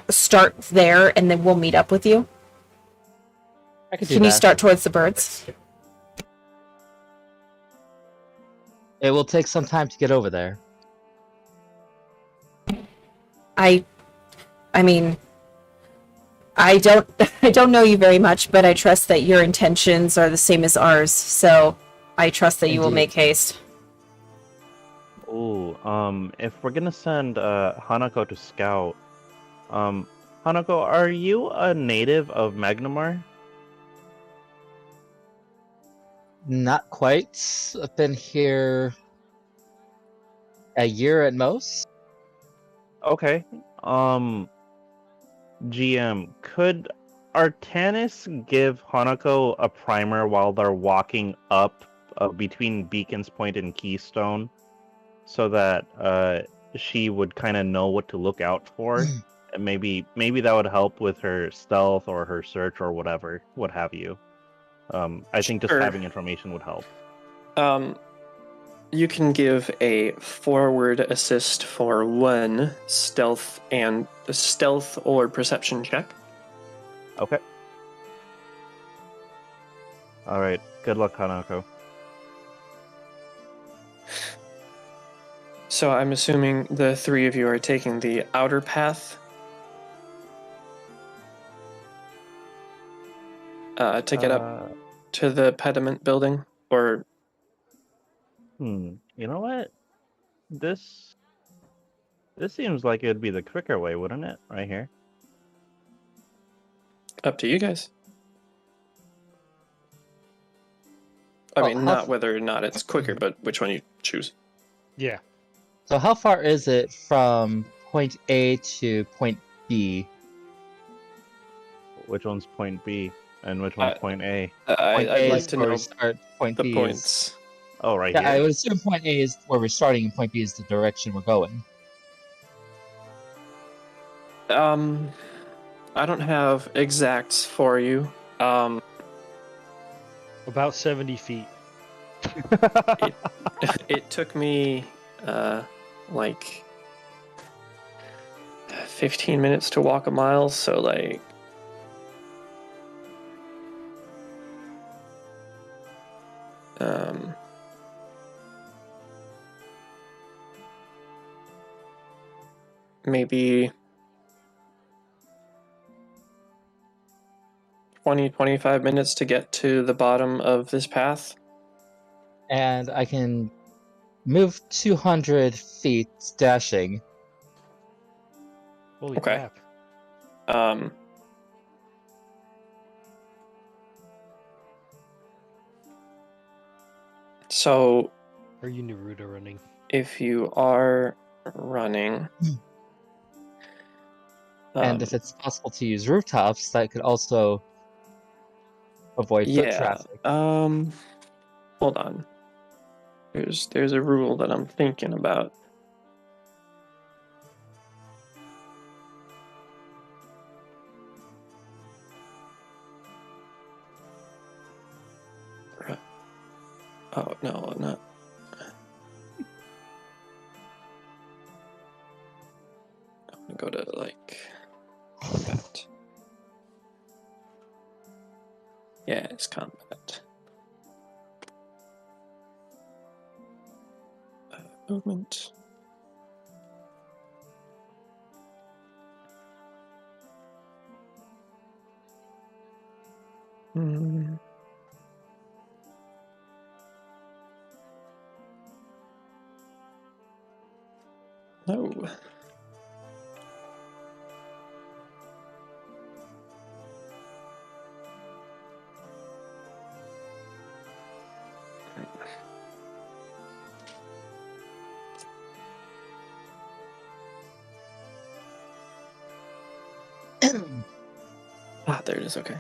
start there and then we'll meet up with you? I could do Can you that. start towards the birds? It will take some time to get over there. I mean, I don't know you very much, but I trust that your intentions are the same as ours. So I trust that you will Indeed. make haste. Ooh, if we're gonna send Hanako to scout, Hanako, are you a native of Magnamar? Not quite. I've been here a year at most. Okay. GM, could Artanis give Hanako a primer while they're walking up between Beacon's Point and Keystone, so that she would kind of know what to look out for? And maybe that would help with her stealth or her search or whatever, what have you. I think just Sure. having information would help. You can give a forward assist for one stealth or perception check. Okay. All right. Good luck, Hanako. So I'm assuming the three of you are taking the outer path. to get up to the pediment building? Or You know what? This seems like it'd be the quicker way, wouldn't it? Right here. up to you guys. I Oh, mean, not whether or not it's quicker, but which one you choose. Yeah. So how far is it from point A to point B? Which one's point B and which one's point A? Point I'd A like is to where know we start. Point the B points. Oh, right is. Yeah, I here. would assume point A is where we're starting, and point B is the direction we're going. I don't have exacts for you. About 70 feet. It took me like 15 minutes to walk a mile, so like maybe 20-25 minutes to get to the bottom of this path. And I can move 200 feet dashing. Holy Okay. crap. So Are you Naruto running? if you are running, And if it's possible to use rooftops, that could also avoid foot traffic. hold on. There's a rule that I'm thinking about. Oh no, not. I'm gonna go to like combat. Yeah, it's combat. Movement. No. There it is. Okay.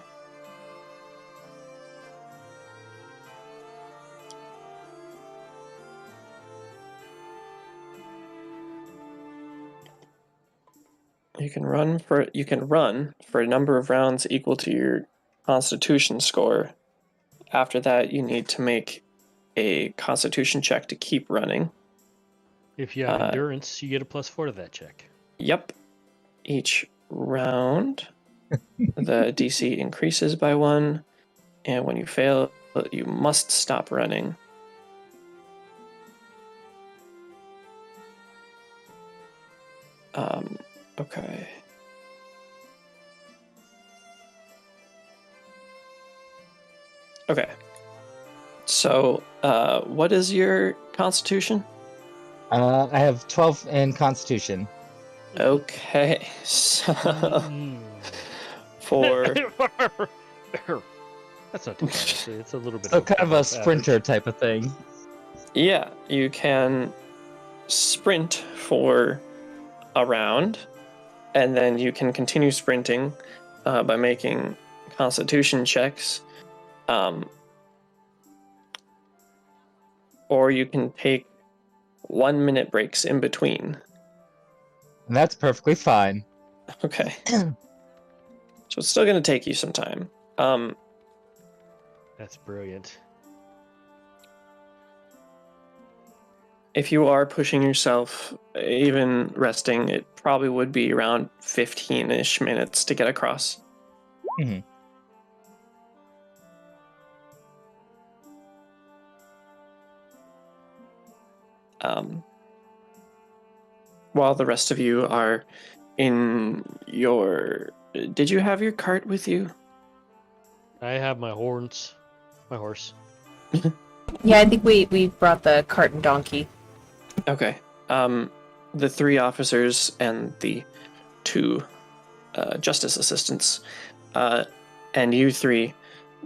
You can run for a number of rounds equal to your Constitution score. After that, you need to make a Constitution check to keep running. If you have endurance, you get a +4 to that check. Yep. Each round, the DC increases by 1, and when you fail, you must stop running. Okay. Okay. So, what is your Constitution? I have 12 in Constitution. Okay. So, for That's not too bad, actually. It's a little bit. So kind of a above sprinter average. type of thing. yeah, you can sprint for a round, and then you can continue sprinting by making Constitution checks. Or you can take 1-minute breaks in between. And that's perfectly fine. Okay. So it's still going to take you some time. That's brilliant. If you are pushing yourself, even resting, it probably would be around 15-ish minutes to get across. Mhm. While the rest of you are in your... Did you have your cart with you? I have my horns. My horse. Yeah, I think we brought the cart and donkey. Okay. The 3 officers and the 2 justice assistants, and you 3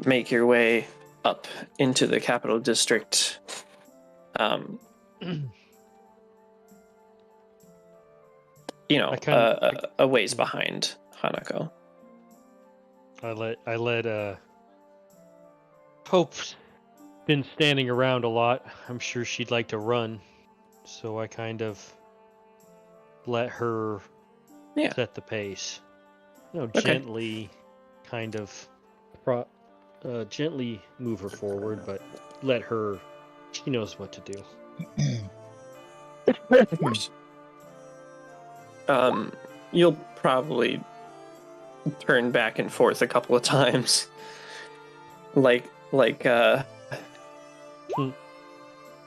make your way up into the capital district. A ways behind Hanako. I let Hope's been standing around a lot. I'm sure she'd like to run, so I kind of let her set the pace. Okay. Gently, kind of, gently move her forward, but let her. She knows what to do. Of course. You'll probably turn back and forth a couple of times, like a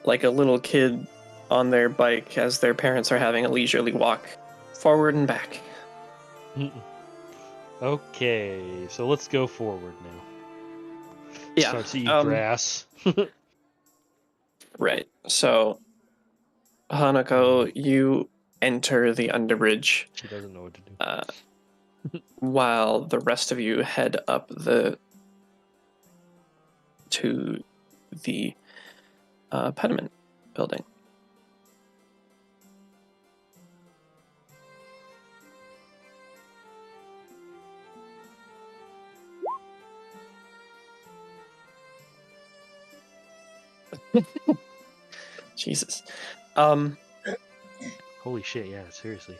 little kid on their bike as their parents are having a leisurely walk forward and back. Okay, so let's go forward now. Yeah. Start to eat grass. Right. So, Hanako, you enter the underbridge. She doesn't know what to do. While the rest of you head up to the pediment building. Jesus. Holy shit, yeah, seriously.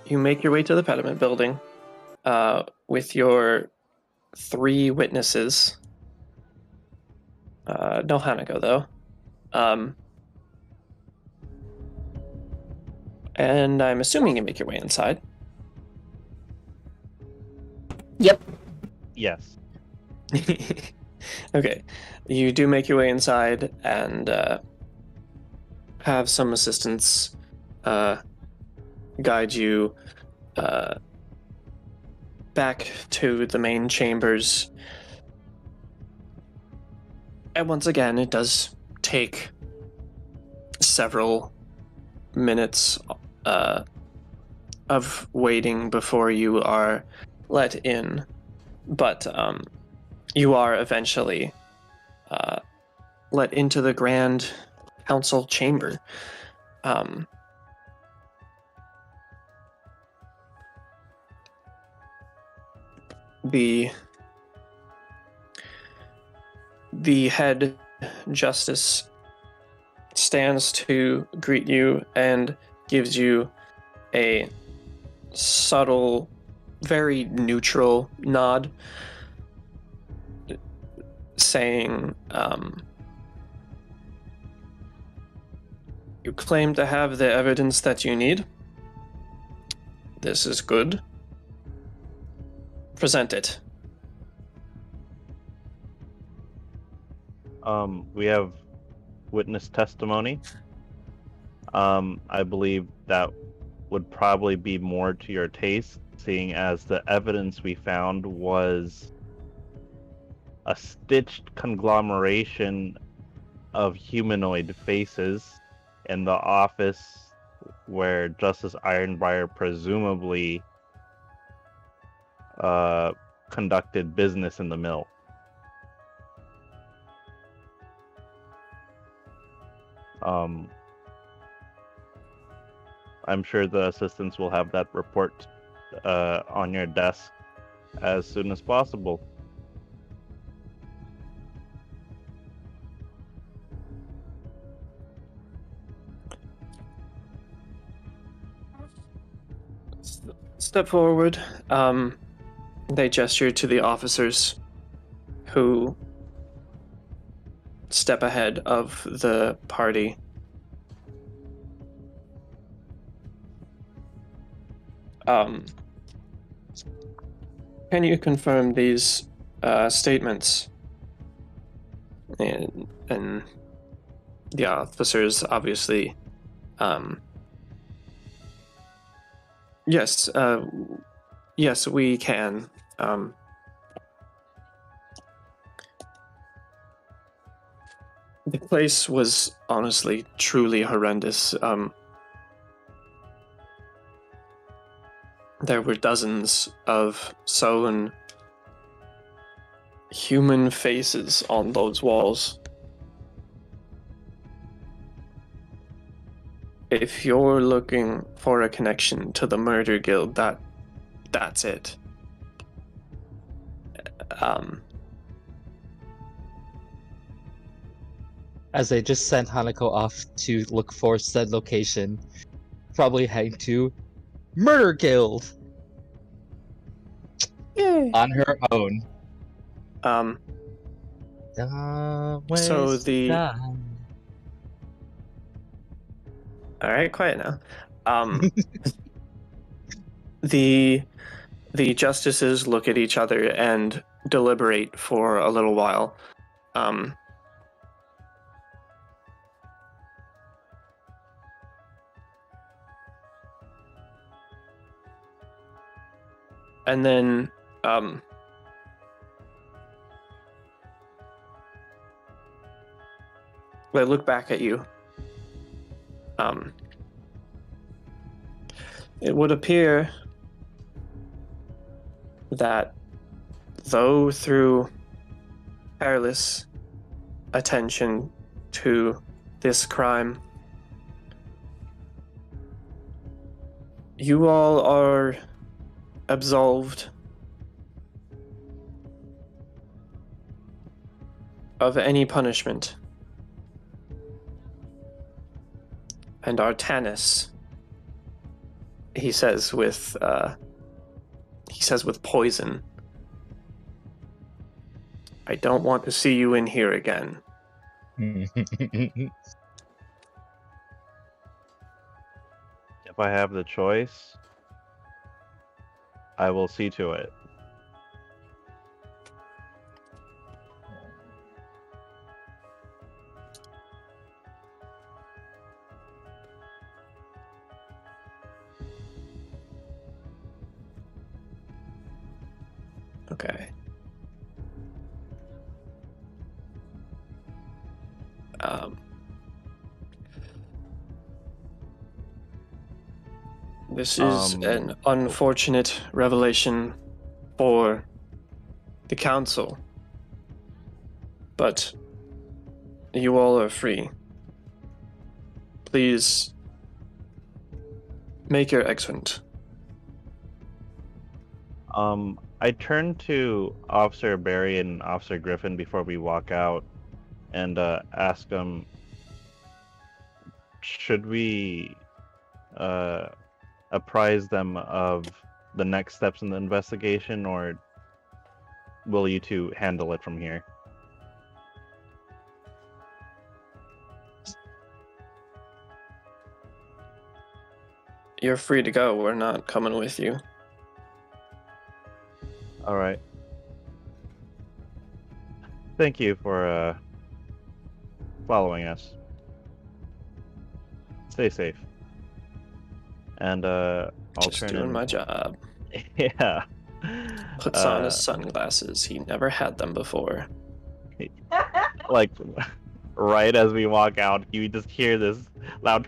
You make your way to the pediment building with your 3 witnesses. No Hanako, though. And I'm assuming you make your way inside. Yep. Yes. Okay. You do make your way inside and have some assistants guide you back to the main chambers. And once again, it does take several minutes of waiting before you are let in, but you are eventually let into the Grand Council chamber. The head justice stands to greet you and gives you a subtle, very neutral nod, saying, you claim to have the evidence that you need. This is good. Present it. We have witness testimony. I believe that would probably be more to your taste, seeing as the evidence we found was a stitched conglomeration of humanoid faces in the office where Justice Ironbriar presumably conducted business in the mill. I'm sure the assistants will have that report on your desk as soon as possible. Step forward. They gesture to the officers who step ahead of the party. Can you confirm these statements? And the officers obviously, yes, yes, we can. The place was honestly truly horrendous. There were dozens of sewn human faces on those walls. If you're looking for a connection to the murder guild, that's it. As they just sent Hanako off to look for said location, probably heading to Murder Guild Yay. on her own. So all right, quiet now. The justices look at each other and deliberate for a little while. And then they look back at you. It would appear that though through careless attention to this crime, you all are absolved of any punishment. And Artanis, he says with poison, I don't want to see you in here again. If I have the choice, I will see to it. Okay. This is an unfortunate revelation for the council, but you all are free. Please make your exit. I turn to Officer Barry and Officer Griffin before we walk out and ask them, should we apprise them of the next steps in the investigation, or will you two handle it from here? You're free to go. We're not coming with you. All right. Thank you for following us. Stay safe. And I'll Just turn doing in. my job. Yeah. Puts on his sunglasses. He never had them before. Like right as we walk out, you just hear this loud.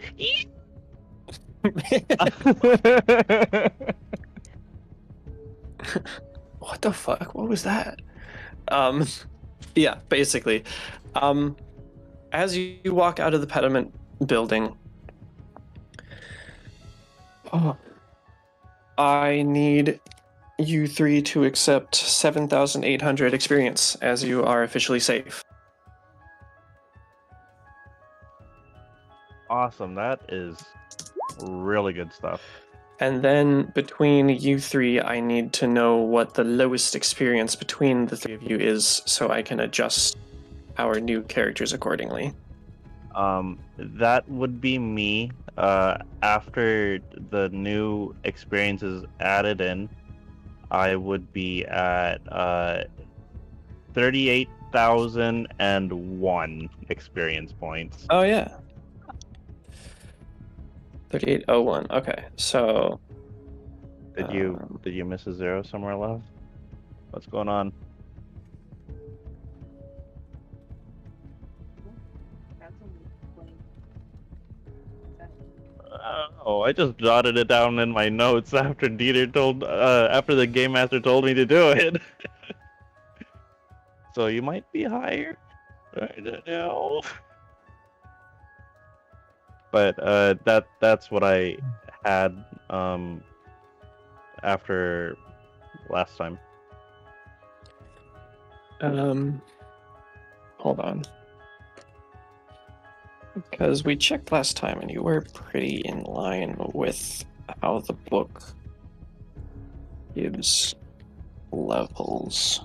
What the fuck? What was that? Yeah, basically. As you walk out of the pediment building, I need you three to accept 7,800 experience as you are officially safe. Awesome. That is really good stuff. And then between you three, I need to know what the lowest experience between the three of you is so I can adjust our new characters accordingly. That would be me. After the new experience is added in, I would be at 38,001 experience points. Oh, yeah. 3801. Okay, so Did you miss a zero somewhere, love? What's going on? Oh, I just jotted it down in my notes after after the game master told me to do it. So you might be hired right now. But that's what I had after last time. Hold on. Because we checked last time and you were pretty in line with how the book gives levels.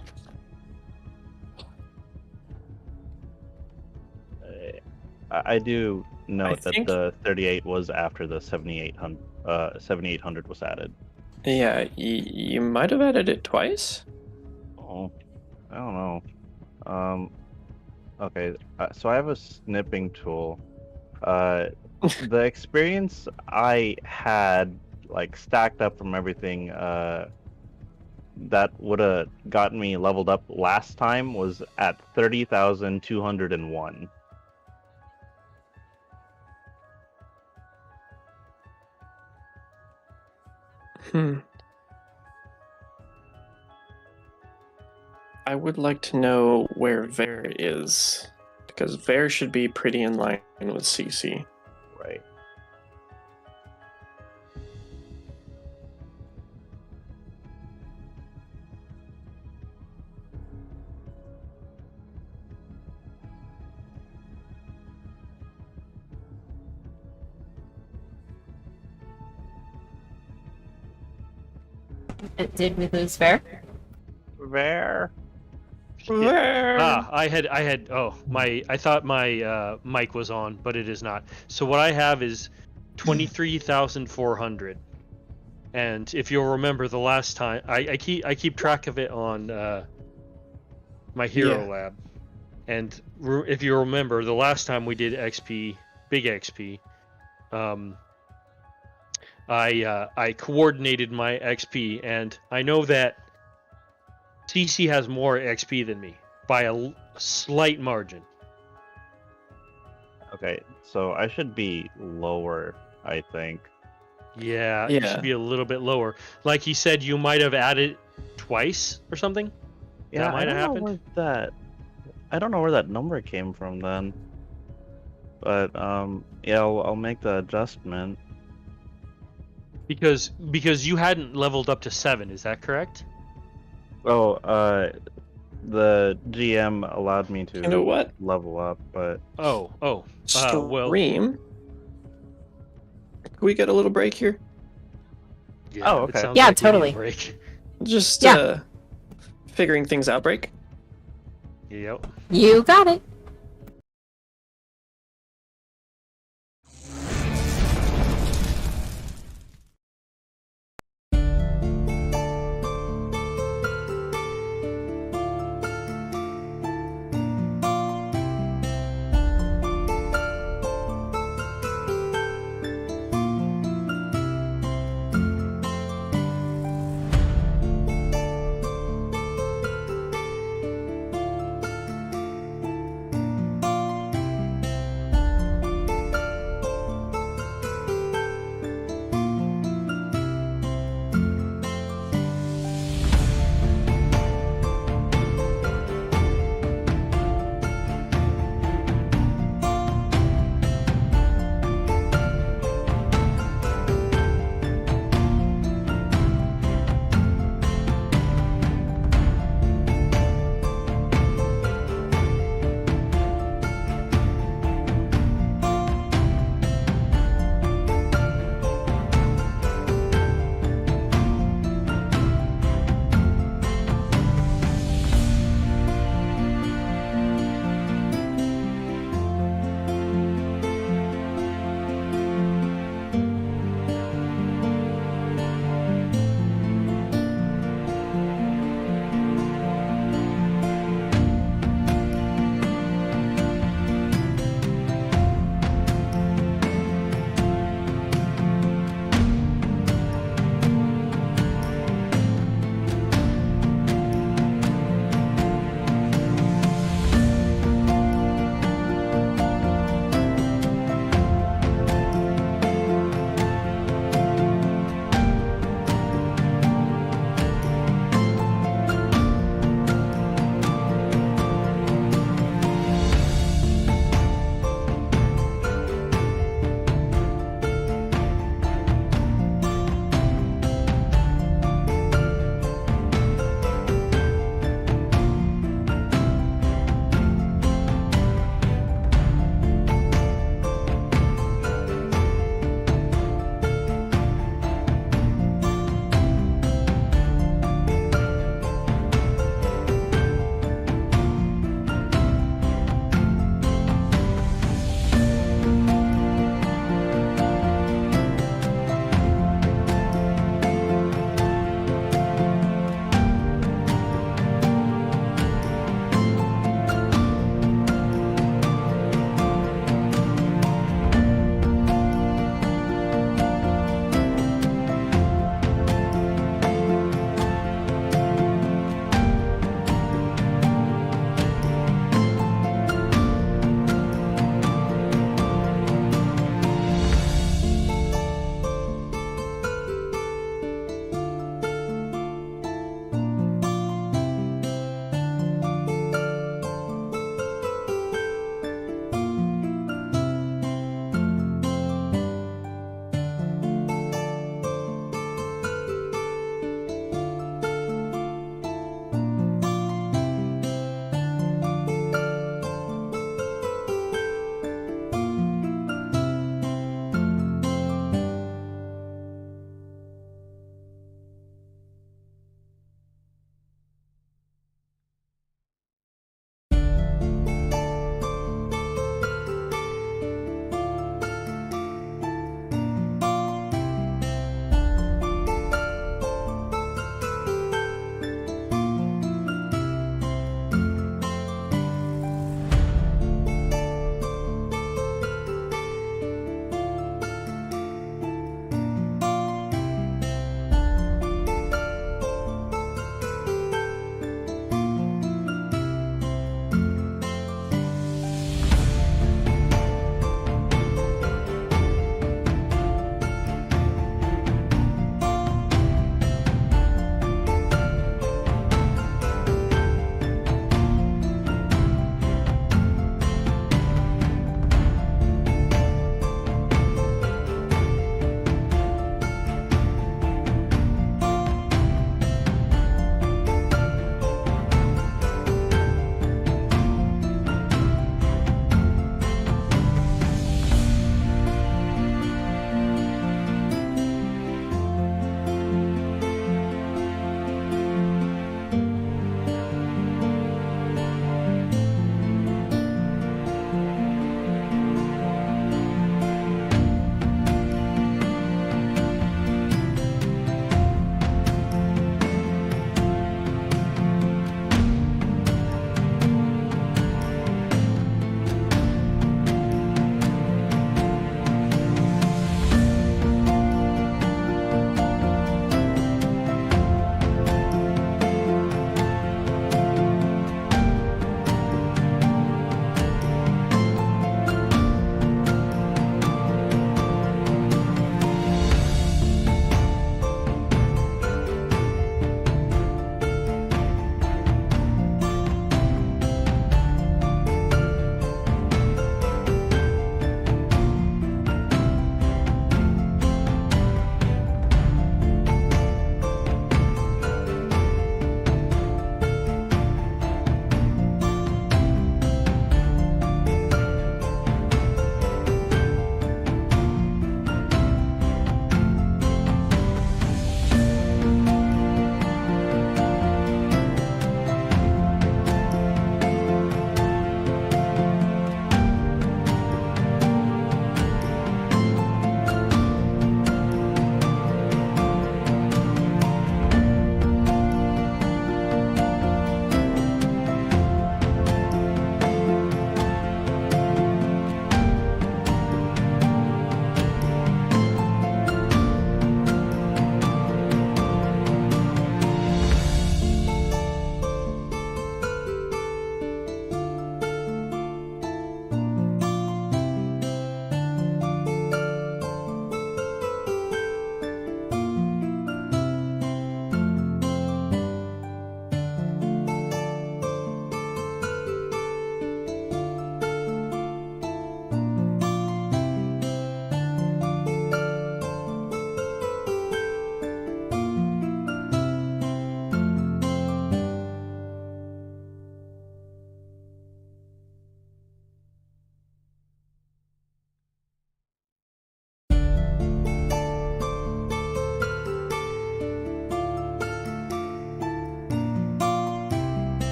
I do note that think- the 38 was after the 7800 was added. Yeah, you might have added it twice? Oh, I don't know. Okay, so I have a snipping tool. The experience I had, like, stacked up from everything, that would have gotten me leveled up last time was at 30,201. I would like to know where Ver is, because Ver should be pretty in line with CC. Right. Did we lose Fair? Ver. I thought my mic was on, but it is not. So what I have is 23,400. And if you'll remember the last time, I keep track of it on my Hero Lab. And if you remember, the last time we did XP, big XP, I coordinated my XP, and I know that CC has more XP than me by a slight margin. Okay, so I should be lower, I think. Yeah, it should be a little bit lower. Like he said, you might have added twice or something. Yeah, that might have happened. I don't know where that number came from then. But yeah, I'll make the adjustment. Because you hadn't leveled up to 7, is that correct? Oh, the GM allowed me to You know what? level up, but Well, Stream. Can we get a little break here? yeah, Oh, it okay. sounds Yeah, like we need a totally. break. Just Yeah. Figuring things out break. Yep. You got it.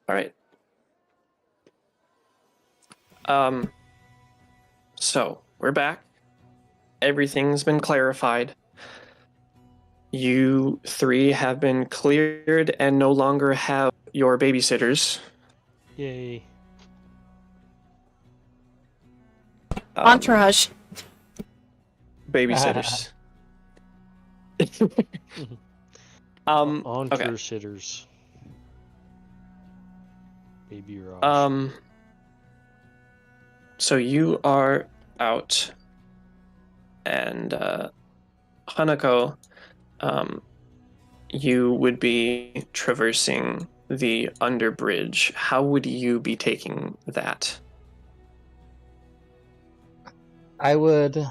All right. So we're back. Everything's been clarified. You three have been cleared and no longer have your babysitters. Yay. Entourage. Babysitters. Entourage Okay. sitters. Baby Raj. So you are out, and Hanako, you would be traversing the underbridge. How would you be taking that? I would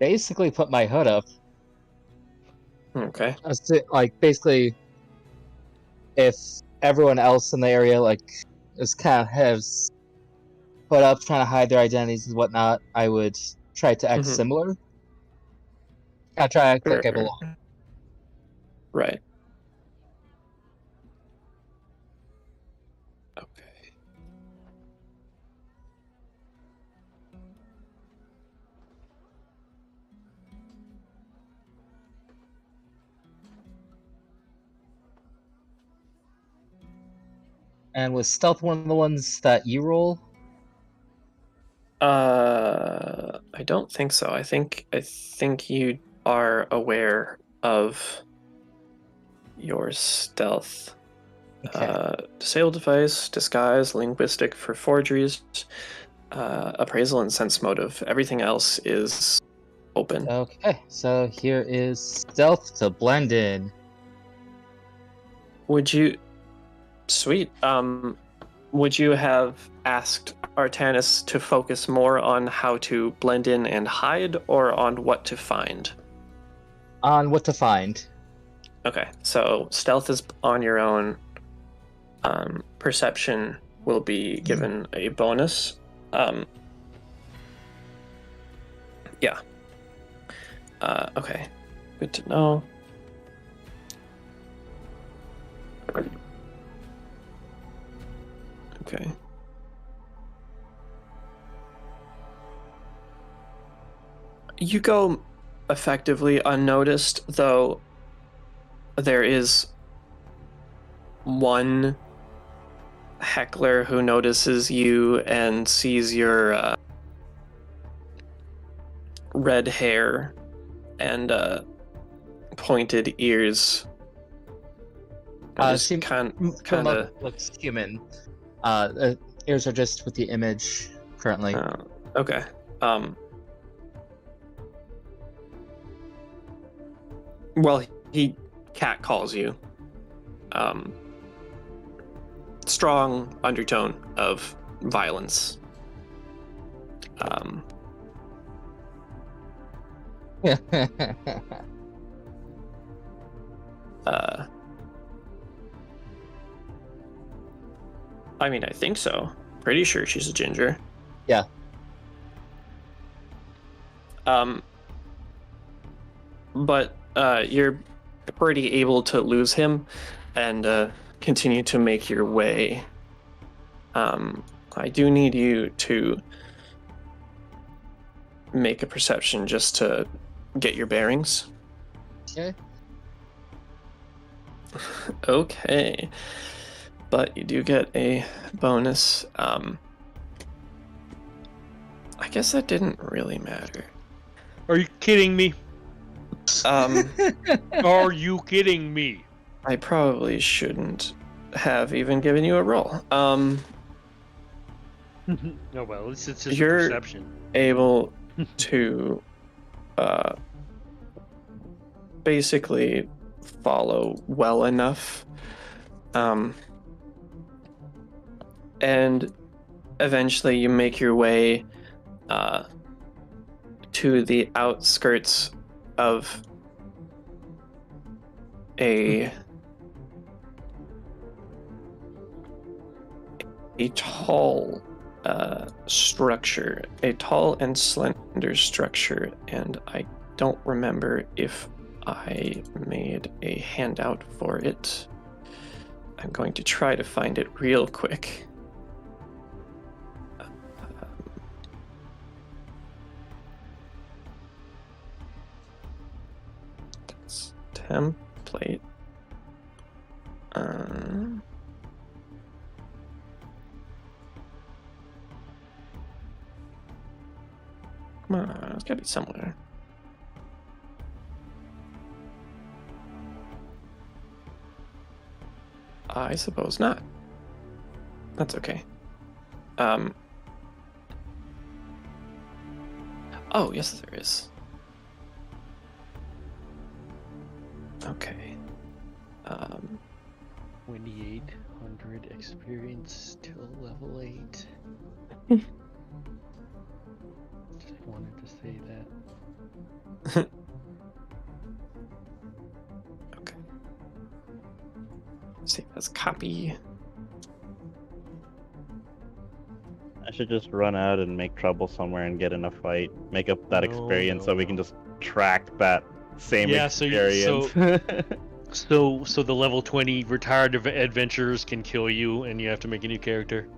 basically put my hood up. Okay. Like, basically, if everyone else in the area, like, is kind of has put up, trying to hide their identities and whatnot, I would try to act Mhm. similar. I try to act like I Sure. belong. Right. Okay. And was stealth one of the ones that you roll? I don't think so. I think you are aware of your stealth. Okay. Disable device, disguise, linguistic for forgeries, appraisal, and sense motive. Everything else is open. Okay, so here is stealth to blend in. Would you? Sweet. Would you have asked Artanis to focus more on how to blend in and hide, or on what to find? On what to find. Okay, so stealth is on your own. Perception will be given a bonus. Yeah. Okay. Good to know. Okay. You go effectively unnoticed, though there is one heckler who notices you and sees your red hair and pointed ears. She kind from of. looks human. Ears are just with the image currently. Okay. Well, he cat calls you. Strong undertone of violence. I mean, I think so. Pretty sure she's a ginger. Yeah. But you're pretty able to lose him and continue to make your way. I do need you to make a perception just to get your bearings. Okay. Okay. But you do get a bonus. I guess that didn't really matter. Are you kidding me? Um, Are you kidding me? I probably shouldn't have even given you a roll. Oh well, at least it's just You're- a perception. Able to basically follow well enough. And eventually you make your way to the outskirts of a tall structure, a tall and slender structure, and I don't remember if I made a handout for it. I'm going to try to find it real quick. That's template. Come on, it's gotta be somewhere. I suppose not. That's okay. Oh, yes, there is. Okay. 2800 experience till level 8. Just wanted to say that. Okay. Save as copy. I should just run out and make trouble somewhere and get in a fight. Make up that experience so we can just track that same experience. So the level 20 retired adventurers can kill you, and you have to make a new character.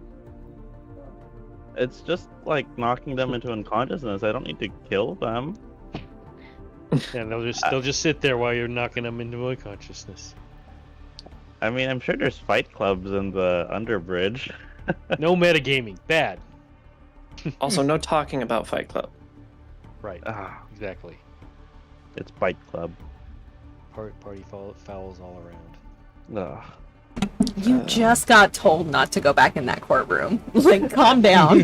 It's just like knocking them into unconsciousness. I don't need to kill them. Yeah, they'll just sit there while you're knocking them into unconsciousness. I mean, I'm sure there's fight clubs in the Underbridge. No metagaming, bad. Also, no talking about Fight Club. Right. Exactly. It's Fight Club. Party fouls all around. Ugh. You just got told not to go back in that courtroom. Like, calm down.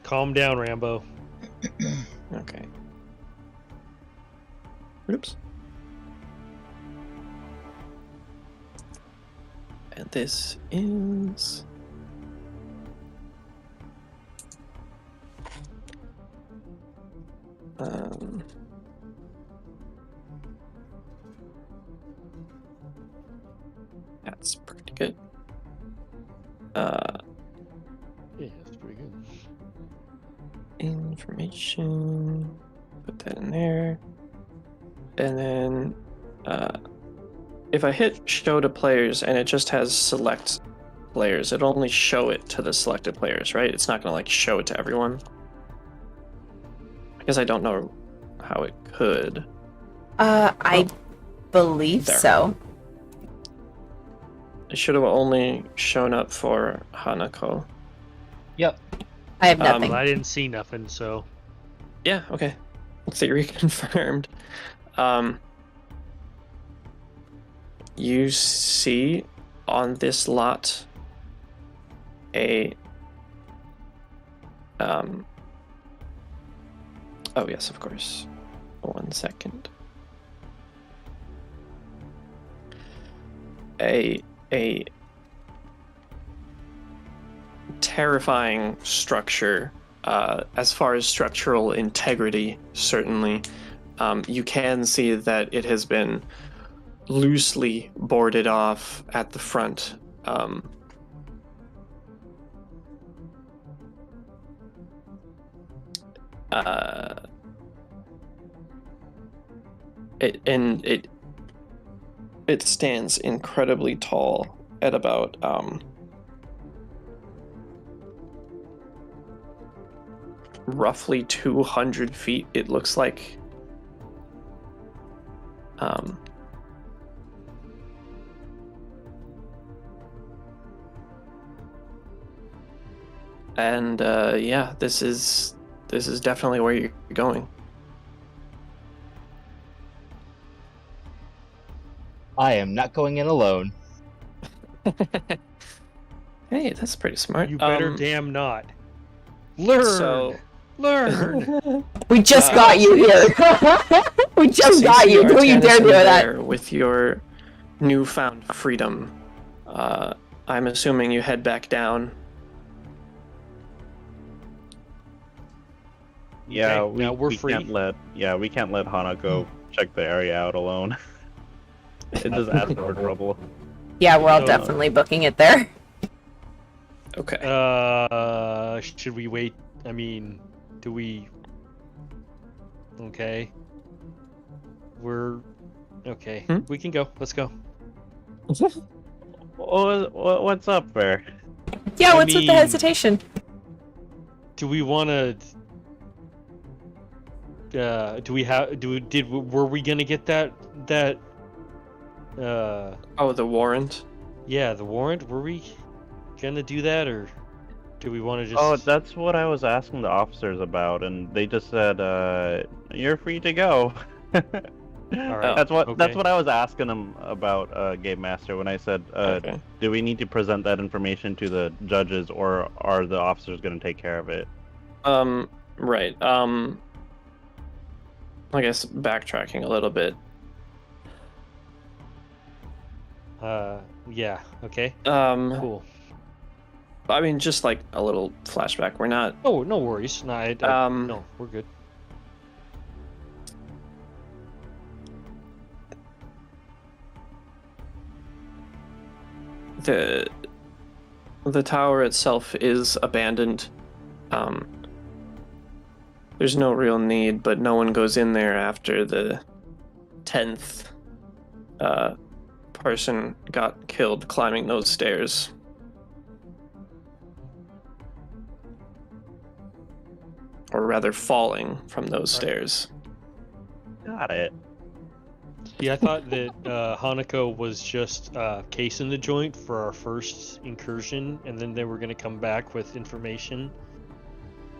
Calm down, Rambo. Okay. Oops. And this is... That's pretty good. Yeah, that's pretty good. Information. Put that in there. And then if I hit show to players and it just has select players, it'll only show it to the selected players, right? It's not gonna like show it to everyone. I guess I don't know how it could. I believe There. so. It should have only shown up for Hanako. Yep. I have nothing. Well, I didn't see nothing, so... Yeah, okay. Looks like reconfirmed. You see on this lot a oh yes, of course. 1 second. A terrifying structure, as far as structural integrity, certainly. You can see that it has been loosely boarded off at the front. It stands incredibly tall at about roughly 200 feet, it looks like. And yeah, this is definitely where you're going. I am not going in alone. Hey, that's pretty smart. You better damn not. Learn! Learn! We just got you here. We just got you. Don't you dare do that. With your newfound freedom, I'm assuming you head back down. Yeah, Okay, now we're free. Can't let Hanako check the area out alone. It just adds more trouble. Yeah, we're all So- definitely booking it there. Okay. Should we wait? I mean, do we... Okay. we're okay. Hmm? We can go. Let's go. What's up there? Yeah, I what's with the mean- hesitation? Do we want to? Do we have? Were we gonna get that? Oh, the warrant. Yeah, the warrant. Were we gonna do that, or do we want to just? Oh, that's what I was asking the officers about, and they just said, "You're free to go." All right. That's what okay. I was asking them about, Game Master, when I said, Okay. "Do we need to present that information to the judges, or are the officers going to take care of it?" Right. I guess backtracking a little bit. Yeah. Okay. Cool. Cool. I mean, just like a little flashback. We're not. Oh, no worries. No, no, we're good. The tower itself is abandoned. There's no real need, but no one goes in there after the 10th person got killed climbing those stairs. Or rather, falling from those stairs. Got it. Yeah, I thought that Hanako was just casing the joint for our first incursion, and then they were gonna come back with information,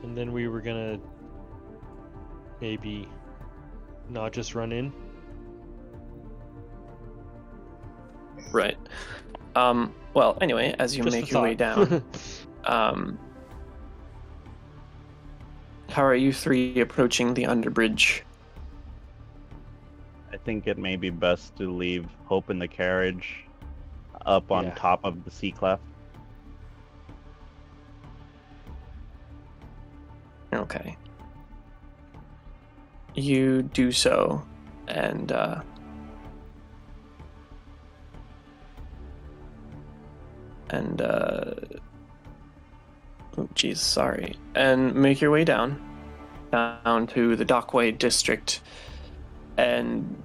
and then we were gonna maybe not just run in. Right. Well, anyway, as you Just a make your way thought. down, how are you three approaching the underbridge? I think it may be best to leave Hope in the carriage up on Yeah. top of the sea cleft. Okay. You do so, and oh geez, sorry. And make your way down to the Dockway district, and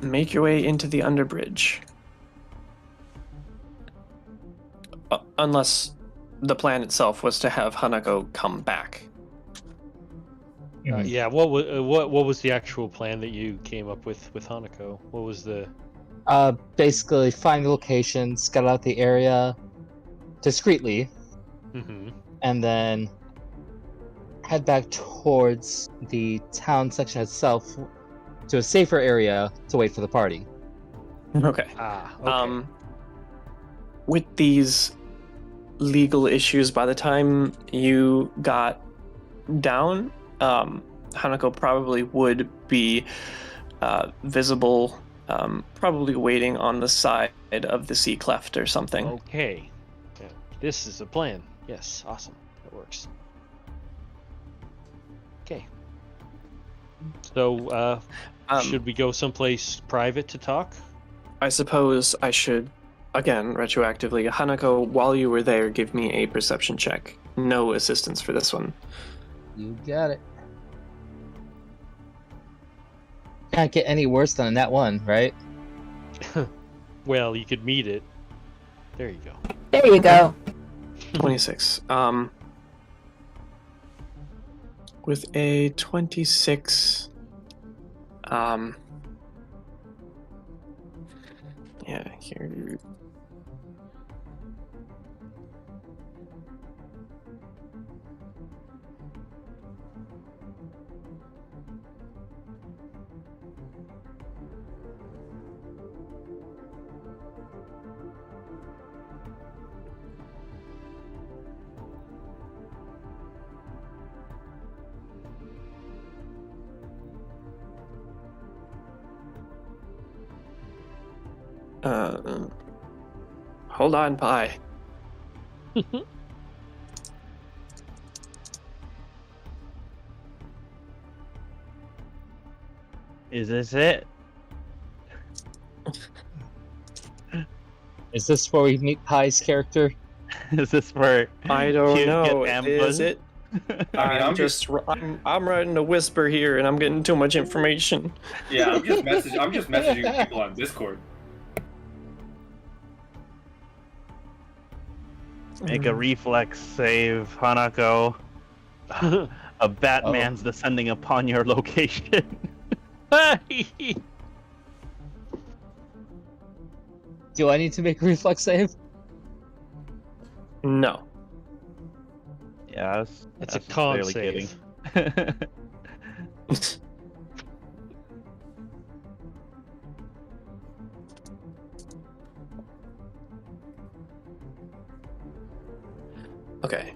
make your way into the underbridge. Unless the plan itself was to have Hanako come back. Yeah. What was the actual plan that you came up with Hanako? What was the? Basically, find the location, scout out the area discreetly, Mm-hmm. and then head back towards the town section itself to a safer area to wait for the party. Okay. Okay. With these legal issues, by the time you got down, Hanako probably would be visible, probably waiting on the side of the sea cleft or something. Okay. Yeah. This is a plan. Yes. Awesome. That works. Okay. So, should we go someplace private to talk? I suppose I should, again, retroactively, Hanako, while you were there, give me a perception check. No assistance for this one. You got it. Can't get any worse than that one, right? Well, you could meet it. There you go. There you go. 26. With a 26, yeah, here. Hold on, Pi. Is this it? Is this where we meet Pai's character? Is this where I don't you know. get ambushed? Is it? I mean, I'm writing a whisper here, and I'm getting too much information. Yeah, I'm just messaging people on Discord. Make a reflex save, Hanako. A Batman's descending upon your location. Do I need to make a reflex save? No. Yeah, That's a con barely save. kidding. Okay.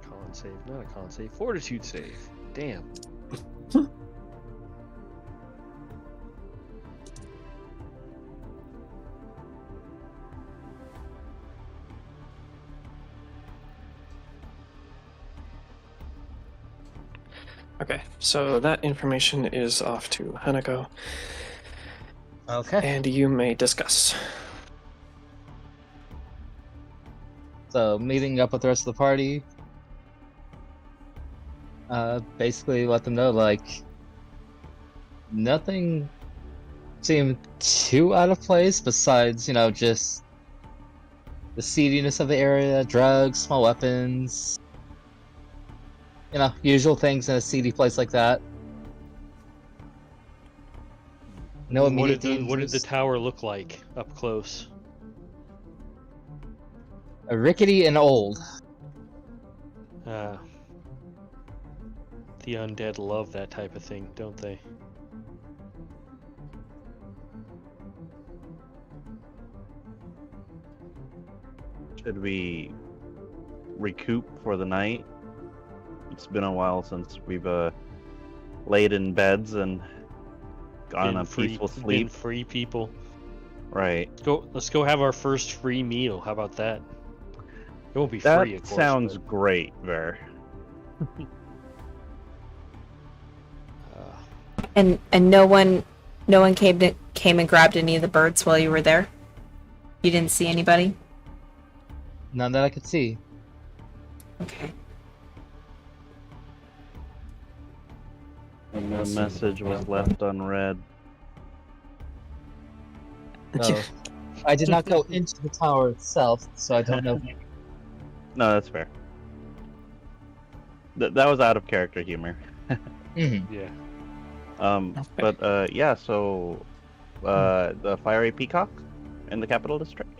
Con save, not a con save. Fortitude save. Damn. Okay, so that information is off to Hanako, Okay. and you may discuss. So, meeting up with the rest of the party. Basically let them know, like, nothing seemed too out of place besides, just the seediness of the area, drugs, small weapons. Usual things in a seedy place like that. No What immediate did the dangers. tower look like up close? Rickety and old. The undead love that type of thing, don't they? Should we recoup for the night? It's been a while since we've laid in beds and gone a peaceful Been sleep. free people. Right. Let's go have our first free meal. How about that? It won't be That free, of course. sounds but, great, Ver. And no one came and grabbed any of the birds while you were there? You didn't see anybody? None that I could see. Okay. The message was left unread. So, I did not go into the tower itself, so I don't know. No, that's fair. That was out of character humor. Mhm. Yeah. But yeah, so the fiery peacock in the capital district.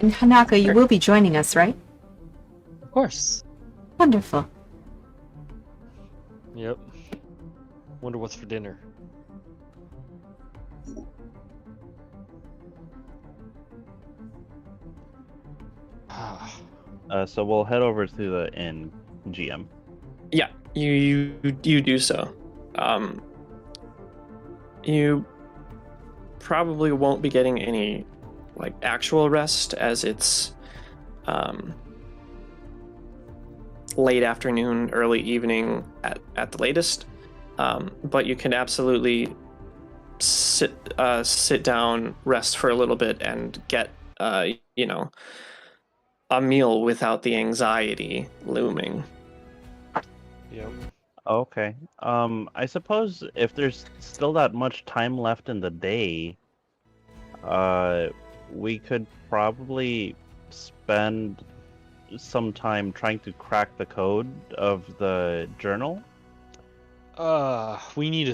And Hanako, you will be joining us, right? Of course. Wonderful. Yep. Wonder what's for dinner. So we'll head over to the inn, GM. Yeah, you do so. You probably won't be getting any actual rest, as it's late afternoon, early evening at the latest. But you can absolutely sit down, rest for a little bit, and get a meal without the anxiety looming. Yep. Okay. I suppose if there's still that much time left in the day, we could probably spend some time trying to crack the code of the journal. We need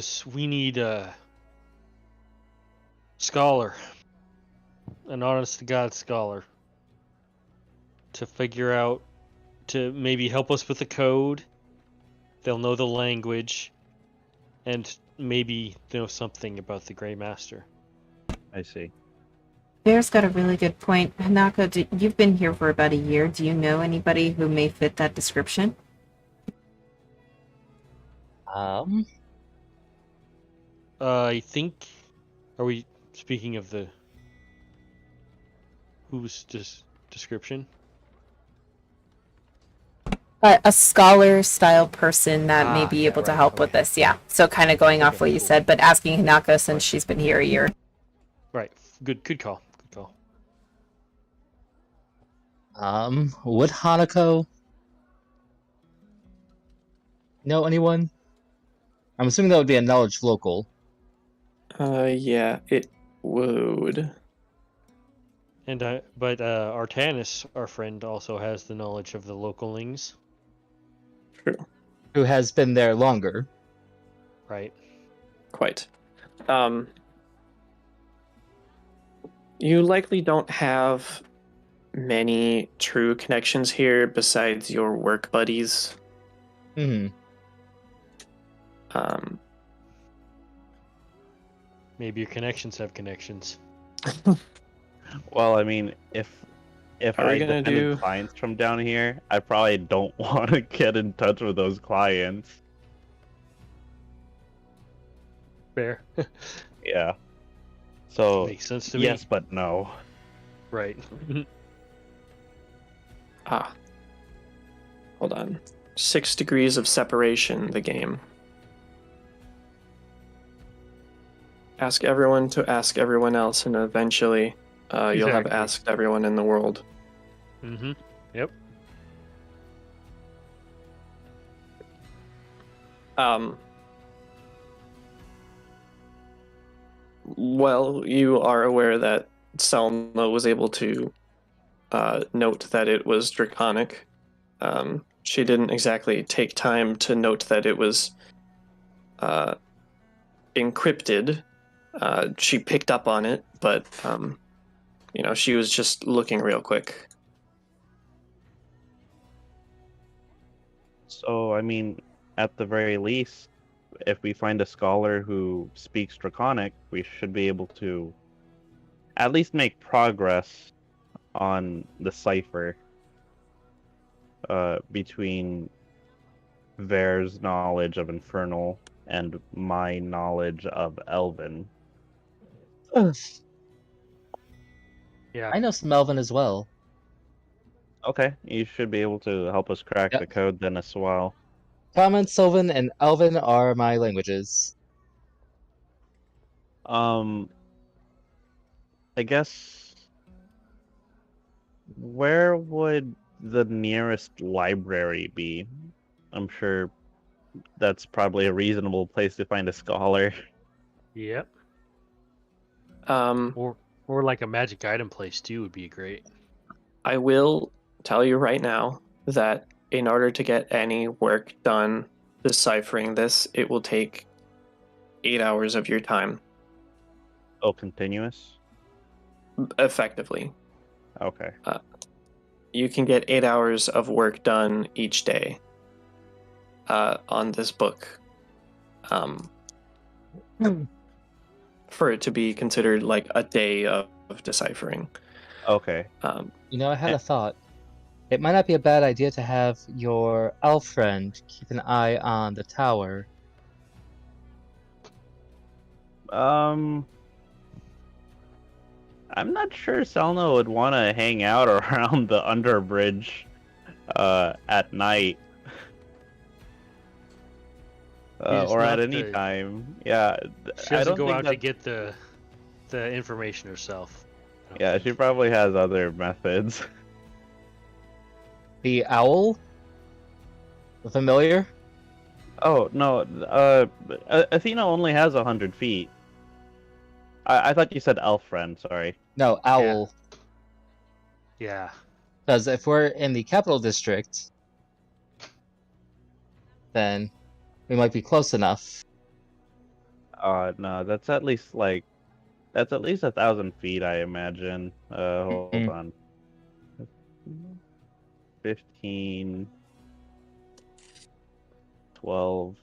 a scholar, an honest to God scholar, to figure out, to maybe help us with the code. They'll know the language, and maybe know something about the Grey Master. I see. Bear's got a really good point. Hanako, you've been here for about a year. Do you know anybody who may fit that description? I think. Are we speaking of the whose description? A scholar-style person that may be able to right, help with okay. this, yeah. So kind of going off Okay, what you cool. said, but asking Hanako since she's been here a year. Right. Good call. Good call. Would Hanako know anyone? I'm assuming that would be a knowledge local. Yeah, it would. And but Artanis, our friend, also has the knowledge of the localings. True. Who has been there longer. Right. Quite. You likely don't have many true connections here besides your work buddies. Hmm. Maybe your connections have connections. Well, I mean, if Are we I gonna defended do- clients from down here, I probably don't want to get in touch with those clients. Fair. Yeah. So Makes sense to me. yes, but no. Right. Hold on. 6 degrees of separation, the game. Ask everyone to ask everyone else, and eventually you'll have Exactly. asked everyone in the world. Mm-hmm. Yep. Well, you are aware that Selma was able to note that it was draconic. She didn't exactly take time to note that it was encrypted. She picked up on it, but she was just looking real quick. So I mean, at the very least, if we find a scholar who speaks Draconic, we should be able to at least make progress on the cipher between Ver's knowledge of Infernal and my knowledge of Elven. Yeah. I know some Elven as well. Okay, you should be able to help us crack Yep. the code then as well. Common, Sylvan, and Elven are my languages. I guess where would the nearest library be? I'm sure that's probably a reasonable place to find a scholar. Yep. Um, Or like a magic item place too would be great. I will tell you right now that in order to get any work done deciphering this, it will take 8 hours of your time, Oh, continuous? effectively. Okay. You can get 8 hours of work done each day on this book. For it to be considered like a day of deciphering. Okay. You know, I had a thought. It might not be a bad idea to have your elf friend keep an eye on the tower. I'm not sure Selna would want to hang out around the underbridge at night. It's Or at not any the- time. Yeah. She I doesn't don't go think out that... to get the information herself. I don't Yeah, think. she probably has other methods. The owl? The familiar? Oh, no. Athena only has 100 feet. I thought you said elf friend, sorry. No, owl. Yeah. Because if we're in the capital district, then we might be close enough. No, that's at least 1,000 feet, I imagine. Hold on. 15, 12.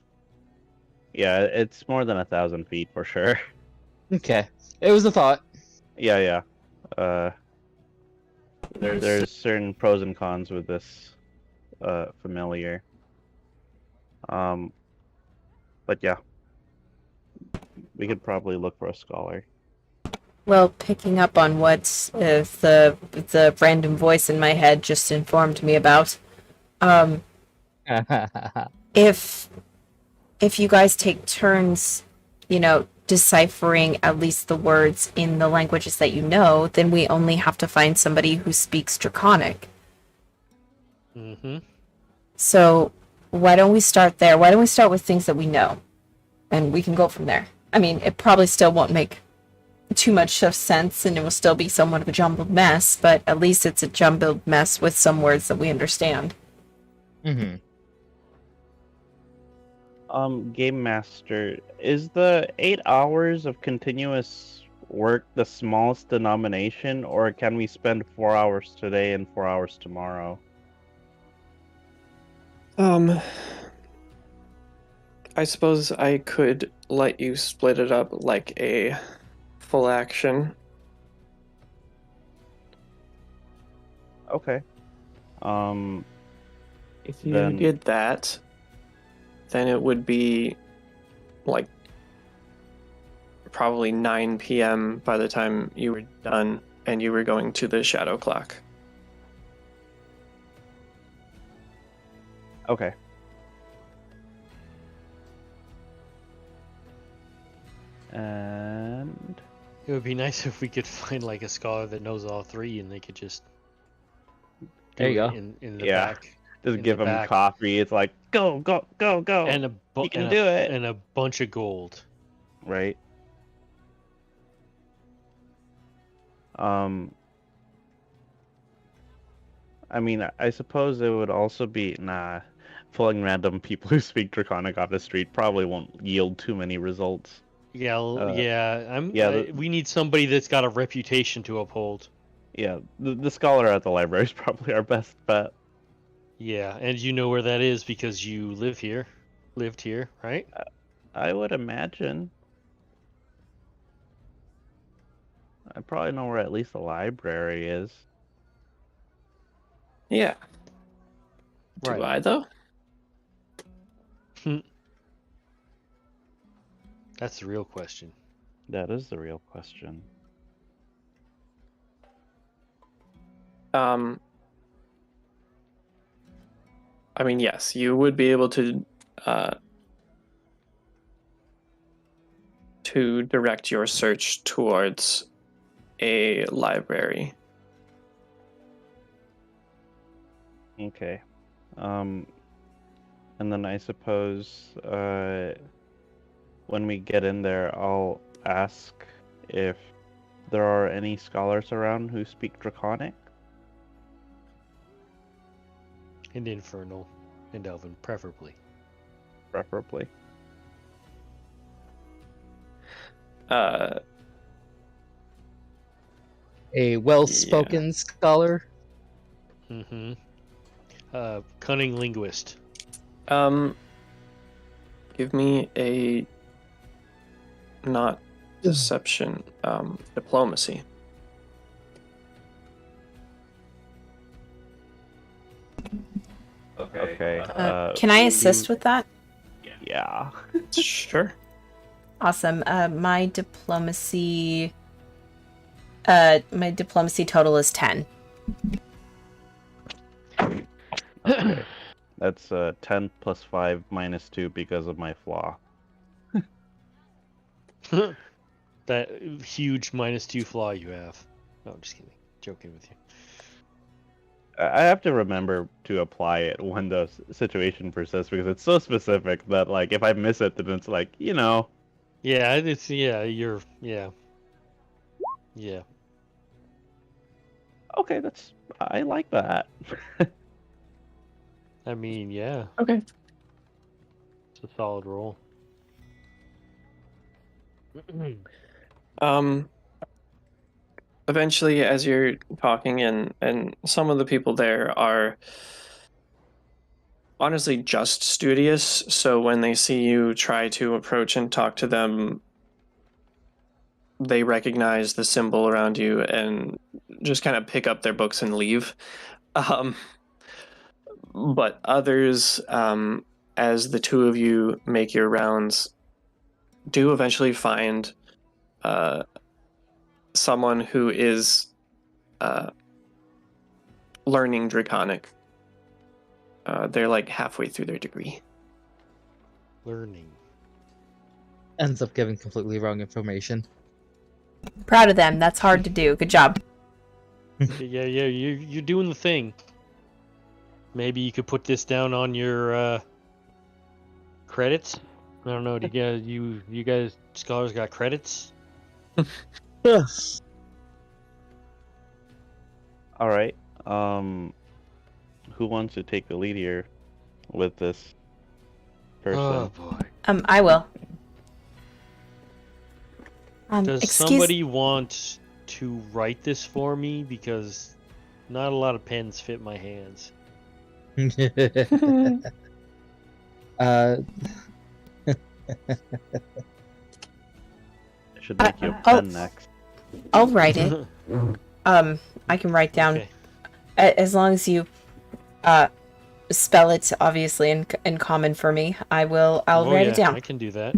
Yeah, it's more than 1,000 feet for sure. Okay. It was a thought. Yeah. There's certain pros and cons with this familiar. But yeah. We could probably look for a scholar. Well, picking up on what the random voice in my head just informed me about, if you guys take turns, deciphering at least the words in the languages that you know, then we only have to find somebody who speaks Draconic. Mm-hmm. So why don't we start there? Why don't we start with things that we know? And we can go from there. I mean, it probably still won't make too much of sense, and it will still be somewhat of a jumbled mess, but at least it's a jumbled mess with some words that we understand. Mm-hmm. Game Master, is the 8 hours of continuous work the smallest denomination, or can we spend 4 hours today and 4 hours tomorrow? I suppose I could let you split it up like a full action. Okay. If you Then- did that, then it would be like probably 9 p.m. by the time you were done and you were going to the shadow clock. Okay. And It would be nice if we could find like a scholar that knows all three, and they could just There you do it go. in the Yeah. back. just In give the him back. coffee. It's like, go, go, go, go. And a You can do it. and a bunch of gold. Right. I mean, I suppose it would also be pulling random people who speak Draconic off the street probably won't yield too many results. Yeah, yeah, we need somebody that's got a reputation to uphold. Yeah, the scholar at the library is probably our best bet. Yeah, and you know where that is because you lived here, right? I would imagine. I probably know where at least the library is. Yeah. Do Right. I, though? That's the real question. That is the real question. I mean, yes, you would be able to direct your search towards a library. Okay. And then I suppose when we get in there, I'll ask if there are any scholars around who speak Draconic. And Infernal, and Elven, preferably. Preferably. A well-spoken scholar. Mm-hmm. Cunning linguist. Give me a not deception, diplomacy. Okay. Can I assist with that? Yeah. Sure. Awesome. My diplomacy total is 10. Okay. That's 10 plus 5 minus 2 because of my flaw. That huge -2 flaw you have. No, I'm just kidding. Joking with you. I have to remember to apply it when the situation persists because it's so specific that, like, if I miss it, then it's like, Yeah, Yeah. Okay, I like that. I mean, yeah. Okay. It's a solid roll. Eventually, as you're talking, and some of the people there are honestly just studious, so when they see you try to approach and talk to them, they recognize the symbol around you and just kind of pick up their books and leave. But others, as the two of you make your rounds, do eventually find someone who is learning Draconic. They're like halfway through their degree. Learning. ends up giving completely wrong information. Proud of them. That's hard to do. Good job. Yeah, you're doing the thing. Maybe you could put this down on your credits. I don't know. Do you guys scholars got credits? All right. Who wants to take the lead here with this person? Oh boy. I will. Does somebody want to write this for me? Because not a lot of pens fit my hands. uh, I should make you a I'll- pen next. I'll write it. I can write down Okay. as long as you spell it obviously in common for me. I'll write it down. I can do that.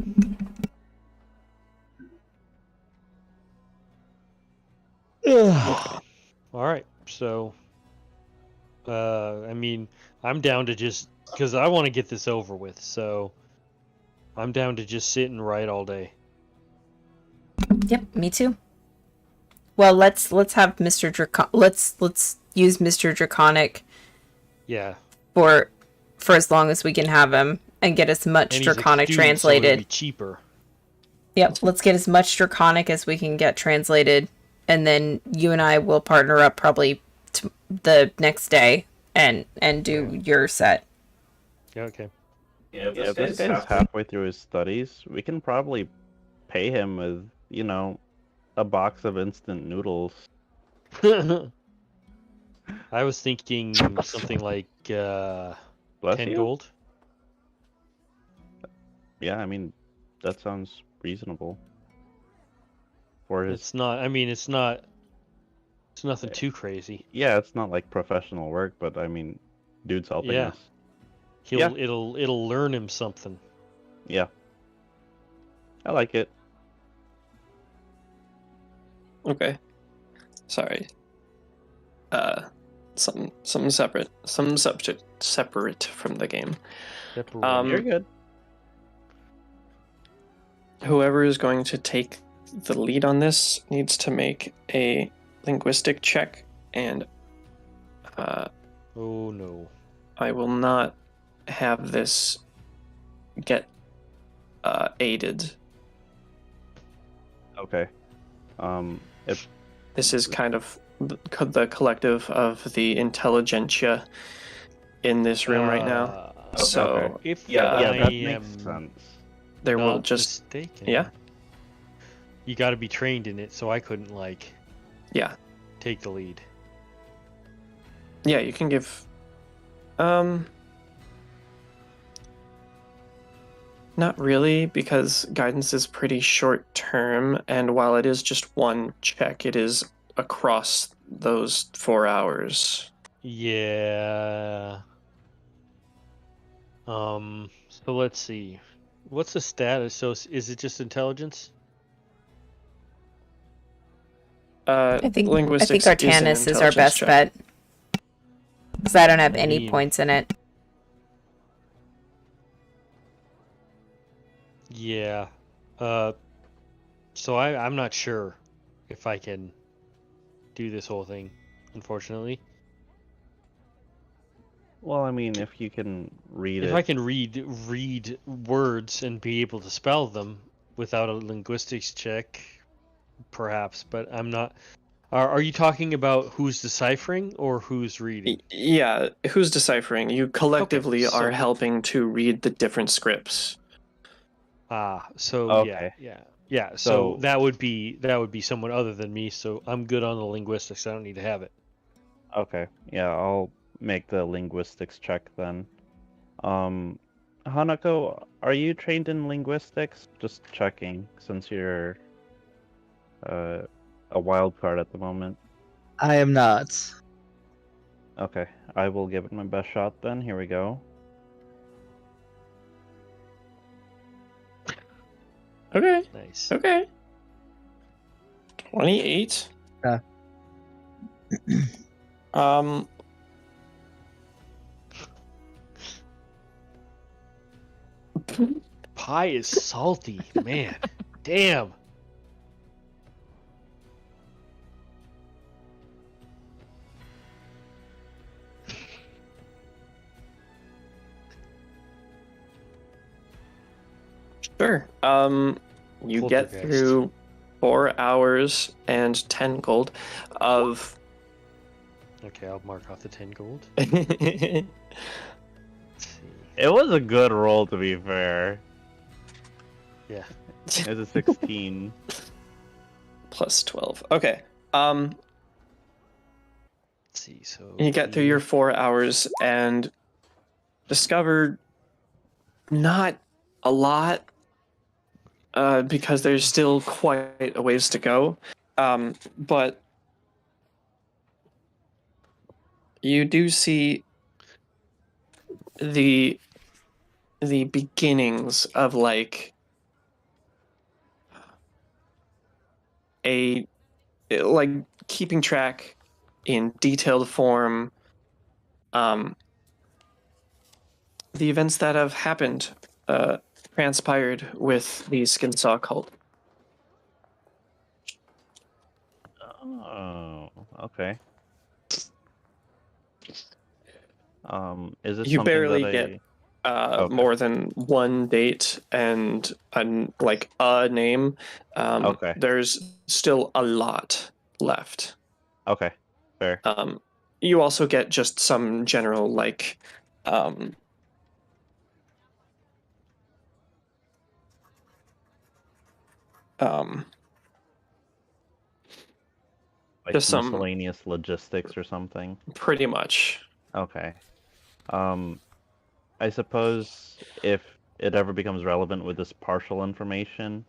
All right. So, I mean, I'm down to just because I want to get this over with. So, I'm down to just sit and write all day. Yep, me too. Well, let's have Mr. Let's use Mr. Draconic Yeah. for as long as we can have him and get as much And he's a Draconic student, so it'll translated. be cheaper. Yep, let's get as much Draconic as we can get translated, and then you and I will partner up probably the next day and do your set. Yeah. Okay. Yeah, Yeah, if this guy's halfway through his studies, we can probably pay him with, a box of instant noodles. I was thinking something like Bless 10 you? gold. Yeah, I mean, that sounds reasonable. For his... It's not. I mean, it's not. It's nothing too crazy. Yeah, it's not like professional work, but I mean, dude's helping Yeah. us. It'll learn him something. Yeah. I like it. Okay. Sorry. Something separate. Some subject separate from the game. Separate. You're good. Whoever is going to take the lead on this needs to make a linguistic check, and Oh no. I will not have this get aided. Okay. If This is kind of the collective of the intelligentsia in this room right now. So okay. if Yeah, I that am makes sense. there will not just mistaken, yeah. you got to be trained in it, so I couldn't Yeah. take the lead. Yeah, you can give not really, because guidance is pretty short term, and while it is just one check, it is across those 4 hours. Yeah. So let's see. What's the status? So is it just intelligence? I think linguistics is an Artanis is our intelligence best check. bet. Because I don't have any mean- points in it. Yeah. So I'm not sure if I can do this whole thing, unfortunately. Well, I mean, if you can read If it. I can read words and be able to spell them without a linguistics check, perhaps, but I'm not. Are you talking about who's deciphering or who's reading? Yeah, who's deciphering? You collectively so- are helping to read the different scripts. So Okay. yeah. So So- that would be someone other than me. So I'm good on the linguistics. I don't need to have it. Okay, yeah, I'll make the linguistics check then. Hanako, are you trained in linguistics? Just checking, since you're a wild card at the moment. I am not. Okay, I will give it my best shot then. Here we go. Okay, Nice. okay. 28. Yeah. Um. Pie is salty, man. Damn. Sure. You get Poltergeist. through 4 hours and 10 gold of. Okay, I'll mark off the 10 gold. Plus Let's see. It was a good roll, to be fair. Yeah. It was a 16. 12. Okay. Let's see. So You get through your 4 hours and discover not a lot, because there's still quite a ways to go. But you do see the beginnings of like keeping track in detailed form, the events that have happened, transpired with the Skinsaw cult. Oh, okay. Is this You something barely that get Okay. more than one date and a name. Okay. There's still a lot left. Okay, fair. You also get just some general Like just some miscellaneous logistics or something. pretty much. Okay. I suppose if it ever becomes relevant with this partial information,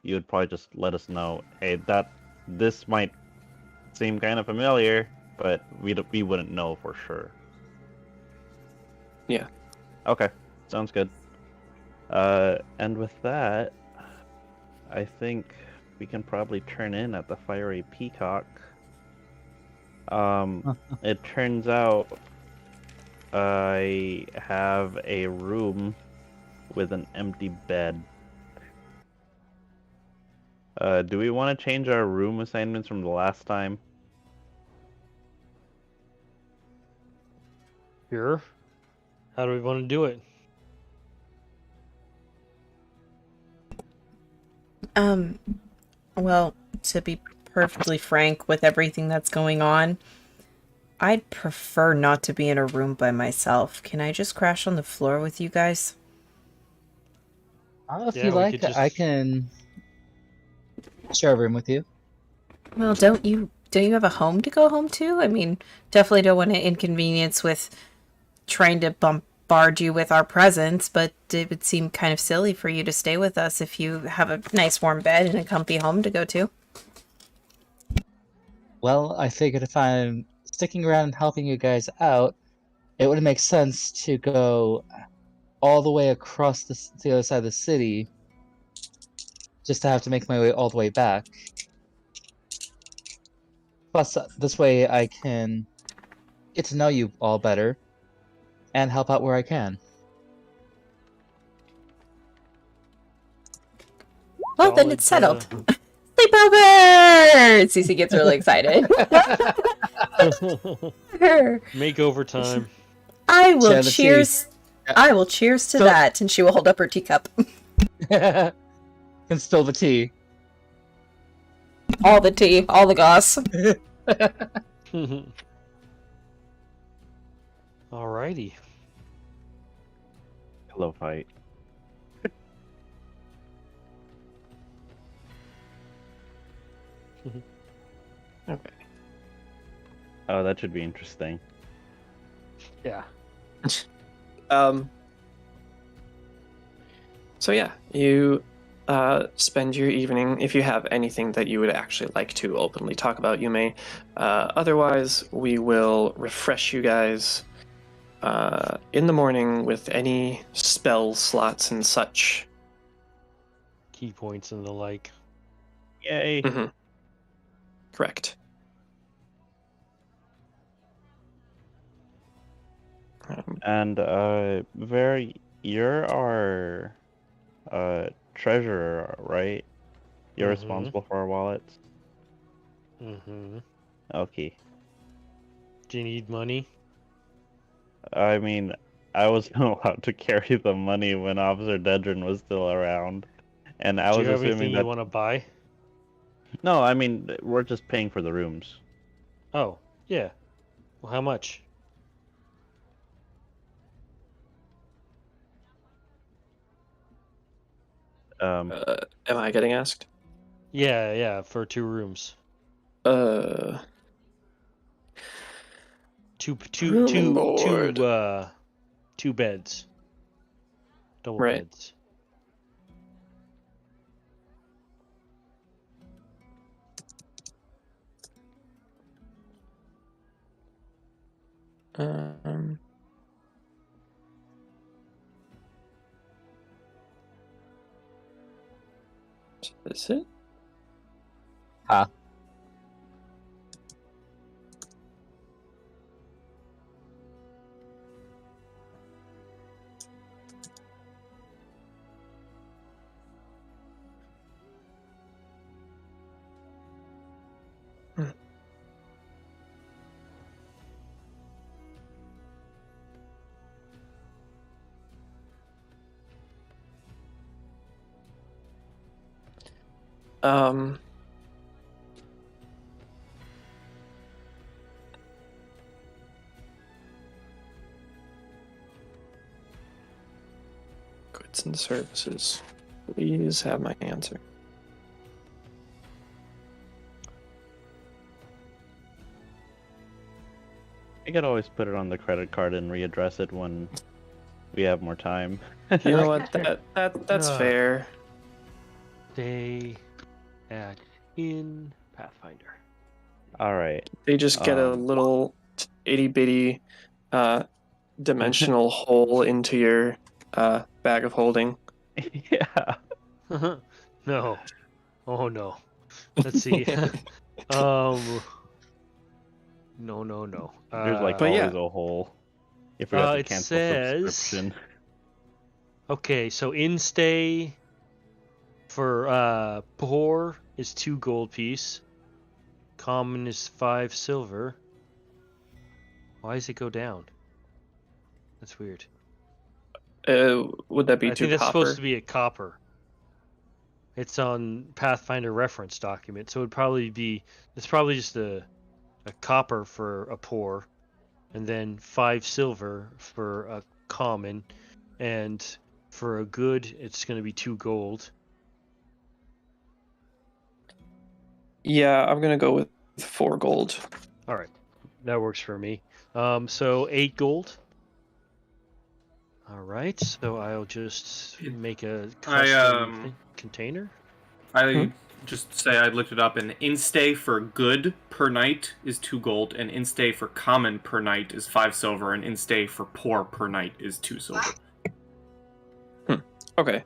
you would probably just let us know, hey, this might seem kind of familiar, but we wouldn't know for sure. Yeah. Okay, sounds good. And with that, I think we can probably turn in at the Fiery Peacock. It turns out I have a room with an empty bed. Do we want to change our room assignments from the last time? Sure. How do we want to do it? Well, to be perfectly frank with everything that's going on, I'd prefer not to be in a room by myself. Can I just crash on the floor with you guys? If Yeah, you we like, could just- I can share a room with you. Well, don't you have a home to go home to? I mean, definitely don't want to inconvenience with trying to bombard you with our presence, but it would seem kind of silly for you to stay with us if you have a nice warm bed and a comfy home to go to. Well, I figured if I'm sticking around and helping you guys out, it would make sense to go all the way across the other side of the city, just to have to make my way all the way back. Plus, this way I can get to know you all better and help out where I can. Well, then it's settled. Sleepover! Cece gets really excited. Makeover time. I will Share the tea. cheers. I will cheers to So- that, and she will hold up her teacup. Can spill the tea. All the tea, all the goss. Alrighty. Pillow fight. Okay. Oh, that should be interesting. Yeah. So yeah, you spend your evening. If you have anything that you would actually like to openly talk about, you may. Otherwise, we will refresh you guys in the morning with any spell slots and such. Key points and the like. Yay! Mm-hmm. Correct. And very you're our treasurer, right? You're Mhm. responsible for our wallets. Mm-hmm. Okay. Do you need money? I mean, I was not allowed to carry the money when Officer Dedrin was still around, and I Do was you have assuming anything that. you want to buy? No, I mean we're just paying for the rooms. Oh, yeah. Well, how much? Am I getting asked? Yeah, for 2 rooms. Uh, Room and board. Two beds. Double Right. beds. Um, is it? Huh? Um, goods and services. Please have my answer. I could always put it on the credit card and readdress it when we have more time. You know what? That's Ah. fair. Stay in Pathfinder. All right. They just get a little itty bitty dimensional hole into your bag of holding. Yeah. No. Oh no. Let's see. No. There's like But always yeah. a hole. If we have to it cancel says- subscription. Okay, so in stay for poor is 2 gold piece. Common is 5 silver. Why does it go down? That's weird. Would that be I too think that's copper? supposed to be a copper. It's on Pathfinder reference document, so it's probably just a copper for a poor, and then 5 silver for a common, and for a good it's going to be 2 gold. Yeah, I'm gonna go with 4 gold. All right, that works for me. So 8 gold. All right, so I'll just make a custom container. I just say I looked it up, and in-stay for good per night is 2 gold, and in-stay for common per night is 5 silver, and in-stay for poor per night is 2 silver. Okay.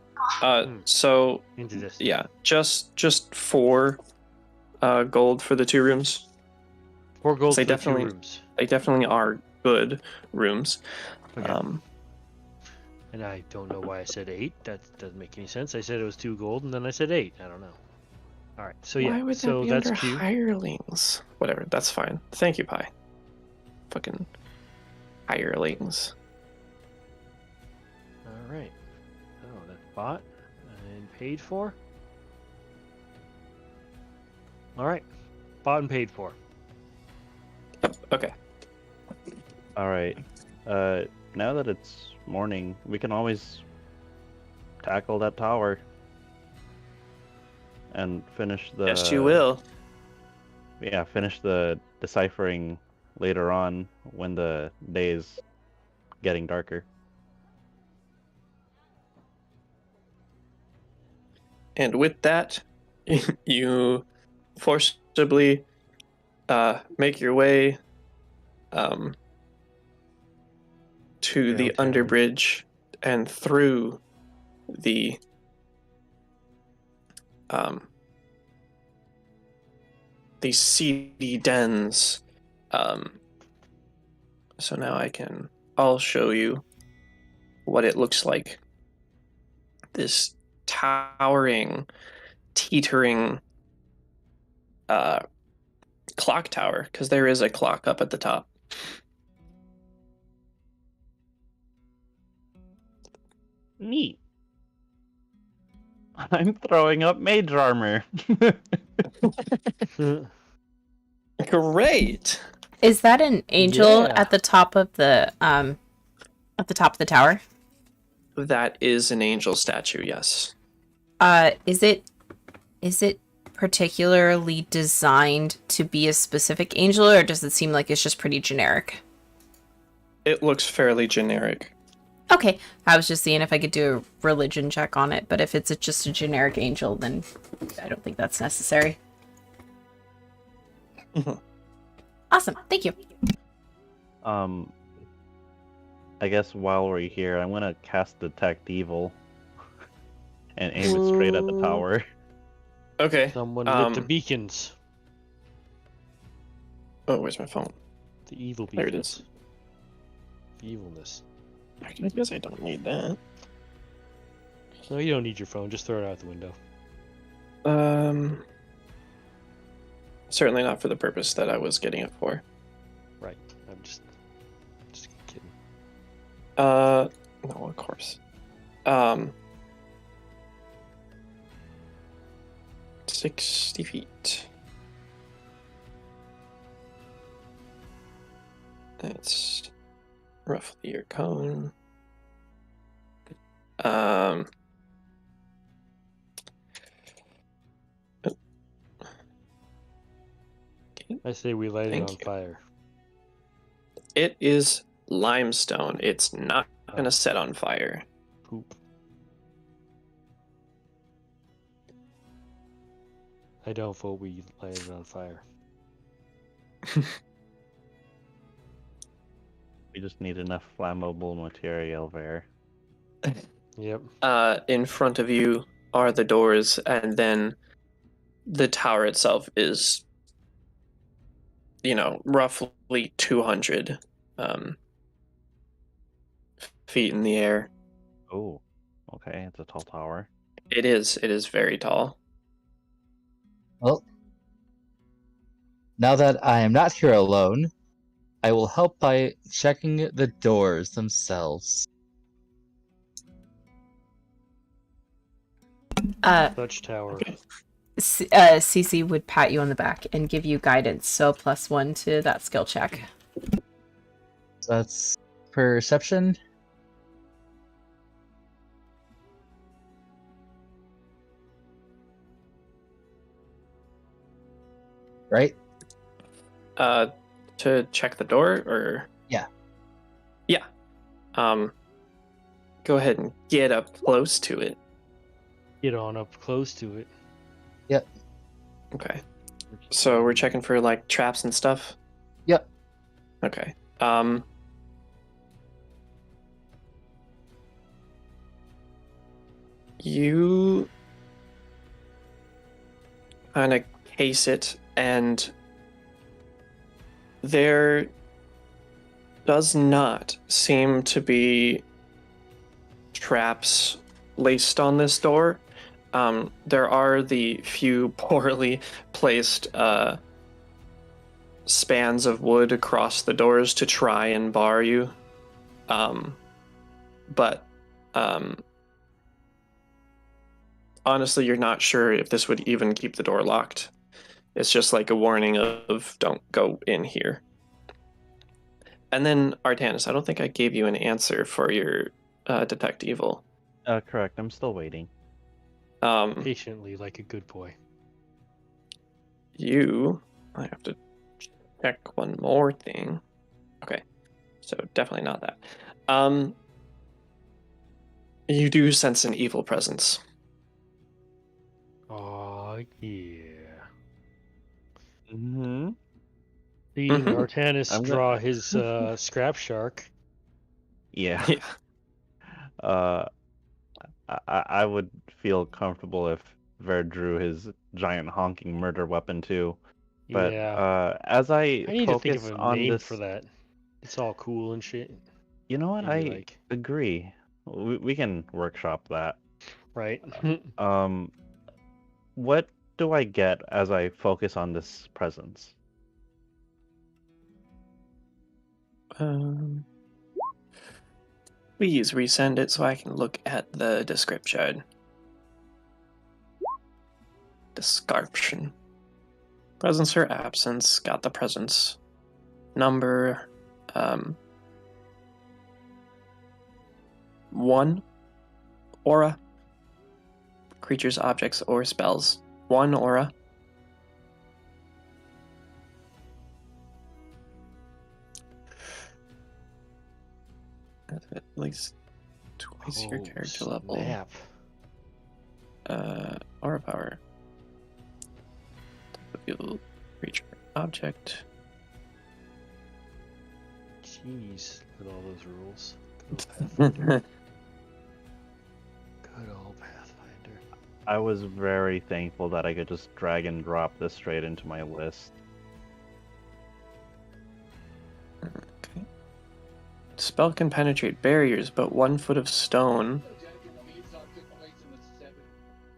So Into this. yeah, just 4 gold for the 2 rooms. 4 gold They for the 2 definitely- rooms. They definitely are good rooms. Okay. And I don't know why I said 8. That doesn't make any sense. I said it was 2 gold, and then I said 8. I don't know. All right. So yeah. Why would So that be that's under cute. hirelings? Whatever. That's fine. Thank you, Pi. Fucking hirelings. All right. Oh, that's bought and paid for. All right. Bought and paid for. Yep. Okay. All right. Now that it's morning, we can always tackle that tower and finish the. Yes, you will. Yeah, finish the deciphering later on when the day is getting darker. And with that, you forcibly make your way to the Downtown. underbridge and through the these seedy dens. So now I'll show you what it looks like. This towering, teetering clock tower, because there is a clock up at the top. Neat. I'm throwing up mage armor. Great. Is that an angel Yeah. at the top of the tower? That is an angel statue, yes. Is it particularly designed to be a specific angel, or does it seem like it's just pretty generic? It looks fairly generic. Okay, I was just seeing if I could do a religion check on it, but if it's just a generic angel, then I don't think that's necessary. Awesome, thank you. I guess while we're here, I'm gonna cast Detect Evil and aim it straight at the tower. Okay. Someone lit the beacons. Oh, where's my phone? The evil beacons. There it is. The evilness. I guess I don't need that. No, you don't need your phone. Just throw it out the window. Certainly not for the purpose that I was getting it for. Right. I'm just kidding. No, of course. 60 feet. That's roughly your cone. I say we light it Thank on you. fire. It is limestone. It's not gonna set on fire. Poop. I don't vote we light it on fire. We just need enough flammable material there. Yep. In front of you are the doors, and then the tower itself is, roughly 200 feet in the air. Oh, okay, it's a tall tower. It is very tall. Well, now that I am not here alone, I will help by checking the doors themselves. Such tower. Okay. Cece would pat you on the back and give you guidance, so +1 to that skill check. So that's perception. Right? To check the door, or Yeah. go ahead and get up close to it. Get on up close to it. Yep. Okay. So we're checking for like traps and stuff. Yep. Okay. You kind of case it, and there does not seem to be traps laced on this door. There are the few poorly placed spans of wood across the doors to try and bar you. But honestly, you're not sure if this would even keep the door locked. It's just like a warning of don't go in here. And then, Artanis, I don't think I gave you an answer for your Detect Evil. Correct, I'm still waiting. Patiently, like a good boy. I have to check one more thing. Okay, so definitely not that. You do sense an evil presence. Aw, yeah. Mm-hmm. Seeing Mhm. Artanis I'm draw his scrap shark. Yeah. Yeah. I would feel comfortable if Ver drew his giant honking murder weapon too. But Yeah. as I I need to think focus of a on name this, for that. It's all cool and shit. you know what? Maybe I like agree. we can workshop that. Right. What do I get as I focus on this presence? Please resend it so I can look at the description. Description. Presence or absence. Got the presence. Number. 1. Aura. Creatures, objects, or spells. 1 aura. At least twice your character level. Snap. Aura power. Creature, object. Jeez, look at all those rules. Good old Pathfinder. I was very thankful that I could just drag and drop this straight into my list. Okay. Spell can penetrate barriers, but 1 foot of stone,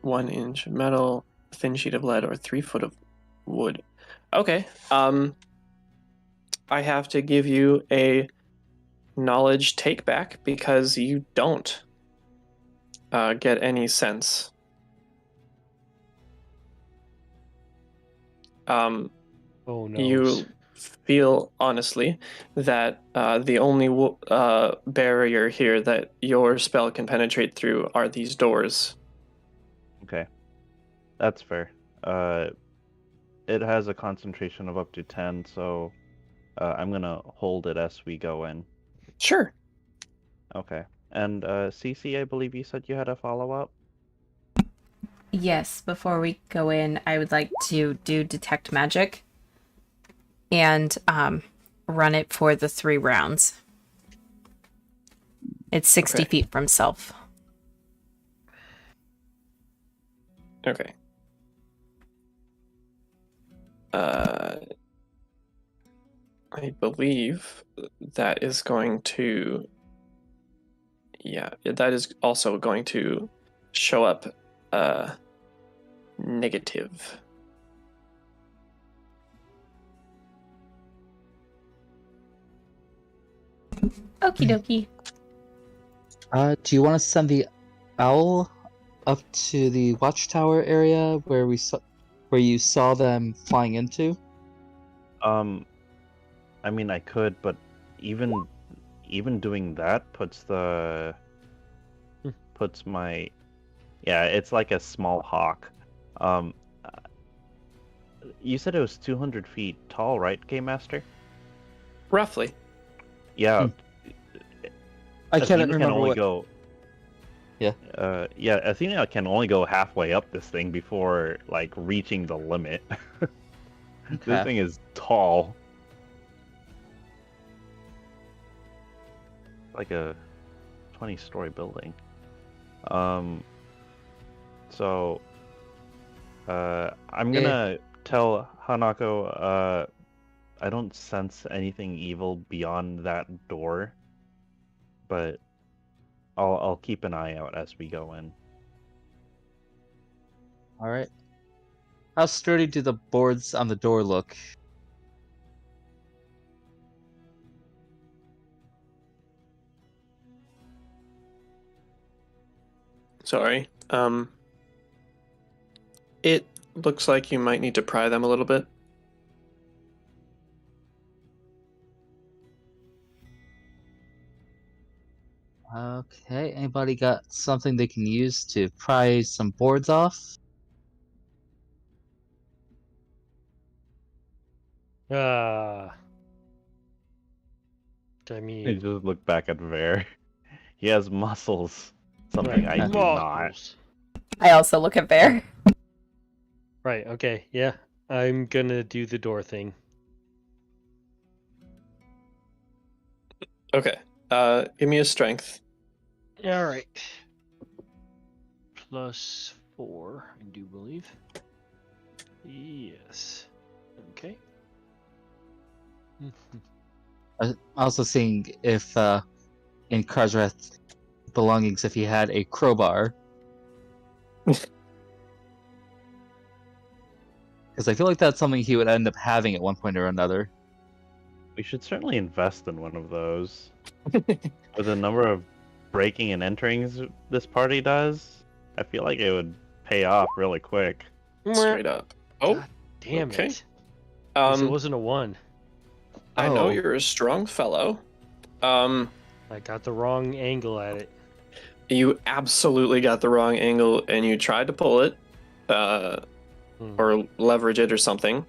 1 inch of metal, thin sheet of lead, or 3 foot of wood. Okay. I have to give you a knowledge take back because you don't get any sense. Oh no. You feel honestly that the only barrier here that your spell can penetrate through are these doors. Okay, that's fair. It has a concentration of up to 10, so I'm gonna hold it as we go in. Sure. Okay. And Cece, I believe you said you had a follow-up? Yes, before we go in, I would like to do detect magic and run it for the 3 rounds. It's 60 Okay. feet from self. Okay. I believe that is going to... Yeah, that is also going to show up negative. Okie dokie. Do you want to send the owl up to the watchtower area where you saw them flying into? I mean, I could, but even doing that puts my... Yeah, it's like a small hawk. You said it was 200 feet tall, right, Game Master? Roughly. Yeah. I can't Athena remember can only what. go... Yeah. Yeah, Athena can only go halfway up this thing before, like, reaching the limit. This Okay. thing is tall. Like a 20-story building. So I'm gonna tell Hanako I don't sense anything evil beyond that door, but I'll keep an eye out as we go in. All right. How sturdy do the boards on the door look? Sorry. It looks like you might need to pry them a little bit. Okay. Anybody got something they can use to pry some boards off? I You mean, just look back at Ver. He has muscles. Something I do not. muscles. I also look at Bear. Right, okay, yeah. I'm gonna do the door thing. Okay. Give me a strength. Alright. +4, I do believe. Yes. Okay. I'm also seeing if in Karzrath belongings if he had a crowbar. Because I feel like that's something he would end up having at one point or another. We should certainly invest in one of those. With the number of breaking and enterings this party does, I feel like it would pay off really quick. Straight up. Oh, God damn okay. it. It um, wasn't a 1. I know Oh. you're a strong fellow. I got the wrong angle at it. You absolutely got the wrong angle, and you tried to pull it, or leverage it or something.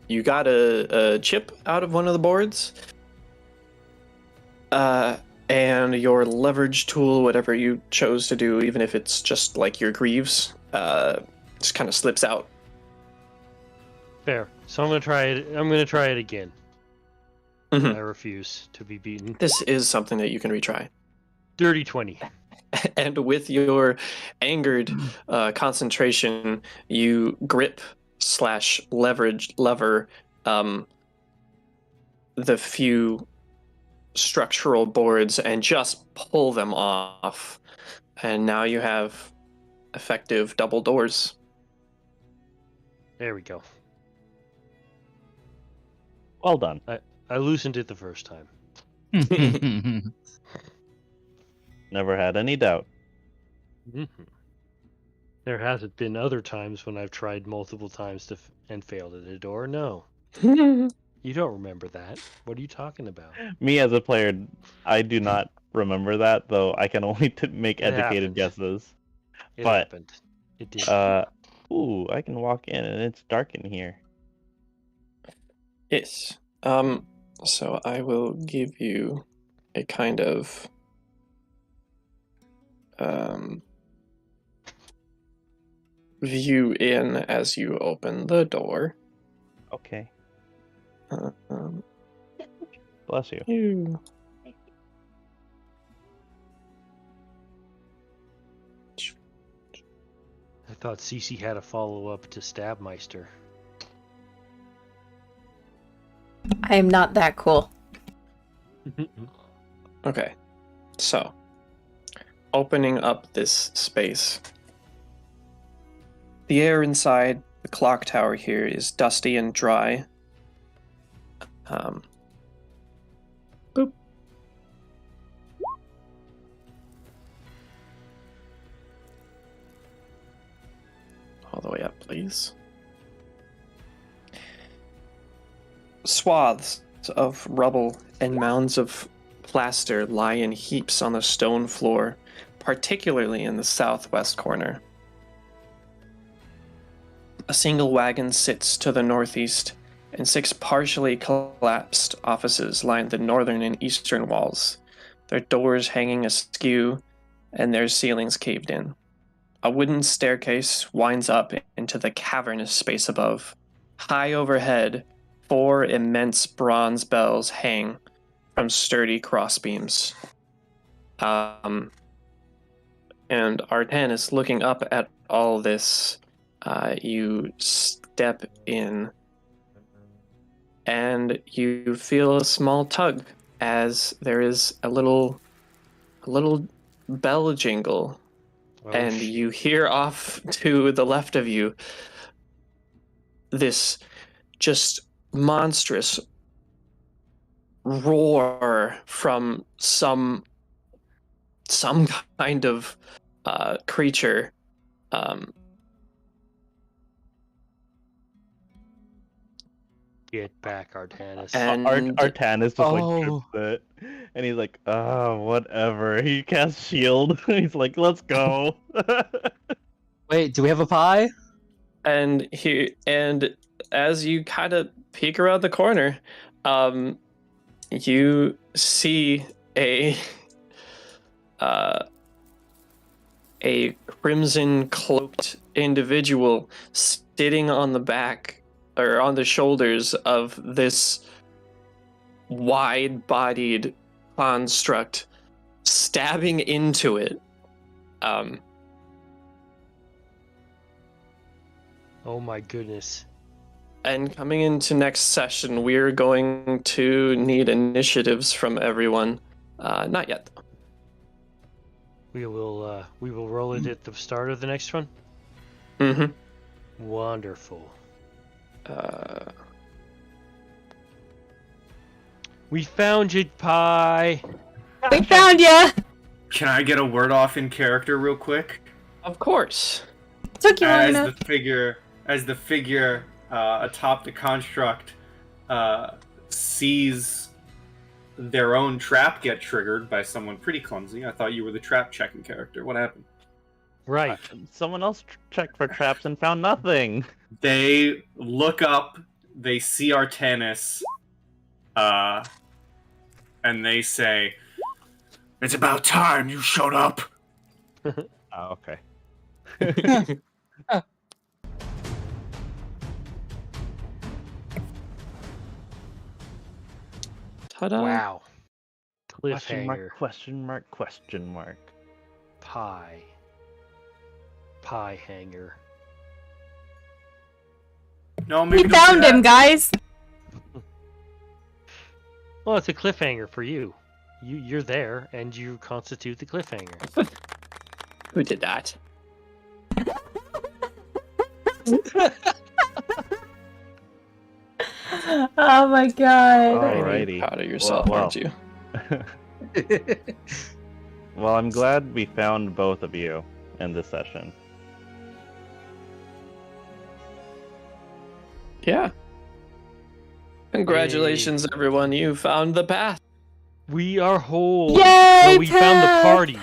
You got a chip out of one of the boards, and your leverage tool, whatever you chose to do, even if it's just like your greaves, just kind of slips out. Fair. So I'm gonna try it. I'm gonna try it again. Mhm. I refuse to be beaten. This is something that you can retry. Dirty 20. And with your angered concentration, you grip / lever the few structural boards and just pull them off. And now you have effective double doors. There we go. Well done. I loosened it the first time. Never had any doubt. Mm-hmm. There hasn't been other times when I've tried multiple times and failed at a door. No. You don't remember that. What are you talking about? Me as a player, I do not remember that, though I can only make It educated happened. guesses. It But, happened. It did. Ooh, I can walk in and it's dark in here. Yes. So I will give you a kind of view in as you open the door. Okay. Um, Bless you. you. I thought Cece had a follow-up to Stabmeister. I am not that cool. Okay. So, opening up this space. The air inside the clock tower here is dusty and dry. Boop. All the way up, please. Swaths of rubble and mounds of plaster lie in heaps on the stone floor, particularly in the southwest corner. A single wagon sits to the northeast, and 6 partially collapsed offices line the northern and eastern walls, their doors hanging askew and their ceilings caved in. A wooden staircase winds up into the cavernous space above. High overhead, 4 immense bronze bells hang from sturdy crossbeams. And Artanis, looking up at all this, you step in and you feel a small tug as there is a little bell jingle. Oh, And you hear off to the left of you this just monstrous roar from some kind of creature. Get back, Artanis. And Artanis just like grips it, and he's like, "Oh, whatever." He casts shield. He's like, "Let's go." Wait, do we have a pie? and as you kind of peek around the corner, you see a crimson cloaked individual sitting on the back or on the shoulders of this wide-bodied construct, stabbing into it. Oh my goodness. And coming into next session, we're going to need initiatives from everyone. Not yet, though. We will roll it at the start of the next one. Mm-hmm. Wonderful. We found you, Pie. We found ya! Can I get a word off in character real quick? Of course. Took you long As enough. the figure atop the construct sees their own trap get triggered by someone pretty clumsy. I thought you were the trap checking character. What happened? Right. Someone else checked for traps and found nothing. They look up, they see Artanis, and they say, "It's about time you showed up." Oh, okay. Ta-da. Wow. Question Cliffhanger. mark, question mark, question mark. Pie. Pie hanger. No, maybe We don't found say him, that. guys! Well, it's a cliffhanger for you. You're there, and you constitute the cliffhanger. Who did that? Oh my god. Alrighty. Proud of yourself, Well. aren't you? Well, I'm glad we found both of you in this session. Yeah. Congratulations, everyone. You found the path. We are whole. Yay, No, we found the path! party.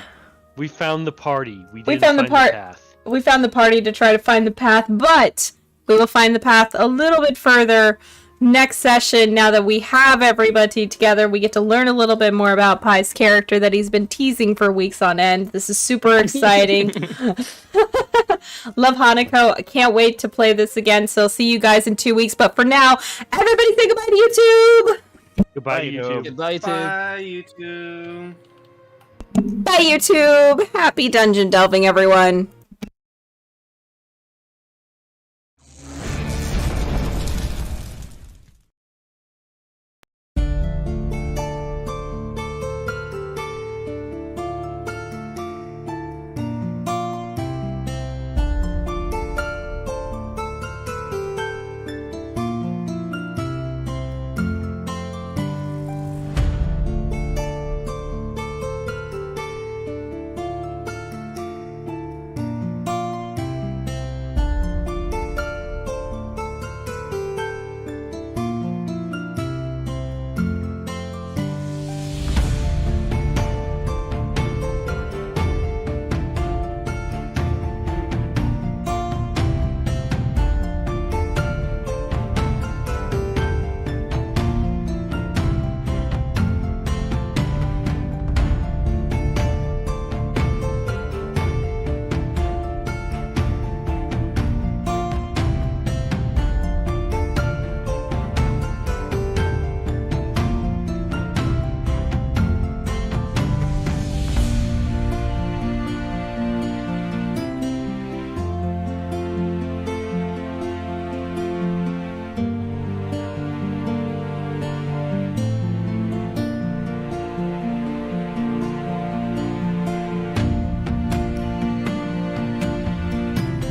We found the party. We didn't found the find path. We found the party to try to find the path, but we will find the path a little bit further next session. Now that we have everybody together, we get to learn a little bit more about Pie's character that he's been teasing for weeks on end. This is super exciting. Love Hanako. I can't wait to play this again, so I'll see you guys in 2 weeks. But for now, everybody say goodbye to YouTube! Goodbye, Bye, YouTube. Goodbye, too. Bye, YouTube. Bye, YouTube! Happy dungeon delving, everyone!